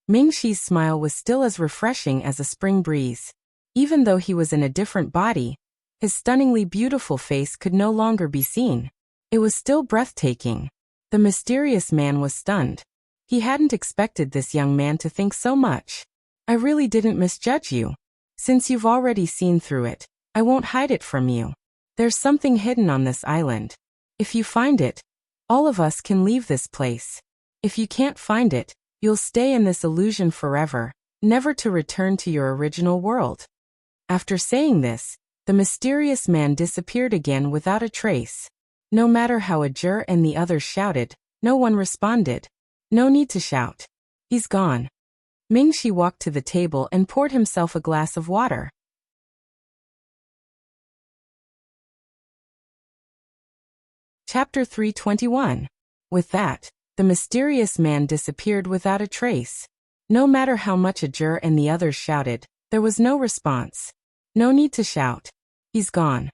[SPEAKER 1] Mingxi's smile was still as refreshing as a spring breeze. Even though he was in a different body, his stunningly beautiful face could no longer be seen. It was still breathtaking. The mysterious man was stunned. He hadn't expected this young man to think so much. I really didn't misjudge you. Since you've already seen through it, I won't hide it from you. There's something hidden on this island. If you find it, all of us can leave this place. If you can't find it, you'll stay in this illusion forever, never to return to your original world. After saying this, the mysterious man disappeared again without a trace. No matter how Ajur and the others shouted, no one responded. No need to shout. He's gone. Mingxi walked to the table and poured himself a glass of water. Chapter 321. With that, the mysterious man disappeared without a trace. No matter how much Ajur and the others shouted, there was no response. No need to shout. He's gone.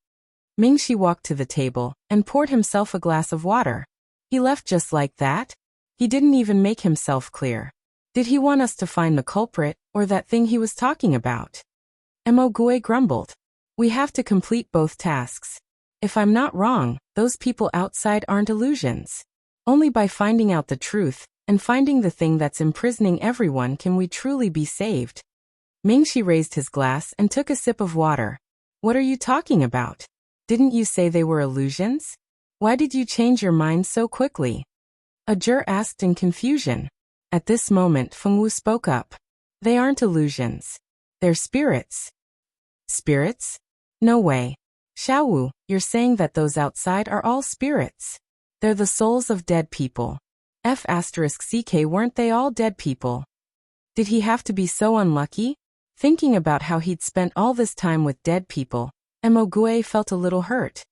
[SPEAKER 1] Mingxi walked to the table and poured himself a glass of water. He left just like that? He didn't even make himself clear. Did he want us to find the culprit, or that thing he was talking about? Mo Gui grumbled. We have to complete both tasks. If I'm not wrong, those people outside aren't illusions. Only by finding out the truth, and finding the thing that's imprisoning everyone can we truly be saved. Mingxi raised his glass and took a sip of water. What are you talking about? Didn't you say they were illusions? Why did you change your mind so quickly? Ajur asked in confusion. At this moment Feng Wu spoke up. They aren't illusions. They're spirits. Spirits? No way. Xiao Wu, you're saying that those outside are all spirits. They're the souls of dead people. F***ck, weren't they all dead people? Did he have to be so unlucky? Thinking about how he'd spent all this time with dead people, Mo Gui felt a little hurt.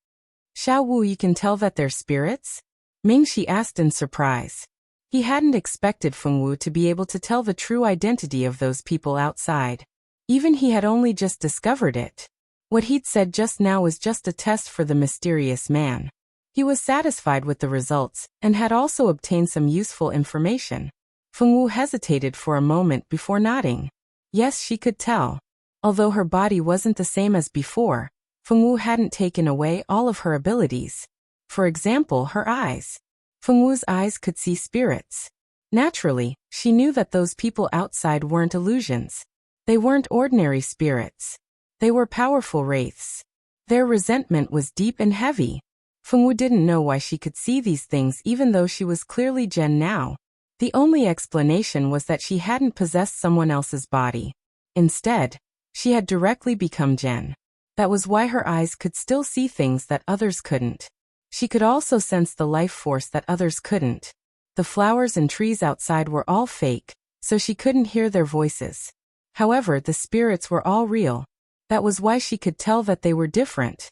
[SPEAKER 1] Xiao Wu, you can tell that they're spirits? Mingxi asked in surprise. He hadn't expected Feng Wu to be able to tell the true identity of those people outside. Even he had only just discovered it. What he'd said just now was just a test for the mysterious man. He was satisfied with the results, and had also obtained some useful information. Fengwu hesitated for a moment before nodding. Yes, she could tell. Although her body wasn't the same as before, Fengwu hadn't taken away all of her abilities. For example, her eyes. Fengwu's eyes could see spirits. Naturally, she knew that those people outside weren't illusions. They weren't ordinary spirits. They were powerful wraiths. Their resentment was deep and heavy. Fengwu didn't know why she could see these things even though she was clearly Gen now. The only explanation was that she hadn't possessed someone else's body. Instead, she had directly become Gen. That was why her eyes could still see things that others couldn't. She could also sense the life force that others couldn't. The flowers and trees outside were all fake, so she couldn't hear their voices. However, the spirits were all real. That was why she could tell that they were different.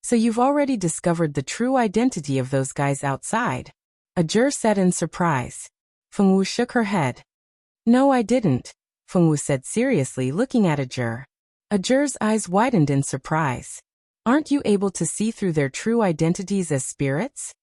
[SPEAKER 1] So you've already discovered the true identity of those guys outside? Ajur said in surprise. Fengwu shook her head. No, I didn't, Fengwu said seriously, looking at Ajur. Ajur's eyes widened in surprise. Aren't you able to see through their true identities as spirits?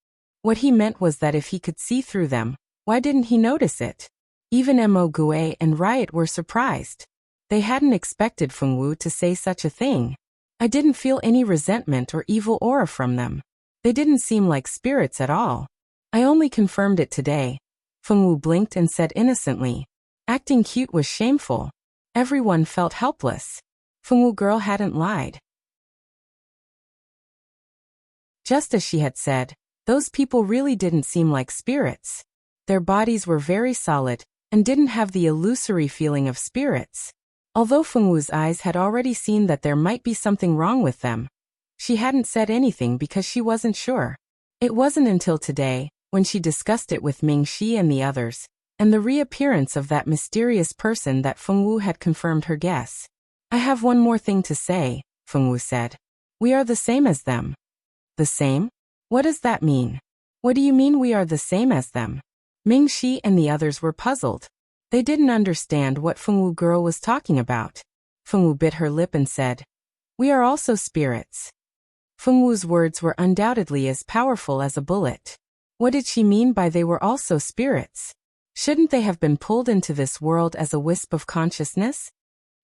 [SPEAKER 1] What he meant was that if he could see through them, why didn't he notice it? Even Mo Gue and Riot were surprised. They hadn't expected Fengwu to say such a thing. I didn't feel any resentment or evil aura from them. They didn't seem like spirits at all. I only confirmed it today. Fengwu blinked and said innocently. Acting cute was shameful. Everyone felt helpless. Fengwu girl hadn't lied. Just as she had said, those people really didn't seem like spirits. Their bodies were very solid, and didn't have the illusory feeling of spirits. Although Fengwu's eyes had already seen that there might be something wrong with them, she hadn't said anything because she wasn't sure. It wasn't until today, when she discussed it with Mingxi and the others, and the reappearance of that mysterious person, that Fengwu had confirmed her guess. I have one more thing to say, Fengwu said. We are the same as them. The same? What does that mean? What do you mean we are the same as them? Mingxi and the others were puzzled. They didn't understand what Fengwu girl was talking about. Fengwu bit her lip and said, We are also spirits. Fengwu's words were undoubtedly as powerful as a bullet. What did she mean by they were also spirits? Shouldn't they have been pulled into this world as a wisp of consciousness?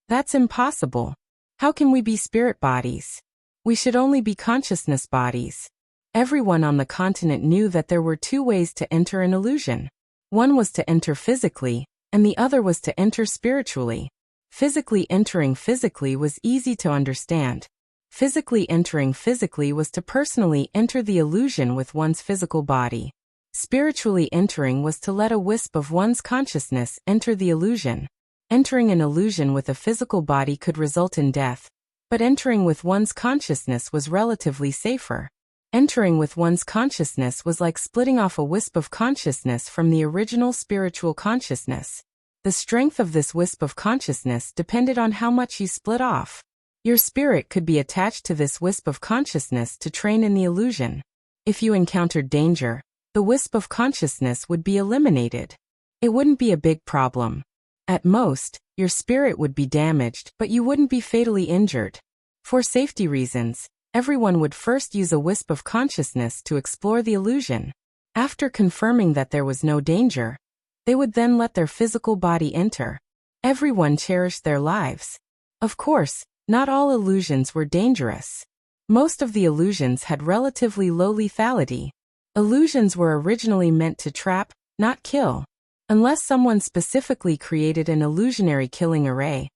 [SPEAKER 1] That's impossible. How can we be spirit bodies? We should only be consciousness bodies. Everyone on the continent knew that there were two ways to enter an illusion. One was to enter physically, and the other was to enter spiritually. Physically entering physically was easy to understand. Physically entering physically was to personally enter the illusion with one's physical body. Spiritually entering was to let a wisp of one's consciousness enter the illusion. Entering an illusion with a physical body could result in death, but entering with one's consciousness was relatively safer. Entering with one's consciousness was like splitting off a wisp of consciousness from the original spiritual consciousness. The strength of this wisp of consciousness depended on how much you split off. Your spirit could be attached to this wisp of consciousness to train in the illusion. If you encountered danger, the wisp of consciousness would be eliminated. It wouldn't be a big problem. At most, your spirit would be damaged, but you wouldn't be fatally injured. For safety reasons, everyone would first use a wisp of consciousness to explore the illusion. After confirming that there was no danger, they would then let their physical body enter. Everyone cherished their lives. Of course, not all illusions were dangerous. Most of the illusions had relatively low lethality. Illusions were originally meant to trap, not kill. Unless someone specifically created an illusionary killing array,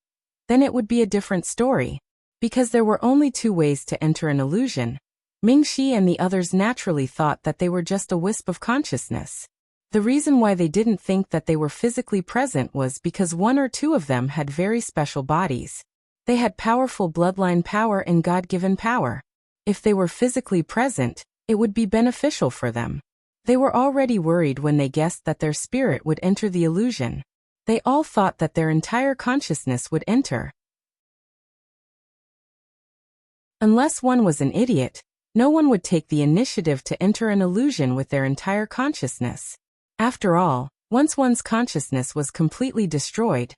[SPEAKER 1] then it would be a different story. Because there were only two ways to enter an illusion, Mingxi and the others naturally thought that they were just a wisp of consciousness. The reason why they didn't think that they were physically present was because one or two of them had very special bodies. They had powerful bloodline power and God-given power. If they were physically present, it would be beneficial for them. They were already worried when they guessed that their spirit would enter the illusion. They all thought that their entire consciousness would enter. Unless one was an idiot, no one would take the initiative to enter an illusion with their entire consciousness. After all, once one's consciousness was completely destroyed,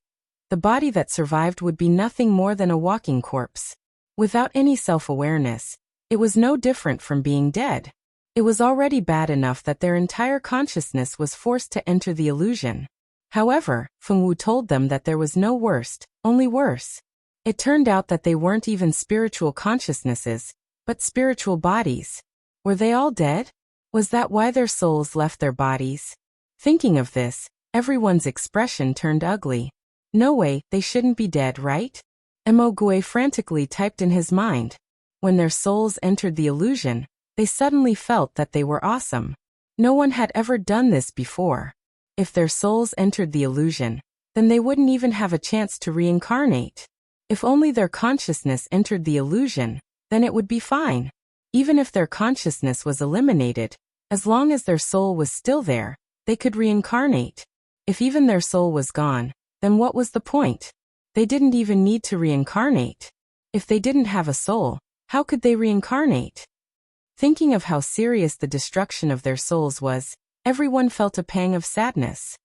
[SPEAKER 1] the body that survived would be nothing more than a walking corpse. Without any self-awareness, it was no different from being dead. It was already bad enough that their entire consciousness was forced to enter the illusion. However, Fengwu told them that there was no worst, only worse. It turned out that they weren't even spiritual consciousnesses, but spiritual bodies. Were they all dead? Was that why their souls left their bodies? Thinking of this, everyone's expression turned ugly. No way, they shouldn't be dead, right? Mo Gui frantically typed in his mind. When their souls entered the illusion, they suddenly felt that they were awesome. No one had ever done this before. If their souls entered the illusion, then they wouldn't even have a chance to reincarnate. If only their consciousness entered the illusion, then it would be fine. Even if their consciousness was eliminated, as long as their soul was still there, they could reincarnate. If even their soul was gone, then what was the point? They didn't even need to reincarnate. If they didn't have a soul, how could they reincarnate? Thinking of how serious the destruction of their souls was, everyone felt a pang of sadness.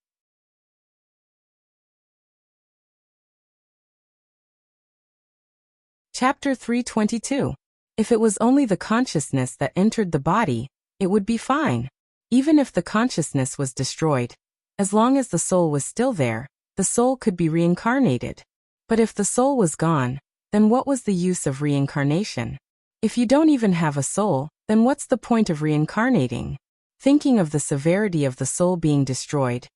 [SPEAKER 1] Chapter 322. If it was only the consciousness that entered the body, it would be fine. Even if the consciousness was destroyed, as long as the soul was still there, the soul could be reincarnated. But if the soul was gone, then what was the use of reincarnation? If you don't even have a soul, then what's the point of reincarnating? Thinking of the severity of the soul being destroyed,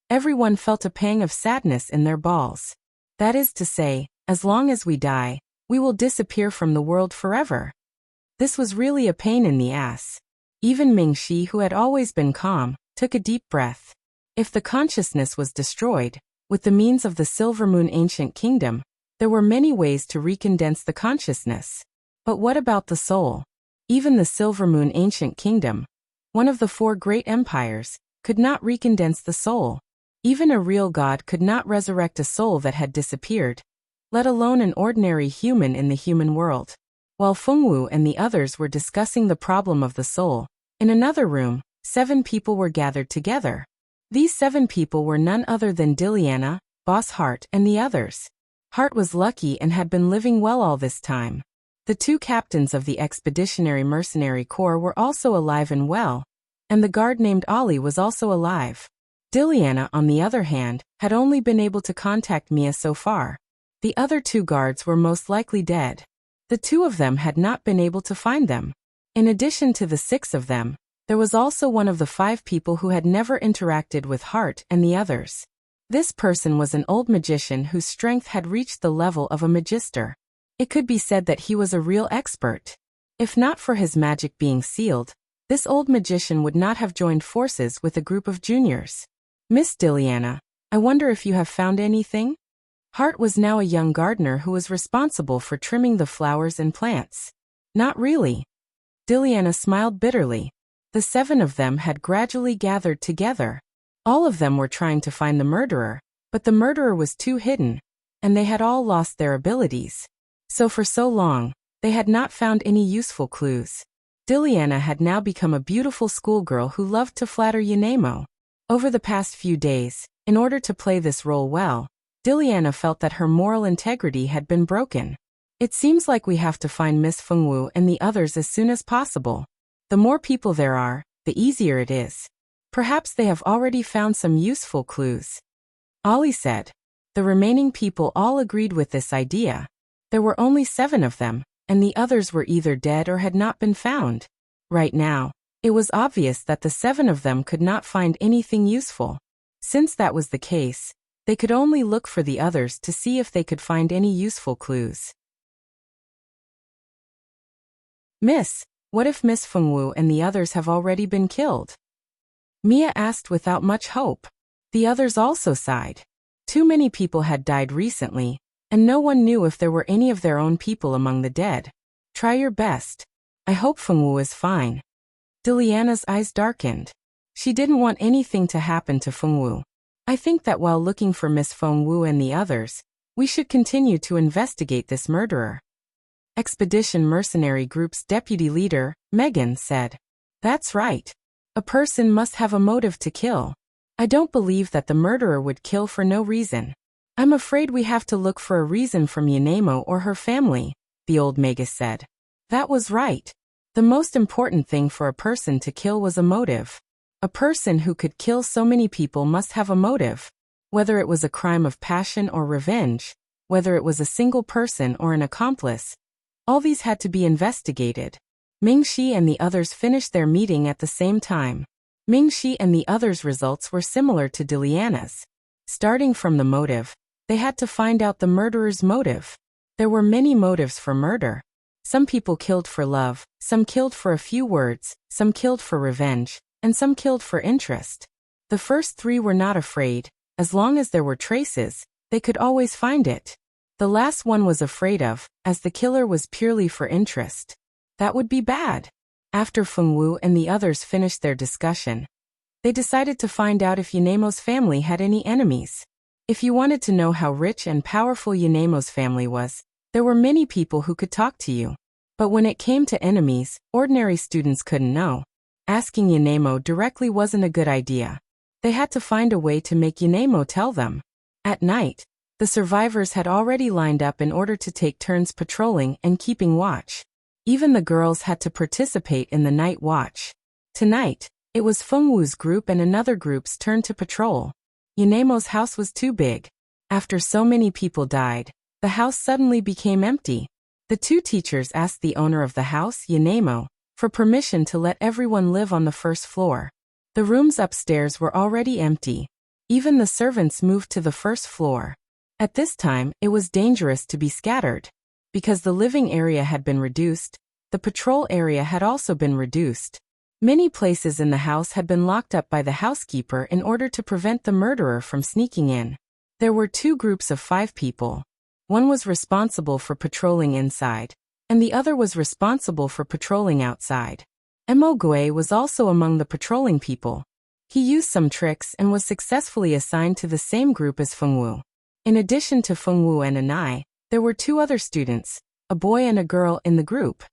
[SPEAKER 1] everyone felt a pang of sadness in their balls. That is to say, as long as we die, we will disappear from the world forever. This was really a pain in the ass. Even Mingxi, who had always been calm, took a deep breath. If the consciousness was destroyed, with the means of the Silver Moon Ancient Kingdom, there were many ways to recondense the consciousness. But what about the soul? Even the Silver Moon Ancient Kingdom, one of the 4 great empires, could not recondense the soul. Even a real god could not resurrect a soul that had disappeared, let alone an ordinary human in the human world. While Fengwu and the others were discussing the problem of the soul, in another room, 7 people were gathered together. These 7 people were none other than Diliana, Boss Hart, and the others. Hart was lucky and had been living well all this time. The 2 captains of the Expeditionary Mercenary Corps were also alive and well, and the guard named Ollie was also alive. Diliana, on the other hand, had only been able to contact Mia so far. The other 2 guards were most likely dead. The 2 of them had not been able to find them. In addition to the 6 of them, there was also one of the 5 people who had never interacted with Hart and the others. This person was an old magician whose strength had reached the level of a magister. It could be said that he was a real expert. If not for his magic being sealed, this old magician would not have joined forces with a group of juniors. Miss Diliana, I wonder if you have found anything? Hart was now a young gardener who was responsible for trimming the flowers and plants. Not really. Diliana smiled bitterly. The 7 of them had gradually gathered together. All of them were trying to find the murderer, but the murderer was too hidden, and they had all lost their abilities. So for so long, they had not found any useful clues. Diliana had now become a beautiful schoolgirl who loved to flatter Yanemo. Over the past few days, in order to play this role well, Diliana felt that her moral integrity had been broken. It seems like we have to find Miss Fengwu and the others as soon as possible. The more people there are, the easier it is. Perhaps they have already found some useful clues. Ollie said. The remaining people all agreed with this idea. There were only 7 of them, and the others were either dead or had not been found. Right now, it was obvious that the 7 of them could not find anything useful. Since that was the case, they could only look for the others to see if they could find any useful clues. Miss, what if Miss Fengwu and the others have already been killed? Mia asked without much hope. The others also sighed. Too many people had died recently, and no one knew if there were any of their own people among the dead. Try your best. I hope Fengwu is fine. Diliana's eyes darkened. She didn't want anything to happen to Fengwu. I think that while looking for Miss Fengwu and the others, we should continue to investigate this murderer. Expedition Mercenary Group's deputy leader, Megan, said. That's right. A person must have a motive to kill. I don't believe that the murderer would kill for no reason. I'm afraid we have to look for a reason from Yanemo or her family, the old magus said. That was right. The most important thing for a person to kill was a motive. A person who could kill so many people must have a motive. Whether it was a crime of passion or revenge, whether it was a single person or an accomplice, all these had to be investigated. Mingxi and the others finished their meeting at the same time. Mingxi and the others' results were similar to Diliana's. Starting from the motive, they had to find out the murderer's motive. There were many motives for murder. Some people killed for love, some killed for a few words, some killed for revenge, and some killed for interest. The first three were not afraid. As long as there were traces, they could always find it. The last one was afraid of, as the killer was purely for interest. That would be bad. After Fengwu and the others finished their discussion, they decided to find out if Yanemo's family had any enemies. If you wanted to know how rich and powerful Yanemo's family was, there were many people who could talk to you. But when it came to enemies, ordinary students couldn't know. Asking Yanemo directly wasn't a good idea. They had to find a way to make Yanemo tell them. At night, the survivors had already lined up in order to take turns patrolling and keeping watch. Even the girls had to participate in the night watch. Tonight, it was Fengwu's group and another group's turn to patrol. Yanemo's house was too big. After so many people died, the house suddenly became empty. The two teachers asked the owner of the house, Yanemo, for permission to let everyone live on the first floor. The rooms upstairs were already empty. Even the servants moved to the first floor. At this time, it was dangerous to be scattered. Because the living area had been reduced, the patrol area had also been reduced. Many places in the house had been locked up by the housekeeper in order to prevent the murderer from sneaking in. There were two groups of 5 people. One was responsible for patrolling inside, and the other was responsible for patrolling outside. Mo Gui was also among the patrolling people. He used some tricks and was successfully assigned to the same group as Fengwu. In addition to Fengwu and Anai, there were 2 other students, a boy and a girl in the group.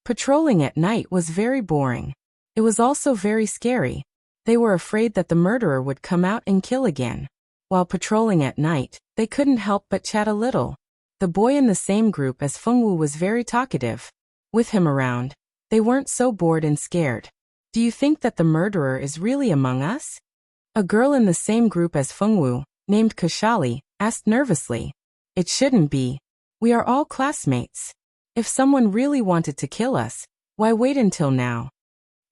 [SPEAKER 1] Patrolling at night was very boring. It was also very scary. They were afraid that the murderer would come out and kill again. While patrolling at night, they couldn't help but chat a little. The boy in the same group as Fengwu was very talkative. With him around, they weren't so bored and scared. Do you think that the murderer is really among us? A girl in the same group as Fengwu, named Kashali, asked nervously. It shouldn't be. We are all classmates. If someone really wanted to kill us, why wait until now?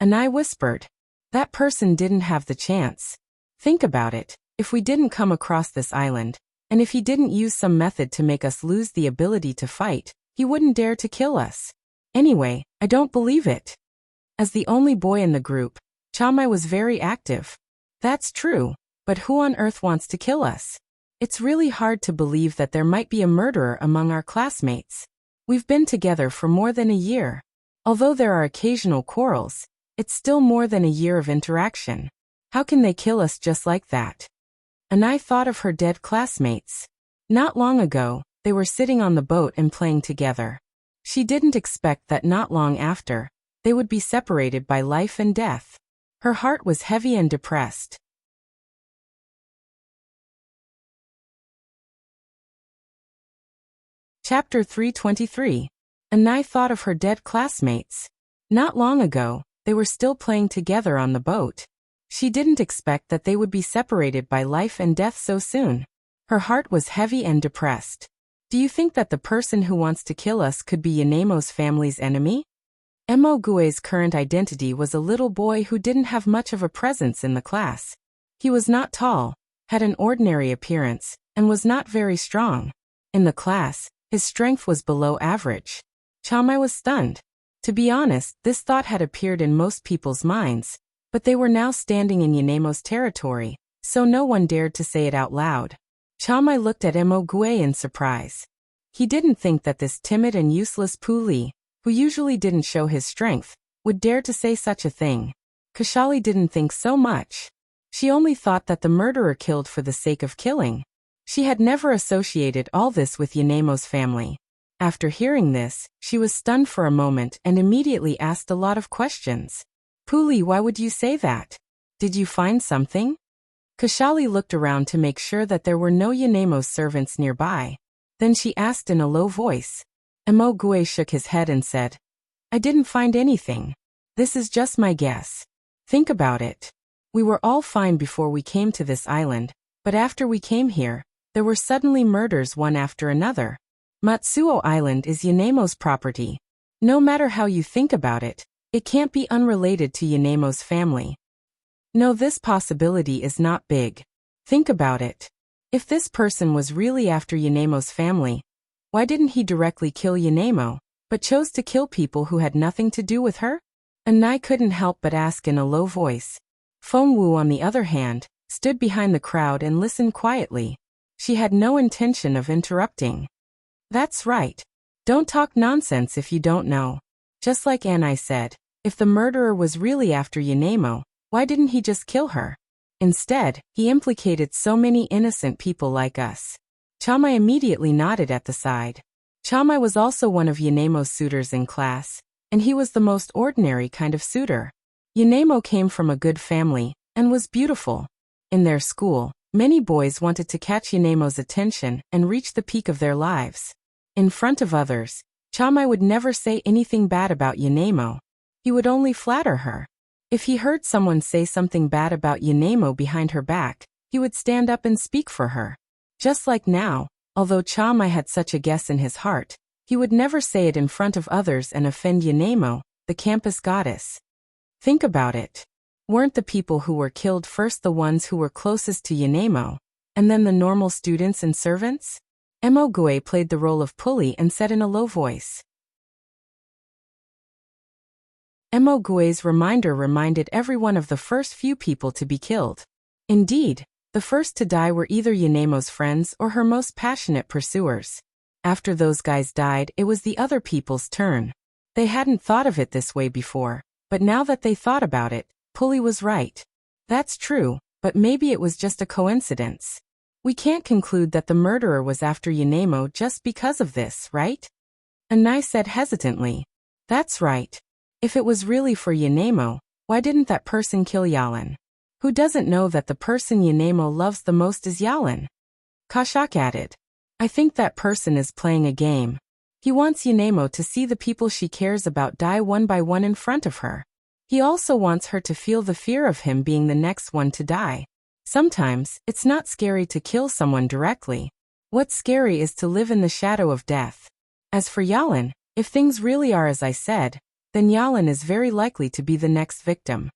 [SPEAKER 1] Anai whispered. That person didn't have the chance. Think about it. If we didn't come across this island, and if he didn't use some method to make us lose the ability to fight, he wouldn't dare to kill us. Anyway, I don't believe it. As the only boy in the group, Chamai was very active. That's true, but who on earth wants to kill us? It's really hard to believe that there might be a murderer among our classmates. We've been together for more than a year. Although there are occasional quarrels, it's still more than a year of interaction. How can they kill us just like that? Anai thought of her dead classmates. Not long ago, they were sitting on the boat and playing together. She didn't expect that not long after, they would be separated by life and death. Her heart was heavy and depressed. Chapter 323. Anai thought of her dead classmates. Not long ago, they were still playing together on the boat. She didn't expect that they would be separated by life and death so soon. Her heart was heavy and depressed. Do you think that the person who wants to kill us could be Yanemo's family's enemy? Mo Gui's current identity was a little boy who didn't have much of a presence in the class. He was not tall, had an ordinary appearance, and was not very strong. In the class, his strength was below average. Chamai was stunned. To be honest, this thought had appeared in most people's minds, but they were now standing in Yanemo's territory, so no one dared to say it out loud. Chamai looked at Mo Gui in surprise. He didn't think that this timid and useless Pu Li, who usually didn't show his strength, would dare to say such a thing. Kashali didn't think so much. She only thought that the murderer killed for the sake of killing. She had never associated all this with Yanemo's family. After hearing this, she was stunned for a moment and immediately asked a lot of questions. Pu Li, why would you say that? Did you find something? Kashali looked around to make sure that there were no Yanemo's servants nearby. Then she asked in a low voice. Emogue shook his head and said, I didn't find anything. This is just my guess. Think about it. We were all fine before we came to this island, but after we came here, there were suddenly murders one after another. Matsuo Island is Yanemo's property. No matter how you think about it, it can't be unrelated to Yanemo's family. No, this possibility is not big. Think about it. If this person was really after Yanemo's family, why didn't he directly kill Yanemo, but chose to kill people who had nothing to do with her? Anai couldn't help but ask in a low voice. Fengwu, on the other hand, stood behind the crowd and listened quietly. She had no intention of interrupting. That's right. Don't talk nonsense if you don't know. Just like Anai said, if the murderer was really after Yanemo, why didn't he just kill her? Instead, he implicated so many innocent people like us. Chamai immediately nodded at the side. Chamai was also one of Yanemo's suitors in class, and he was the most ordinary kind of suitor. Yanemo came from a good family, and was beautiful. In their school, many boys wanted to catch Yanemo's attention and reach the peak of their lives. In front of others, Chamai would never say anything bad about Yanemo. He would only flatter her. If he heard someone say something bad about Yanemo behind her back, he would stand up and speak for her. Just like now, although Chamai had such a guess in his heart, he would never say it in front of others and offend Yanemo, the campus goddess. Think about it. Weren't the people who were killed first the ones who were closest to Yanemo, and then the normal students and servants? Emogue played the role of pulley and said in a low voice. Emogue's reminder reminded everyone of the first few people to be killed. Indeed, the first to die were either Yanemo's friends or her most passionate pursuers. After those guys died, it was the other people's turn. They hadn't thought of it this way before, but now that they thought about it, Pulley was right. That's true, but maybe it was just a coincidence. We can't conclude that the murderer was after Yanemo just because of this, right? Anai said hesitantly. That's right. If it was really for Yanemo, why didn't that person kill Yalan? Who doesn't know that the person Yanemo loves the most is Yalan? Kashak added. I think that person is playing a game. He wants Yanemo to see the people she cares about die one by one in front of her. He also wants her to feel the fear of him being the next one to die. Sometimes, it's not scary to kill someone directly. What's scary is to live in the shadow of death. As for Yalan, if things really are as I said, then Yalan is very likely to be the next victim.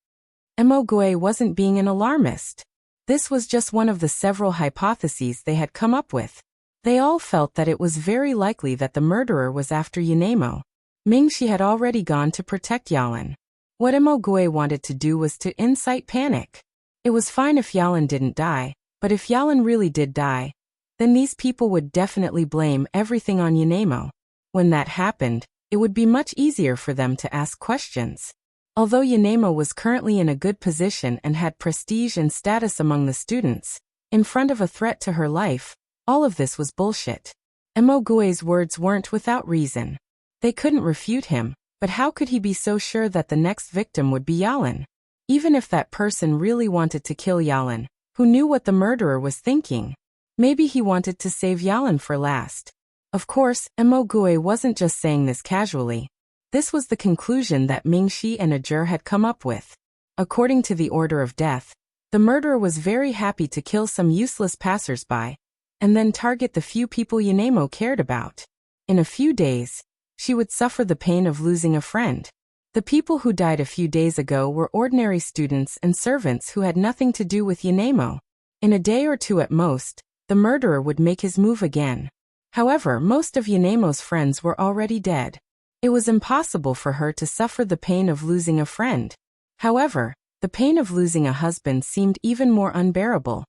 [SPEAKER 1] Emogue wasn't being an alarmist. This was just one of the several hypotheses they had come up with. They all felt that it was very likely that the murderer was after Yanemo. Mingxi had already gone to protect Yalan. What Emogue wanted to do was to incite panic. It was fine if Yalan didn't die, but if Yalan really did die, then these people would definitely blame everything on Yanemo. When that happened, it would be much easier for them to ask questions. Although Yanemo was currently in a good position and had prestige and status among the students, in front of a threat to her life, all of this was bullshit. Emogue's words weren't without reason. They couldn't refute him, but how could he be so sure that the next victim would be Yalan? Even if that person really wanted to kill Yalan, who knew what the murderer was thinking? Maybe he wanted to save Yalan for last. Of course, Emogue wasn't just saying this casually. This was the conclusion that Mingxi and Ajur had come up with. According to the order of death, the murderer was very happy to kill some useless passers-by, and then target the few people Yanemo cared about. In a few days, she would suffer the pain of losing a friend. The people who died a few days ago were ordinary students and servants who had nothing to do with Yanemo. In a day or two at most, the murderer would make his move again. However, most of Yanemo's friends were already dead. It was impossible for her to suffer the pain of losing a friend. However, the pain of losing a husband seemed even more unbearable,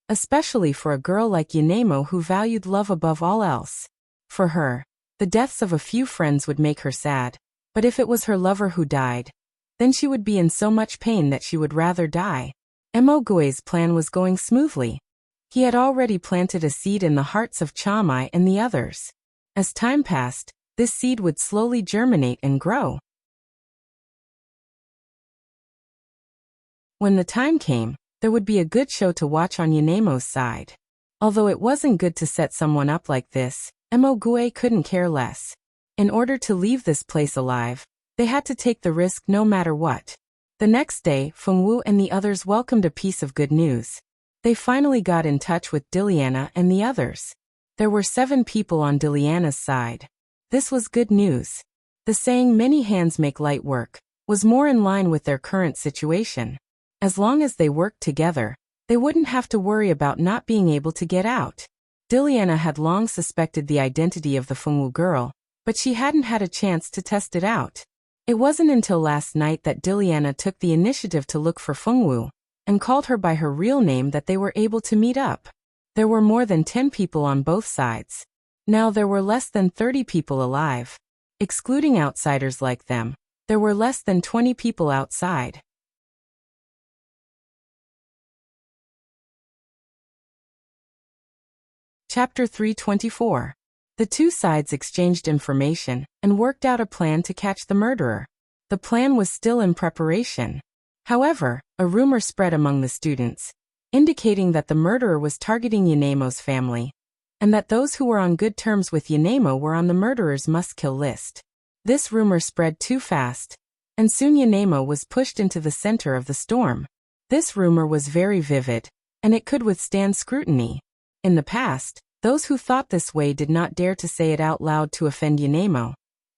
[SPEAKER 1] especially for a girl like Yanemo who valued love above all else. For her, the deaths of a few friends would make her sad, but if it was her lover who died, then she would be in so much pain that she would rather die. Emogue's plan was going smoothly. He had already planted a seed in the hearts of Chamai and the others. As time passed, this seed would slowly germinate and grow. When the time came, there would be a good show to watch on Yanemo's side. Although it wasn't good to set someone up like this, Emogue couldn't care less. In order to leave this place alive, they had to take the risk no matter what. The next day, Fengwu and the others welcomed a piece of good news. They finally got in touch with Diliana and the others. There were 7 people on Diliana's side. This was good news. The saying "many hands make light work" was more in line with their current situation. As long as they worked together, they wouldn't have to worry about not being able to get out. Diliana had long suspected the identity of the Fengwu girl, but she hadn't had a chance to test it out. It wasn't until last night that Diliana took the initiative to look for Fengwu and called her by her real name that they were able to meet up. There were more than 10 people on both sides. Now there were less than 30 people alive. Excluding outsiders like them, there were less than 20 people outside. Chapter 324. The two sides exchanged information and worked out a plan to catch the murderer. The plan was still in preparation. However, a rumor spread among the students, indicating that the murderer was targeting Yanemo's family, and that those who were on good terms with Yanemo were on the murderer's must-kill list. This rumor spread too fast, and soon Yanemo was pushed into the center of the storm. This rumor was very vivid, and it could withstand scrutiny. In the past, those who thought this way did not dare to say it out loud to offend Yanemo,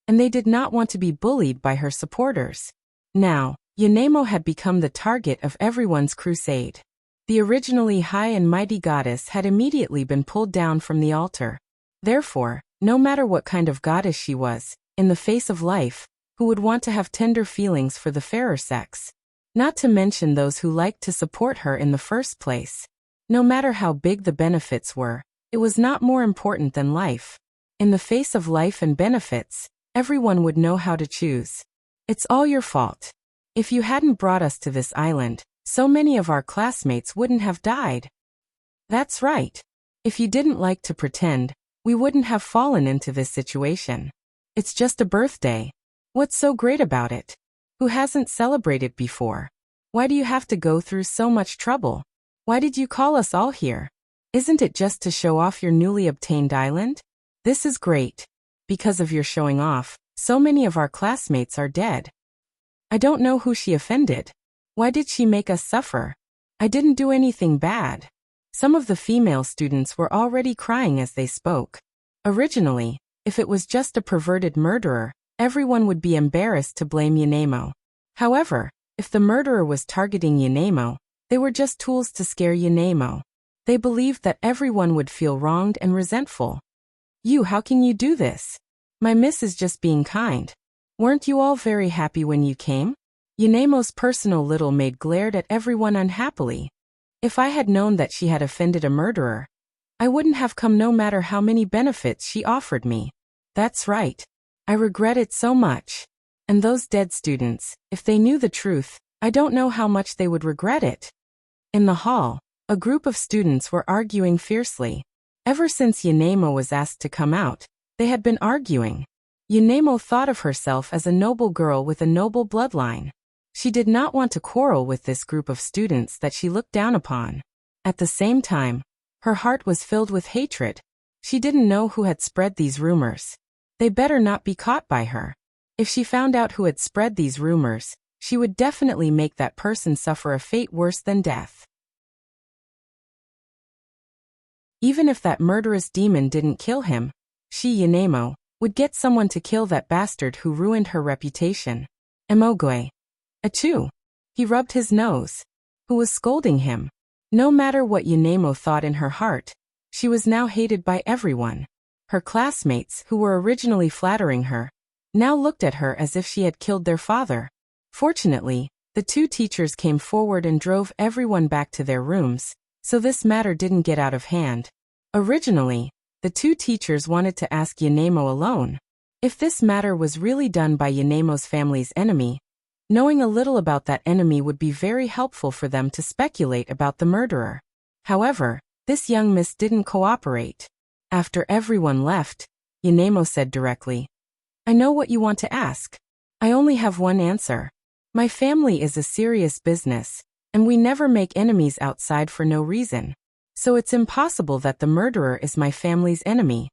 [SPEAKER 1] and they did not want to be bullied by her supporters. Now, Yanemo had become the target of everyone's crusade. The originally high and mighty goddess had immediately been pulled down from the altar. Therefore, no matter what kind of goddess she was, in the face of life, who would want to have tender feelings for the fairer sex? Not to mention those who liked to support her in the first place. No matter how big the benefits were, it was not more important than life. In the face of life and benefits, everyone would know how to choose. It's all your fault. If you hadn't brought us to this island, so many of our classmates wouldn't have died. That's right. If you didn't like to pretend, we wouldn't have fallen into this situation. It's just a birthday. What's so great about it? Who hasn't celebrated before? Why do you have to go through so much trouble? Why did you call us all here? Isn't it just to show off your newly obtained island? This is great. Because of your showing off, so many of our classmates are dead. I don't know who she offended. Why did she make us suffer? I didn't do anything bad. Some of the female students were already crying as they spoke. Originally, if it was just a perverted murderer, everyone would be embarrassed to blame Yanemo. However, if the murderer was targeting Yanemo, they were just tools to scare Yanemo. They believed that everyone would feel wronged and resentful. How can you do this? My miss is just being kind. Weren't you all very happy when you came? Yanemo's personal little maid glared at everyone unhappily. If I had known that she had offended a murderer, I wouldn't have come no matter how many benefits she offered me. That's right. I regret it so much. And those dead students, if they knew the truth, I don't know how much they would regret it. In the hall, a group of students were arguing fiercely. Ever since Yanemo was asked to come out, they had been arguing. Yanemo thought of herself as a noble girl with a noble bloodline. She did not want to quarrel with this group of students that she looked down upon. At the same time, her heart was filled with hatred. She didn't know who had spread these rumors. They better not be caught by her. If she found out who had spread these rumors, she would definitely make that person suffer a fate worse than death. Even if that murderous demon didn't kill him, she, Yanemo, would get someone to kill that bastard who ruined her reputation. Emogue. Achoo! He rubbed his nose. Who was scolding him? No matter what Yanemo thought in her heart, she was now hated by everyone. Her classmates, who were originally flattering her, now looked at her as if she had killed their father. Fortunately, the two teachers came forward and drove everyone back to their rooms, so this matter didn't get out of hand. Originally, the two teachers wanted to ask Yanemo alone. If this matter was really done by Yanemo's family's enemy, knowing a little about that enemy would be very helpful for them to speculate about the murderer. However, this young miss didn't cooperate. After everyone left, Yanemo said directly, "I know what you want to ask. I only have one answer. My family is a serious business, and we never make enemies outside for no reason. So it's impossible that the murderer is my family's enemy."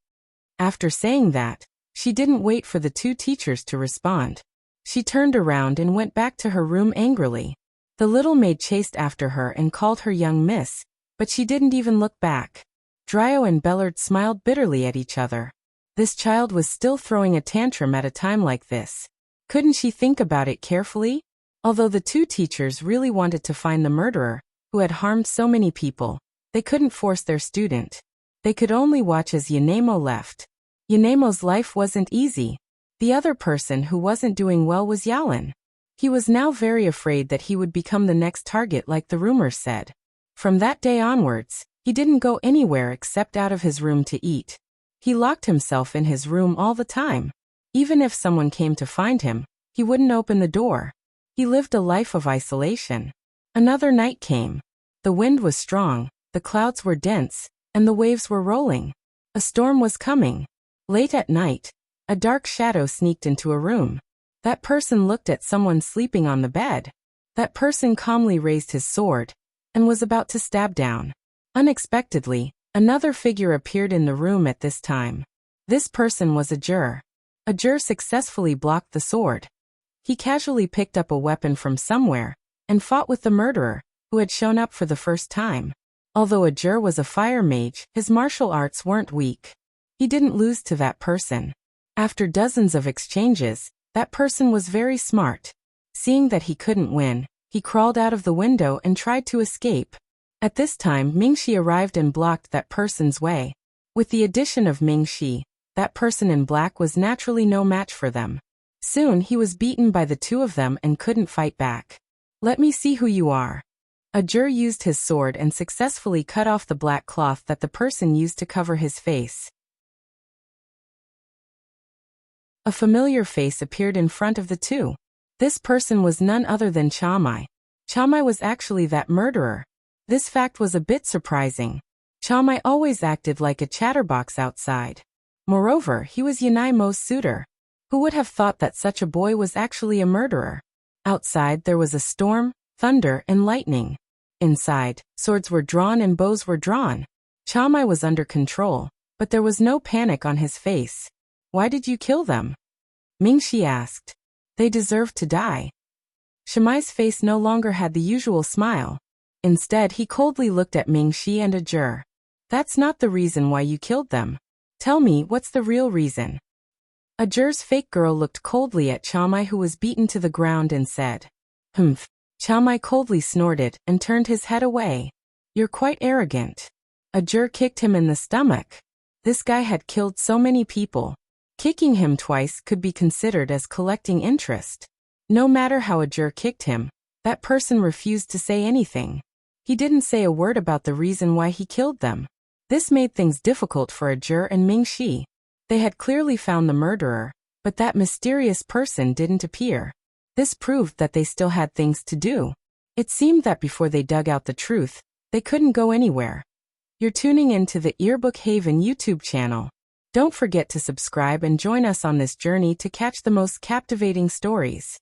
[SPEAKER 1] After saying that, she didn't wait for the two teachers to respond. She turned around and went back to her room angrily. The little maid chased after her and called her young miss, but she didn't even look back. Dryo and Bellard smiled bitterly at each other. This child was still throwing a tantrum at a time like this. Couldn't she think about it carefully? Although the two teachers really wanted to find the murderer, who had harmed so many people, they couldn't force their student. They could only watch as Yanemo left. Yanemo's life wasn't easy. The other person who wasn't doing well was Yalan. He was now very afraid that he would become the next target like the rumors said. From that day onwards, he didn't go anywhere except out of his room to eat. He locked himself in his room all the time. Even if someone came to find him, he wouldn't open the door. He lived a life of isolation. Another night came. The wind was strong, the clouds were dense, and the waves were rolling. A storm was coming. Late at night, a dark shadow sneaked into a room. That person looked at someone sleeping on the bed. That person calmly raised his sword and was about to stab down. Unexpectedly, another figure appeared in the room at this time. This person was Ajur. Ajur successfully blocked the sword. He casually picked up a weapon from somewhere and fought with the murderer, who had shown up for the first time. Although Ajur was a fire mage, his martial arts weren't weak. He didn't lose to that person. After dozens of exchanges, that person was very smart. Seeing that he couldn't win, he crawled out of the window and tried to escape. At this time, Mingxi arrived and blocked that person's way. With the addition of Mingxi, that person in black was naturally no match for them. Soon he was beaten by the two of them and couldn't fight back. "Let me see who you are." Ajur used his sword and successfully cut off the black cloth that the person used to cover his face. A familiar face appeared in front of the two. This person was none other than Chamai. Chamai was actually that murderer. This fact was a bit surprising. Chamai always acted like a chatterbox outside. Moreover, he was Yanai's suitor. Who would have thought that such a boy was actually a murderer? Outside there was a storm, thunder, and lightning. Inside, swords were drawn and bows were drawn. Chamai was under control, but there was no panic on his face. "Why did you kill them?" Mingxi asked. "They deserved to die." Chamai's face no longer had the usual smile. Instead, he coldly looked at Mingxi and Ajur. "That's not the reason why you killed them. Tell me, what's the real reason?" Ajur's fake girl looked coldly at Chamai, who was beaten to the ground, and said, "Humph." Chamai coldly snorted and turned his head away. "You're quite arrogant." Ajur kicked him in the stomach. This guy had killed so many people. Kicking him twice could be considered as collecting interest. No matter how Ajur kicked him, that person refused to say anything. He didn't say a word about the reason why he killed them. This made things difficult for Ajur and Mingxi. They had clearly found the murderer, but that mysterious person didn't appear. This proved that they still had things to do. It seemed that before they dug out the truth, they couldn't go anywhere. You're tuning in to the Earbook Haven YouTube channel. Don't forget to subscribe and join us on this journey to catch the most captivating stories.